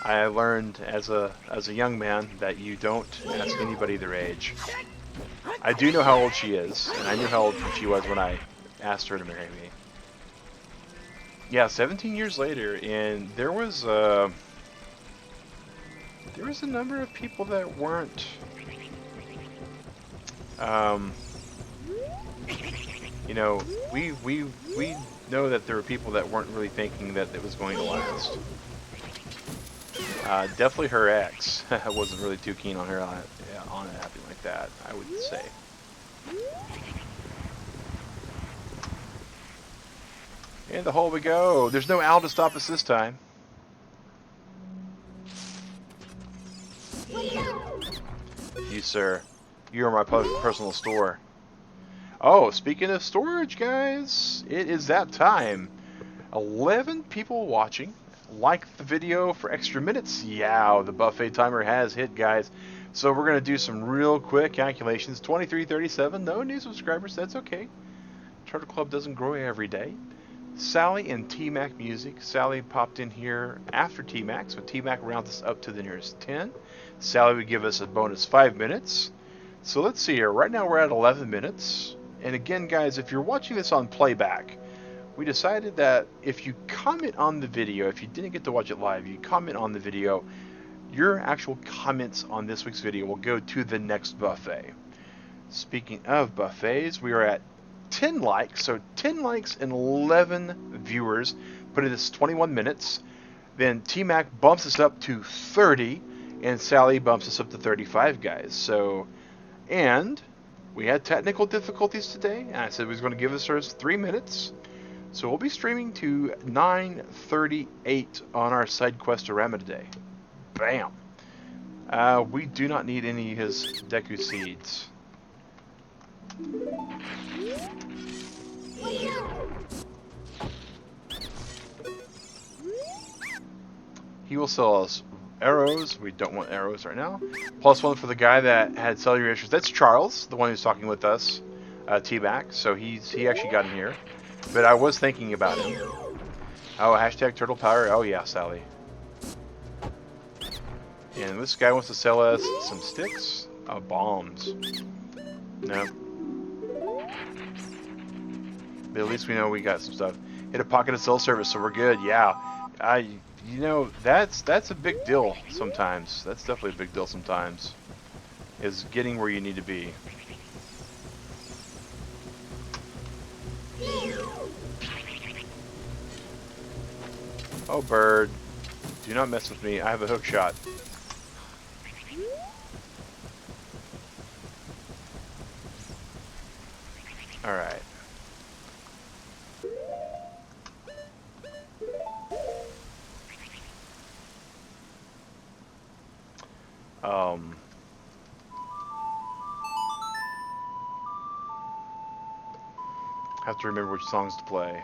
I learned as a young man that you don't ask anybody their age. I do know how old she is, and I knew how old she was when I asked her to marry me. Yeah, 17 years later, and there was a number of people that weren't you know, we know that there were people that weren't really thinking that it was going to last. Definitely her ex wasn't really too keen on her on it happening like that, I would say. In the hole we go. There's no owl to stop us this time. You, sir. You are my personal store. Oh, speaking of storage, guys, it is that time. 11 people watching. Like the video for extra minutes. Yeah, the buffet timer has hit, guys. So we're going to do some real quick calculations. 2337, no new subscribers, that's okay. Charter Club doesn't grow every day. Sally and T-Mac music. Sally popped in here after T-Mac, so T-Mac rounds us up to the nearest 10. Sally would give us a bonus 5 minutes. So let's see here. Right now we're at 11 minutes. And again, guys, if you're watching this on playback, we decided that if you comment on the video, if you didn't get to watch it live, you comment on the video, your actual comments on this week's video will go to the next buffet. Speaking of buffets, we are at 10 likes, so 10 likes and 11 viewers, putting this 21 minutes. Then T-Mac bumps us up to 30, and Sally bumps us up to 35, guys. So, and we had technical difficulties today, and I said we was going to give us 3 minutes. So we'll be streaming to 9:38 on our side quest-orama today. Bam! We do not need any of his Deku seeds. He will sell us arrows. We don't want arrows right now. +1 for the guy that had cellular issues. That's Charles, the one who's talking with us, T-Mac. So he actually got in here. But I was thinking about him. Oh, hashtag turtle power. Oh yeah, Sally. And this guy wants to sell us some sticks. Oh, bombs. No. But at least we know we got some stuff. Hit a pocket of cell service, so we're good. Yeah. You know, that's a big deal sometimes. That's definitely a big deal sometimes. Is getting where you need to be. Oh, bird. Do not mess with me. I have a hook shot. Alright. Have to remember which songs to play.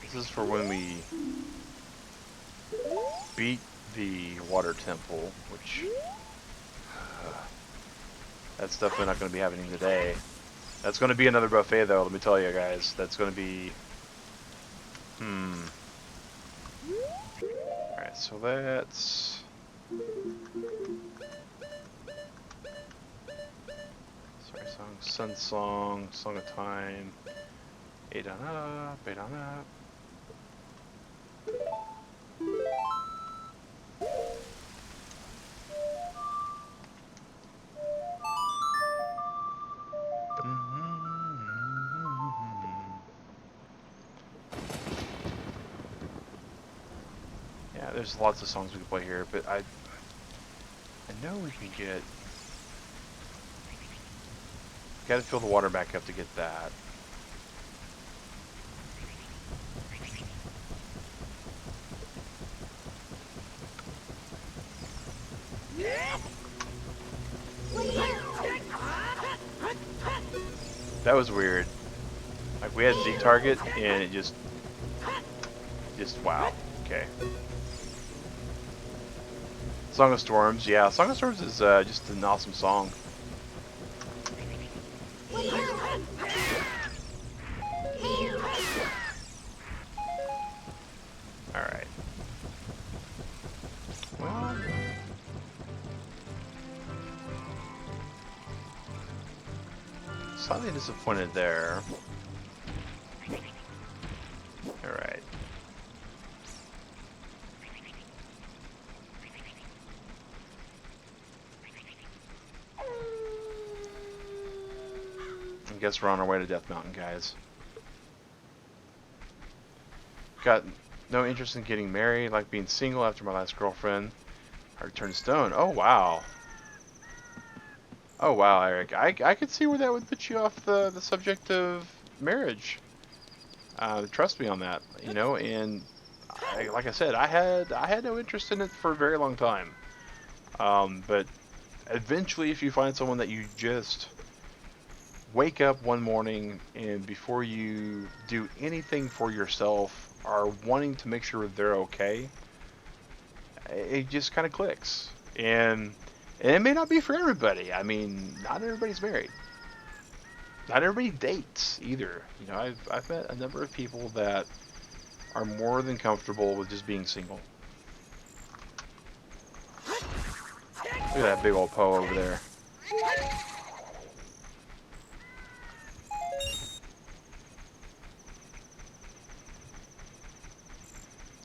This is for when we beat the water temple, which that's definitely not going to be happening today. That's going to be another buffet, though. Let me tell you guys, that's going to be. All right, so that's. Sorry, Sun Song, Song of Time. 8 on up, 8 on up. Yeah, there's lots of songs we can play here, but I know we can get. Got to fill the water back up to get that. That was weird. Like, we had Z target and it just Just wow. Okay. Song of Storms. Yeah, Song of Storms is just an awesome song. Alright. Well, slightly disappointed there. Alright. I guess we're on our way to Death Mountain, guys. Got no interest in getting married, like being single after my last girlfriend. I returned stone. Oh, wow. Oh, wow, Eric. I could see where that would put you off the subject of marriage. Trust me on that, you know, and like I said, I had no interest in it for a very long time. But eventually, if you find someone that you just wake up one morning and before you do anything for yourself are wanting to make sure they're okay, it just kind of clicks. And it may not be for everybody. I mean, not everybody's married. Not everybody dates either. You know, I've met a number of people that are more than comfortable with just being single. Look at that big old Poe over there.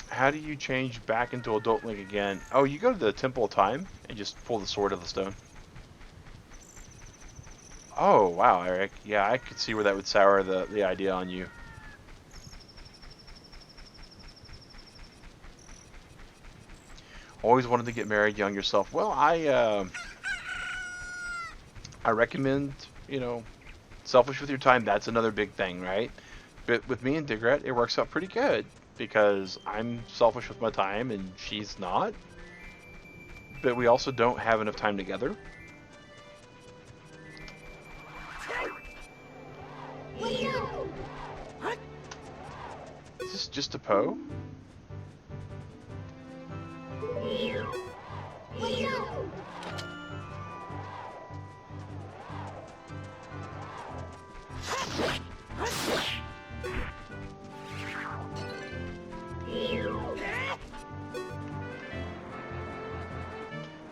How do you change back into Adult Link again? Oh, you go to the Temple of Time and just pull the Sword of the Stone. Oh, wow, Eric. Yeah, I could see where that would sour the idea on you. Always wanted to get married young yourself. Well, I recommend, you know, selfish with your time. That's another big thing, right? But with me and Digret, it works out pretty good because I'm selfish with my time and she's not. But we also don't have enough time together. Is this just a Poe?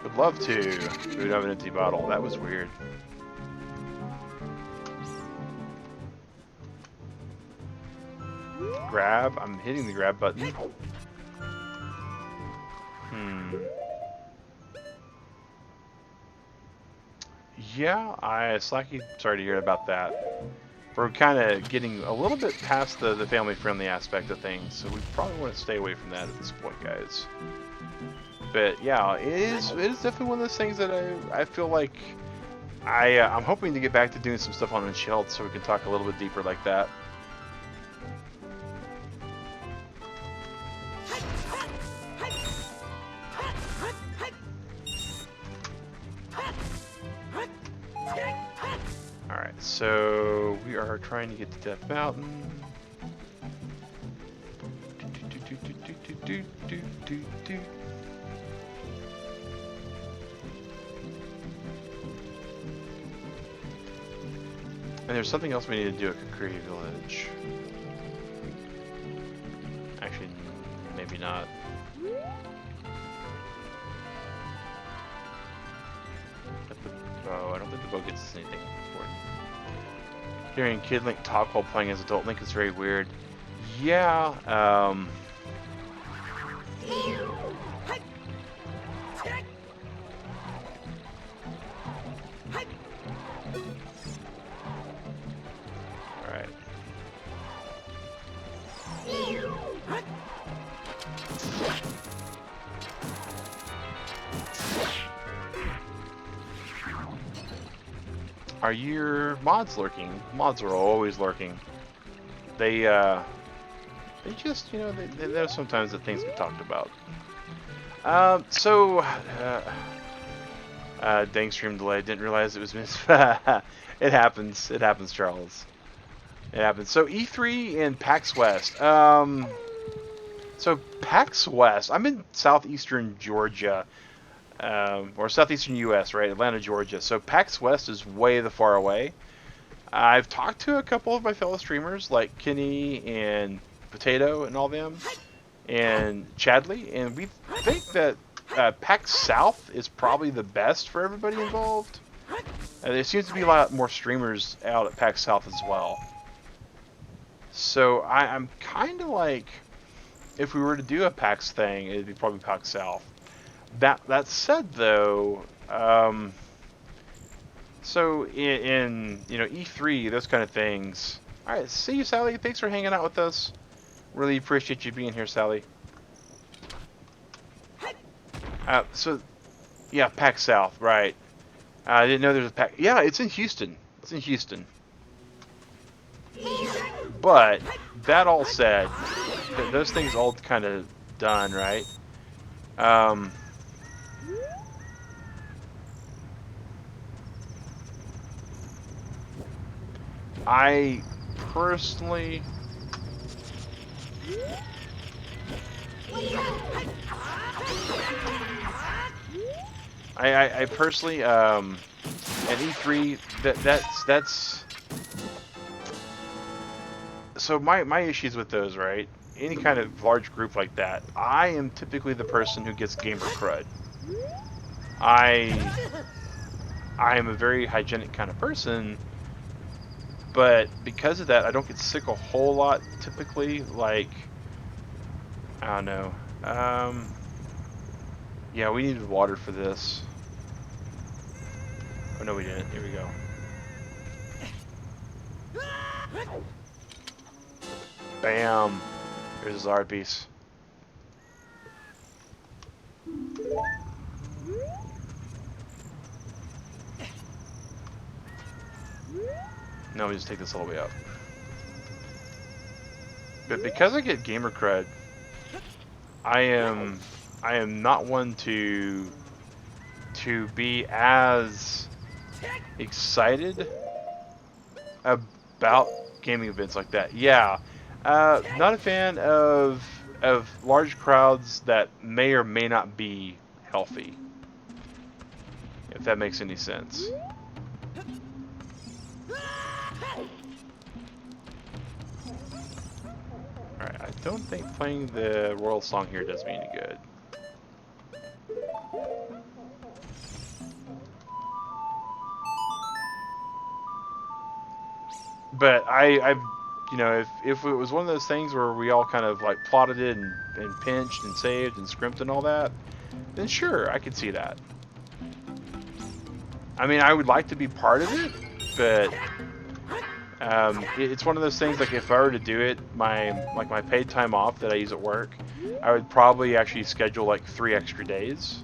Would love to. We would have an empty bottle. That was weird. Grab. I'm hitting the grab button. Yeah, Slacky, sorry to hear about that. We're kind of getting a little bit past the family-friendly aspect of things, so we probably want to stay away from that at this point, guys. But yeah, it is definitely one of those things that I feel like I'm hoping to get back to doing some stuff on Unshelled so we can talk a little bit deeper like that. Alright, so we are trying to get to Death Mountain. And there's something else we need to do at Kakuri Village. Actually, maybe not. I don't think the bow gets us anything important. Hearing Kid Link talk while playing as Adult Link is very weird. Yeah, Alright. Are your mods lurking? Mods are always lurking. They just, you know, they know sometimes that things get talked about. Dang, stream delay. Didn't realize it was missed. It happens. It happens, Charles. It happens. So E3 and PAX West. So PAX West. I'm in southeastern Georgia, or southeastern U.S., right? Atlanta, Georgia. So PAX West is way the far away. I've talked to a couple of my fellow streamers like Kenny and Potato and all them, and Chadley, and we think that PAX South is probably the best for everybody involved. There seems to be a lot more streamers out at PAX South as well. So I'm kind of like, if we were to do a PAX thing, it'd be probably PAX South. That said, though, so in E3, those kind of things. All right, see you, Sally. Thanks for hanging out with us. Really appreciate you being here, Sally. So yeah, PAX South, right? I didn't know there's a PAX. Yeah, it's in Houston. It's in Houston. But that all said, those things all kind of done, right? I personally, I personally, at E3, that's. So my issues with those, right? Any kind of large group like that, I am typically the person who gets gamer crud. I am a very hygienic kind of person, but because of that, I don't get sick a whole lot typically. Like, I don't know. Yeah, we needed water for this. Oh no, we didn't. Here we go. Bam. Here's his art piece. No, we just take this all the way up. But because I get gamer cred, I am not one to be as excited about gaming events like that. Yeah, not a fan of large crowds that may or may not be healthy, if that makes any sense. Alright, I don't think playing the Royal Song here does me any good. But I've, you know, if it was one of those things where we all kind of like plotted it and pinched and saved and scrimped and all that, then sure, I could see that. I mean, I would like to be part of it, but it's one of those things, like if I were to do it, my paid time off that I use at work, I would probably actually schedule like 3 extra days.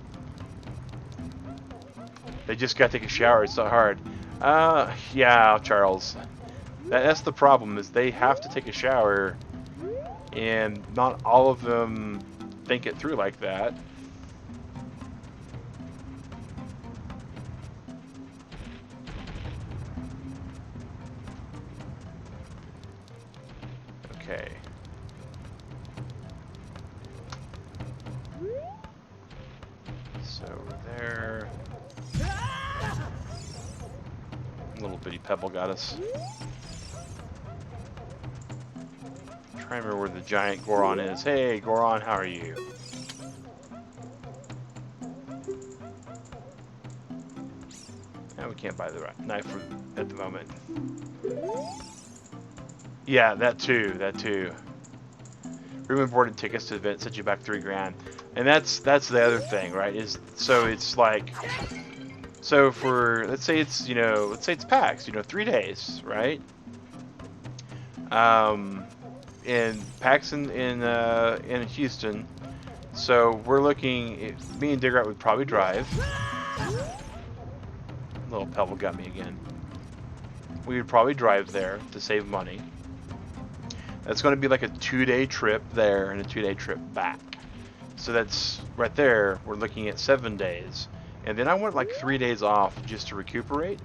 They just gotta take a shower, it's so hard. Yeah, Charles. That's the problem, is they have to take a shower, and not all of them think it through like that. Okay. So there. Little bitty pebble got us. Try and remember where the giant Goron is. Hey, Goron, how are you? And we can't buy the knife at the moment. Yeah, that too. Room and board and tickets to the event set you back $3 grand, and that's the other thing, right? Is so it's like, so for let's say it's PAX, 3 days, right? In PAX in Houston, so we're looking. Me and Digrat would probably drive. Little pebble got me again. We would probably drive there to save money. That's going to be like a 2-day trip there and a 2-day trip back. So that's right there. We're looking at 7 days, and then I want like 3 days off just to recuperate.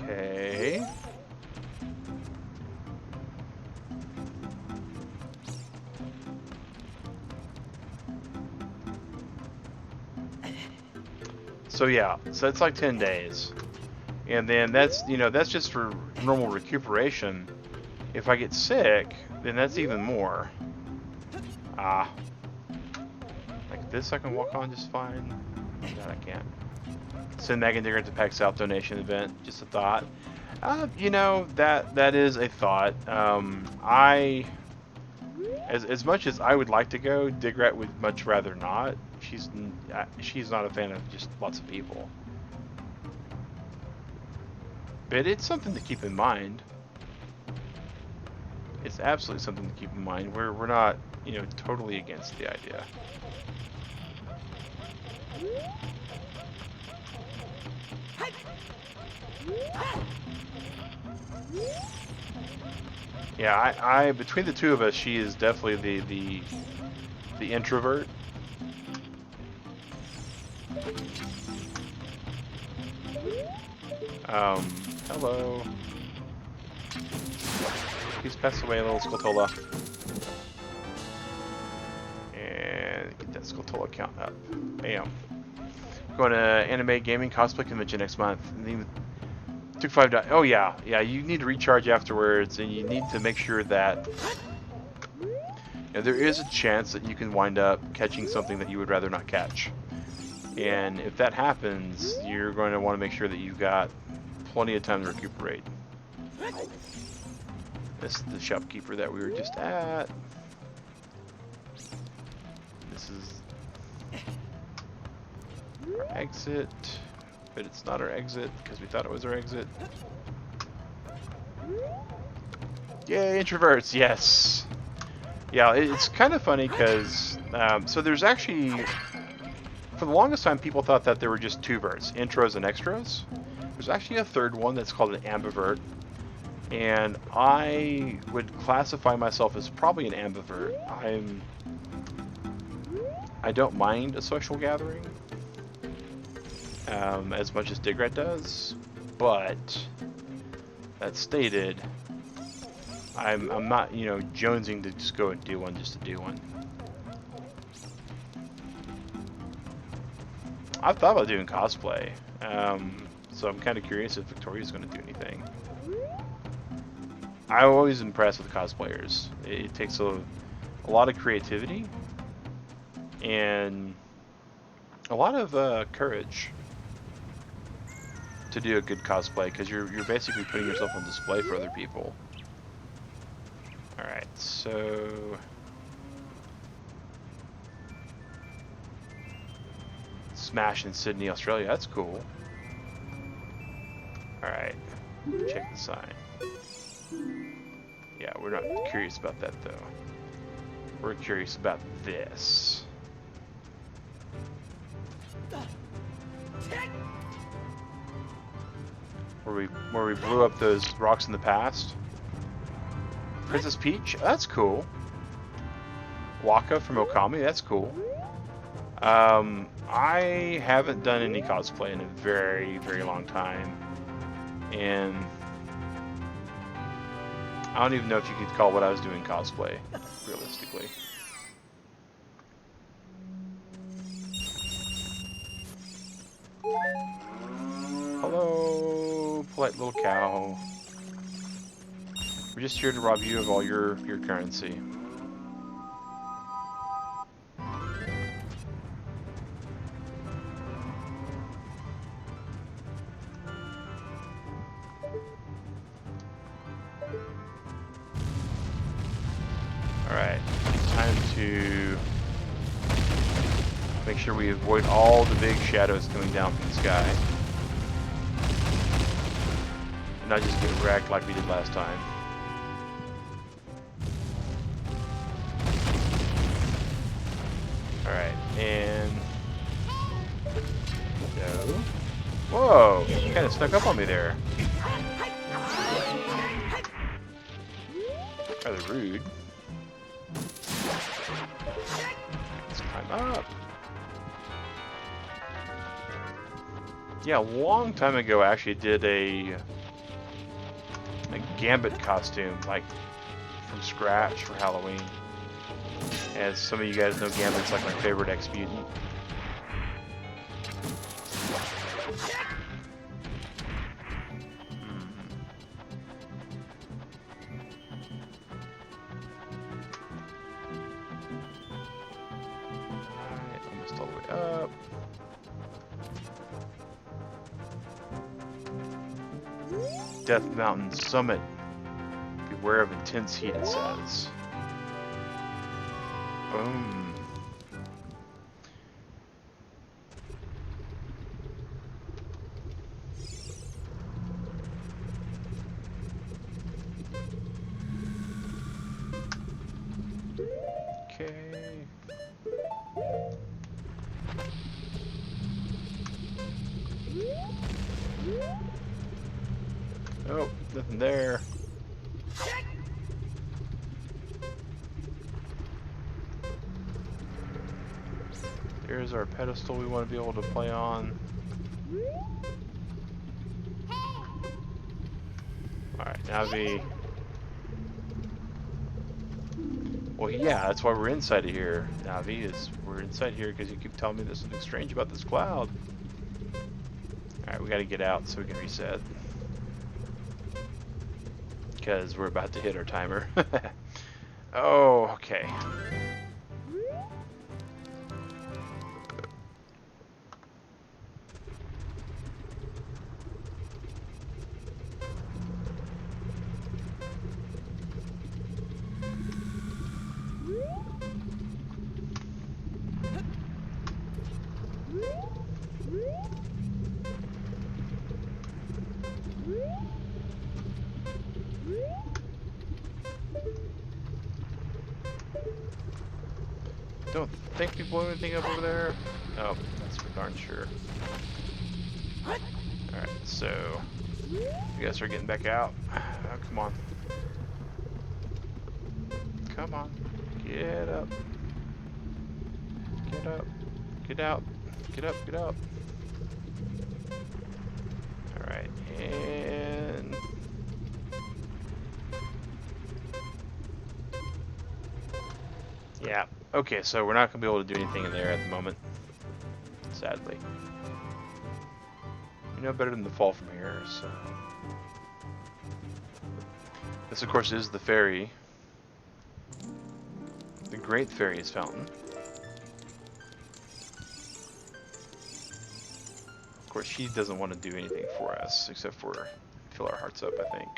Okay. So yeah, so it's like 10 days. And then that's, you know, that's just for normal recuperation. If I get sick, then that's even more. Ah. Like this I can walk on just fine. That I can't. Send Megan Digger to Pack South donation event. Just a thought. You know, that is a thought. As much as I would like to go, Digrat would much rather not. She's not a fan of just lots of people. But it's something to keep in mind. It's absolutely something to keep in mind. We're not, you know, totally against the idea. Yeah, I between the two of us, she is definitely the introvert. Hello. Please pass away, little Skulltula. And get that Skulltula count up. Bam. Going to Anime Gaming Cosplay Convention next month. Took $5. Oh yeah, you need to recharge afterwards, and you need to make sure that there is a chance that you can wind up catching something that you would rather not catch. And if that happens, you're going to want to make sure that you've got plenty of time to recuperate. This is the shopkeeper that we were just at. This is our exit. But it's not our exit because we thought it was our exit. Yay, introverts, yes. Yeah, it's kind of funny because, so there's actually, for the longest time, people thought that there were just two verts, intros and extras. There's actually a third one that's called an ambivert. And I would classify myself as probably an ambivert. I don't mind a social gathering. As much as Digrat does, but that stated, I'm not, you know, jonesing to just go and do one just to do one. I've thought about doing cosplay, so I'm kind of curious if Victoria's going to do anything. I'm always impressed with cosplayers. It takes a lot of creativity and a lot of courage to do a good cosplay, because you're basically putting yourself on display for other people. Alright, so Smash in Sydney, Australia, that's cool. Alright, check the sign. Yeah, we're not curious about that though. We're curious about this. Where we blew up those rocks in the past. Princess Peach, that's cool. Waka from Okami, that's cool. I haven't done any cosplay in a very, very long time. And I don't even know if you could call what I was doing cosplay, realistically. Hello, polite little cow. We're just here to rob you of all your currency. Alright, time to make sure we avoid all the big shadows coming down from the sky. And not just get wrecked like we did last time. Alright, and no. Whoa! You kind of snuck up on me there. Rather rude. Climb up. Yeah, a long time ago I actually did a Gambit costume, like from scratch for Halloween. As some of you guys know, Gambit's like my favorite ex-mutant. Alright, almost all the way up. Death Mountain Summit. Beware of intense heat, it says. Boom. Okay. Oh, nothing there. There's our pedestal we want to be able to play on. Alright, Navi. Well, yeah, that's why we're inside of here, Navi, is we're inside here because you keep telling me there's something strange about this cloud. Alright, we gotta get out so we can reset. Because we're about to hit our timer. Oh, okay. Don't think we blew anything up over there. Oh, that's for darn sure. Alright, so we gotta start getting back out. Oh, come on. Come on. Get up. Get up. Get out. Get up. Get up. Alright, and yeah. Okay, so we're not going to be able to do anything in there at the moment, sadly. You know better than to fall from here, so... This, of course, is the fairy. The Great Fairy's Fountain. Of course, she doesn't want to do anything for us, except for fill our hearts up, I think.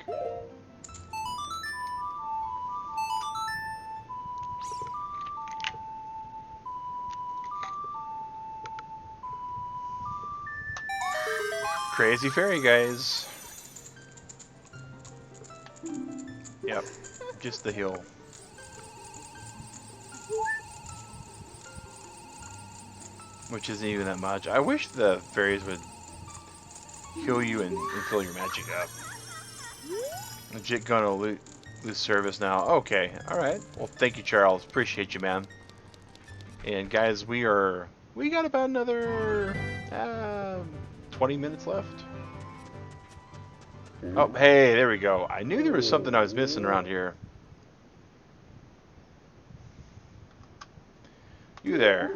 Crazy fairy, guys. Yep, just the hill. Which isn't even that much. I wish the fairies would heal you and fill your magic up. Legit gonna lose service now. Okay, alright. Well, thank you, Charles. Appreciate you, man. And guys, we got about another 20 minutes left. Oh, hey, there we go. I knew there was something I was missing around here. You there.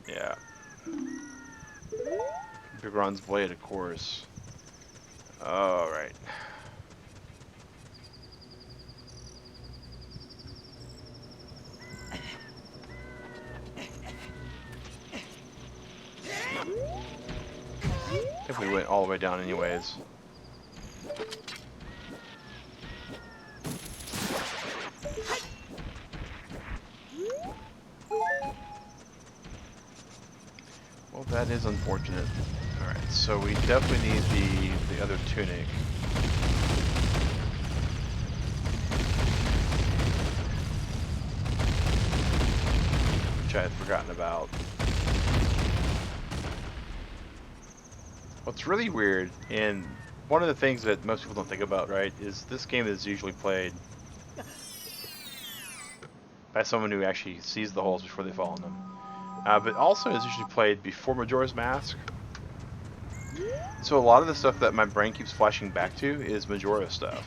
Yeah. Big Ron's blade, of course. Alright. If we went all the way down anyways. Well, that is unfortunate. Alright, so we definitely need the other tunic. which I had forgotten about. What's really weird, and one of the things that most people don't think about, right, is this game is usually played by someone who actually sees the holes before they fall in them. But also is usually played before Majora's Mask. So a lot of the stuff that my brain keeps flashing back to is Majora stuff.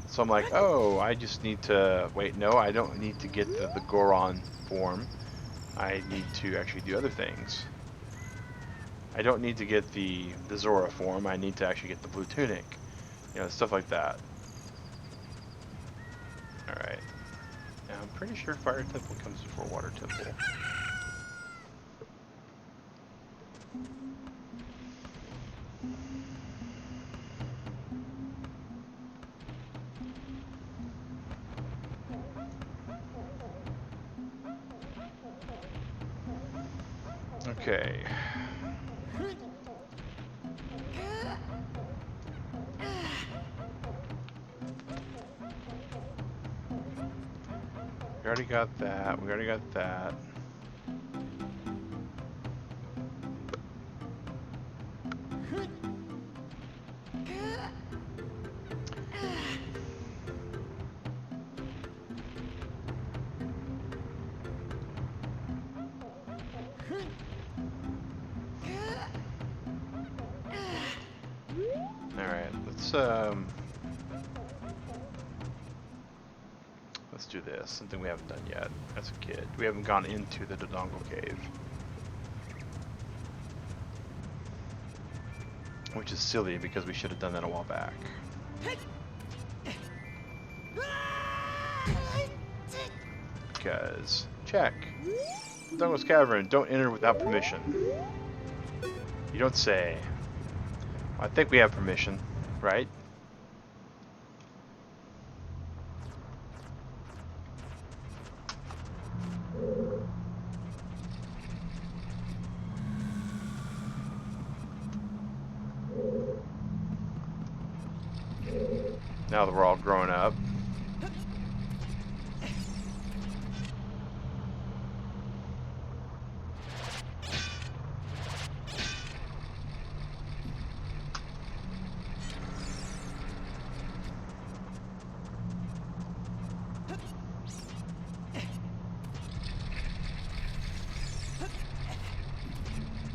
So I'm like, oh, I just need to... Wait, no, I don't need to get the Goron form. I need to actually do other things. I don't need to get the Zora form. I need to actually get the blue tunic. You know, stuff like that. Alright. Now, I'm pretty sure Fire Temple comes before Water Temple. Okay. We already got that. We already got that. Alright, let's do this. Something we haven't done yet as a kid. We haven't gone into the Dodongo Cave. Which is silly because we should have done that a while back. Because, check. Dodongo's Cavern, don't enter without permission. You don't say. I think we have permission, right? Now that we're all grown up.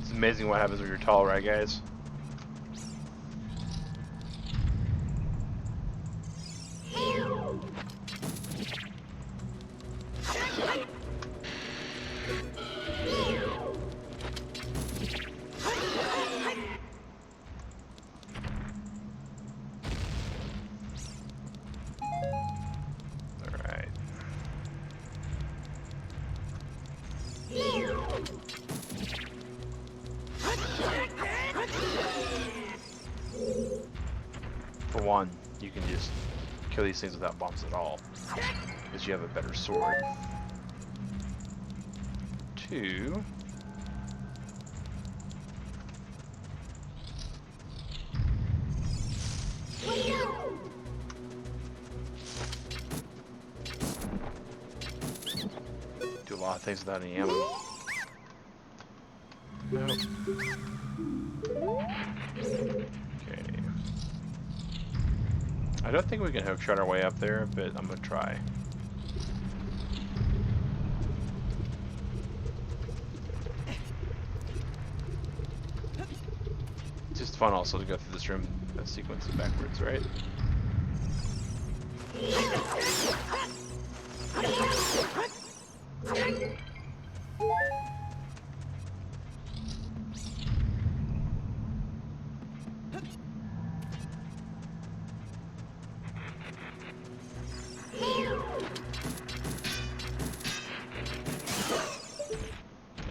It's amazing what happens when you're tall, right, guys? For one, you can just kill these things without bombs at all, because you have a better sword. Two, do a lot of things without any ammo. Nope. Okay. I don't think we can hookshot our way up there, but I'm gonna try. It's just fun also to go through this room sequence backwards, right?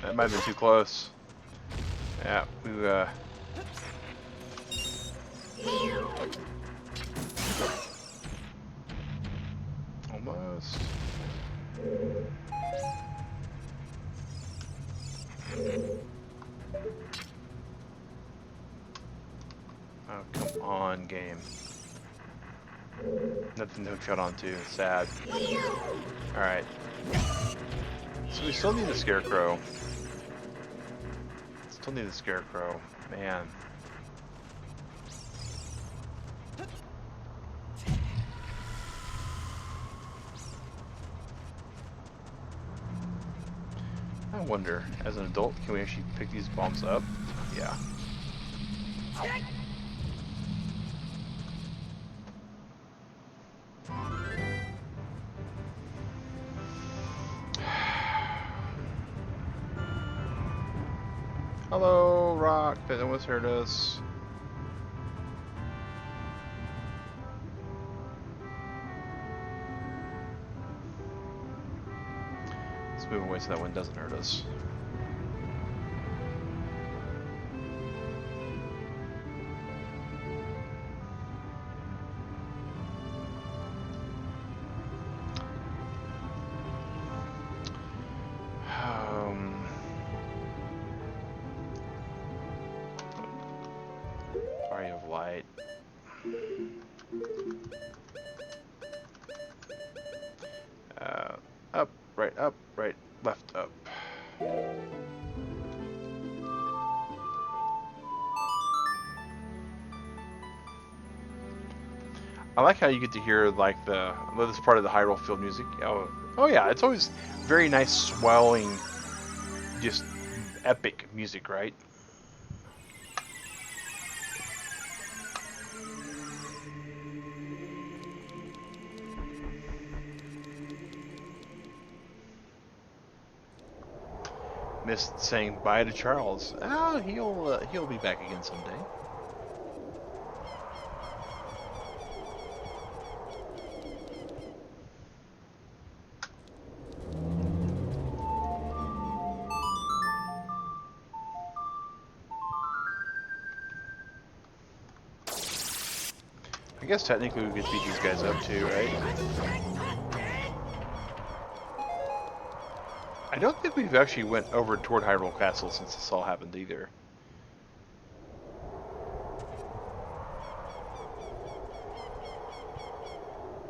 That might have been too close. Yeah, we almost. Oh, come on, game. Nothing to hook shot onto. Sad. Alright. So we still need a scarecrow. Still need a scarecrow. Man. I wonder, as an adult, can we actually pick these bombs up? Yeah. Hello, rock that almost hurt us. Let's move away so that one doesn't hurt us. Body of light. Up, right, left, up. I like how you get to hear like this part of the Hyrule Field music. Oh yeah, it's always very nice, swelling, just epic music, right? Missed saying bye to Charles. Oh, he'll be back again someday. I guess technically we could beat these guys up too, right? I don't think we've actually went over toward Hyrule Castle since this all happened either.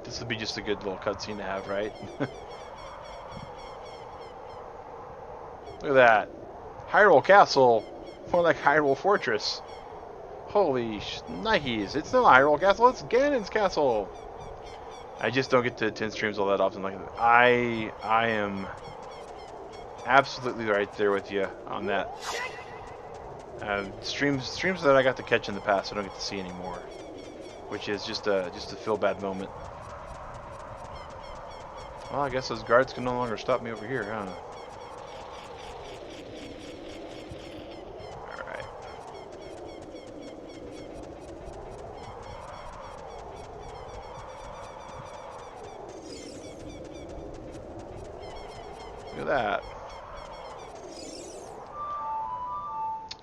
This would be just a good little cutscene to have, right? Look at that. Hyrule Castle. More like Hyrule Fortress. Holy shnikes. It's not Hyrule Castle, it's Ganon's Castle. I just don't get to attend streams all that often. Like I am absolutely right there with you on that. Streams that I got to catch in the past I don't get to see anymore. Which is just a feel bad moment. Well, I guess those guards can no longer stop me over here, huh? Alright. Look at that.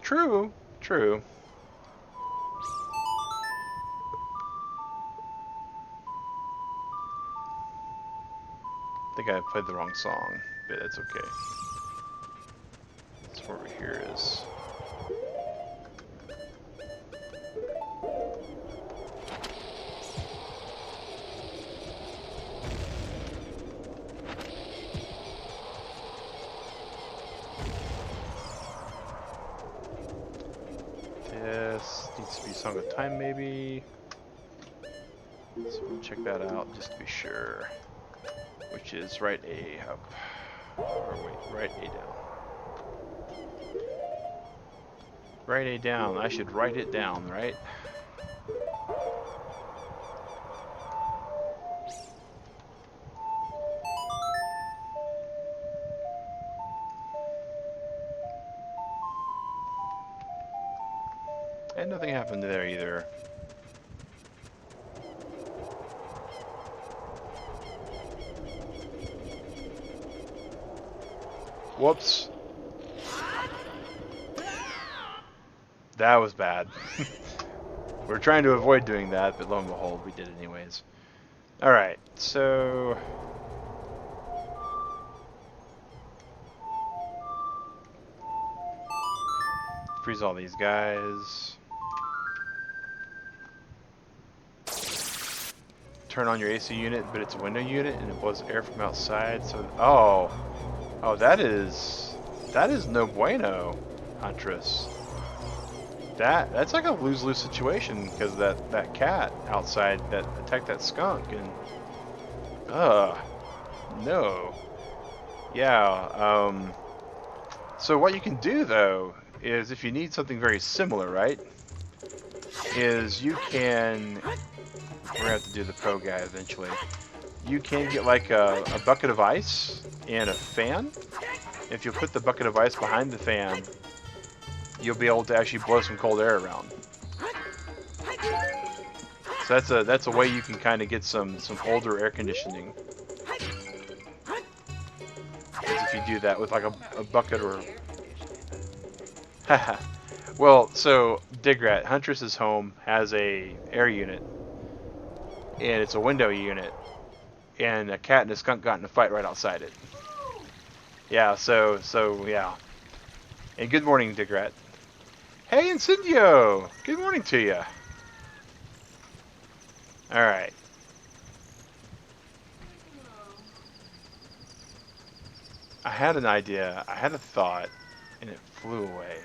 True, true. I think I played the wrong song, but that's okay. That's where over here is. This needs to be Song of Time, maybe. So we'll check that out just to be sure. Which is right A up. Or wait, right A down. Right A down. I should write it down, right? And nothing happened there either. Whoops. That was bad. We were trying to avoid doing that, but lo and behold, we did it anyways. Alright, so... freeze all these guys. Turn on your AC unit, but it's a window unit and it blows air from outside, so... oh! Oh, that is no bueno, Huntress. That's like a lose-lose situation because that cat outside that attacked that skunk and no. Yeah, so what you can do though is if you need something very similar, right? Is you can we're gonna have to do the pro guy eventually. You can get like a bucket of ice and a fan. If you put the bucket of ice behind the fan, you'll be able to actually blow some cold air around. So that's a way you can kind of get some older air conditioning. Is if you do that with like a bucket or. Haha. Well, so Digrat, Huntress's home has a air unit, and it's a window unit, and a cat and a skunk got in a fight right outside it. Yeah, so yeah. And good morning, Digrat. Hey, Incendio! Good morning to you. All right. I had an idea, I had a thought, and it flew away.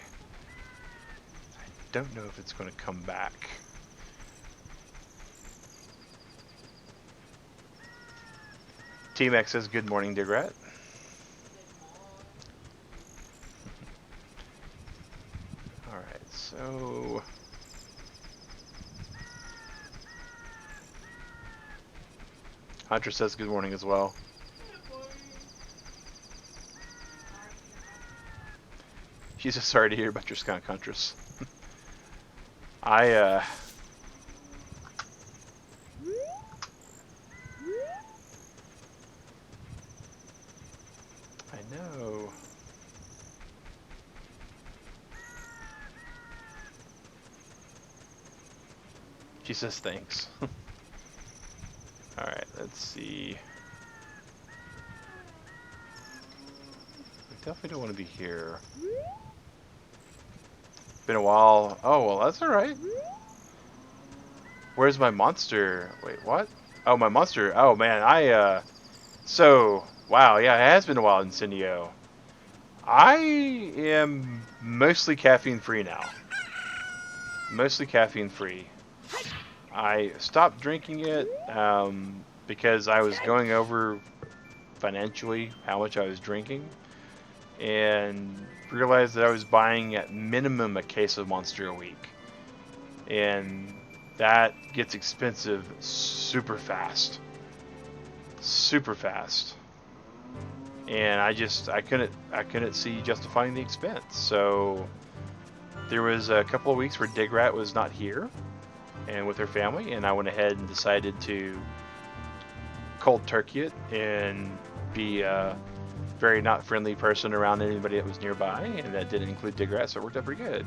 I don't know if it's going to come back. T-Max says, good morning, Digrat. Alright, so... Hunter says good morning as well. She's just sorry to hear about your skunk, Huntress. I know. She says thanks. Alright, let's see. We definitely don't want to be here. Been a while. Oh, well, that's alright. Where's my monster? Wait, what? Oh, my monster. Oh, man, So, wow, yeah, it has been a while, Incendio. I am mostly caffeine-free now. Mostly caffeine-free. I stopped drinking it because I was going over financially how much I was drinking and realized that I was buying at minimum a case of Monster a week. And that gets expensive super fast. Super fast. And I couldn't see justifying the expense. So there was a couple of weeks where Digrat was not here and with her family, and I went ahead and decided to cold turkey it and be a very not friendly person around anybody that was nearby, and that didn't include Digrat, so it worked out pretty good.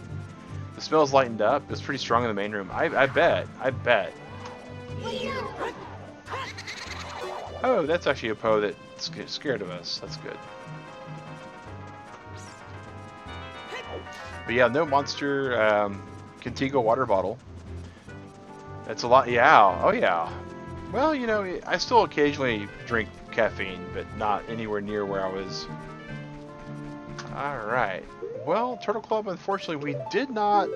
The smells lightened up. It was pretty strong in the main room. I bet. Oh, that's actually a Poe that's scared of us. That's good. But yeah, no monster. Contigo water bottle. That's a lot. Yeah. Oh yeah. Well, you know, I still occasionally drink caffeine, but not anywhere near where I was. Alright. Well, Turtle Club, unfortunately, we did not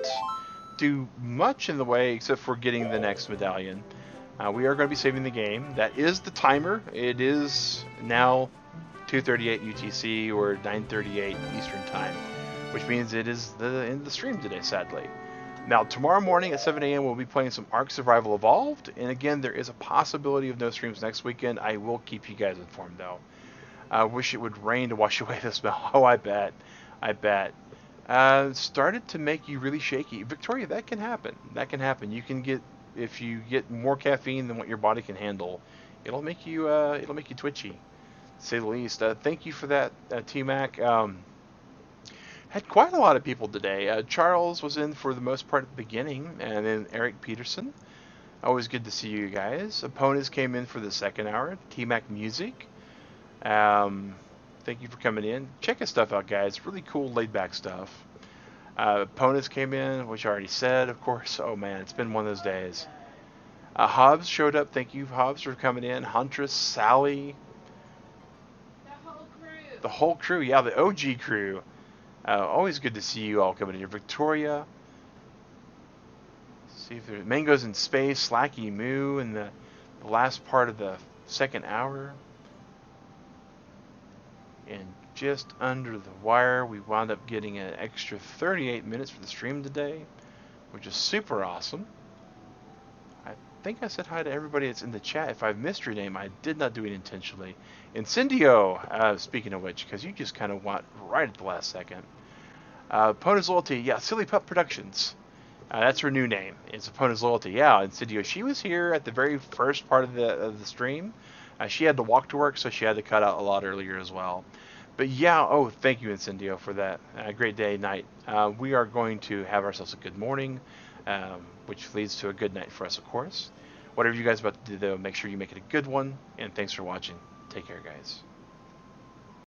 do much in the way except for getting the next medallion. We are going to be saving the game. That is the timer. It is now 2:38 UTC or 9:38 Eastern Time, which means it is the end of the stream today, sadly. Now, tomorrow morning at 7 a.m. we'll be playing some Ark Survival Evolved, and again, there is a possibility of no streams next weekend. I will keep you guys informed, though. I wish it would rain to wash away the smell. Oh, I bet. Started to make you really shaky. Victoria, that can happen. That can happen. You can get, if you get more caffeine than what your body can handle, it'll make you twitchy, to say the least. Thank you for that, T-Mac. Had quite a lot of people today. Charles was in for the most part at the beginning, and then Eric Peterson. Always good to see you guys. Opponents came in for the second hour. T-Mac Music. Thank you for coming in. Check his stuff out, guys. Really cool, laid-back stuff. Opponents came in, which I already said, of course. Oh, man, it's been one of those days. Hobbs showed up. Thank you, Hobbs, for coming in. Huntress, Sally. the whole crew. Yeah, the OG crew. Always good to see you all coming in here. Victoria. See if there's Mangoes in Space, Slacky Moo in the last part of the second hour. And just under the wire, we wound up getting an extra 38 minutes for the stream today, which is super awesome. I think I said hi to everybody that's in the chat. If I've missed your name, I did not do it intentionally. Incendio, speaking of which, because you just kind of went right at the last second. Pona's Loyalty, yeah, Silly Pup Productions. That's her new name. It's Pona's Loyalty. Yeah, Incendio, she was here at the very first part of the stream. She had to walk to work, so she had to cut out a lot earlier as well. But yeah, oh, thank you, Incendio, for that. Great day, night. We are going to have ourselves a good morning, which leads to a good night for us, of course. Whatever you guys are about to do, though, make sure you make it a good one. And thanks for watching. Take care, guys.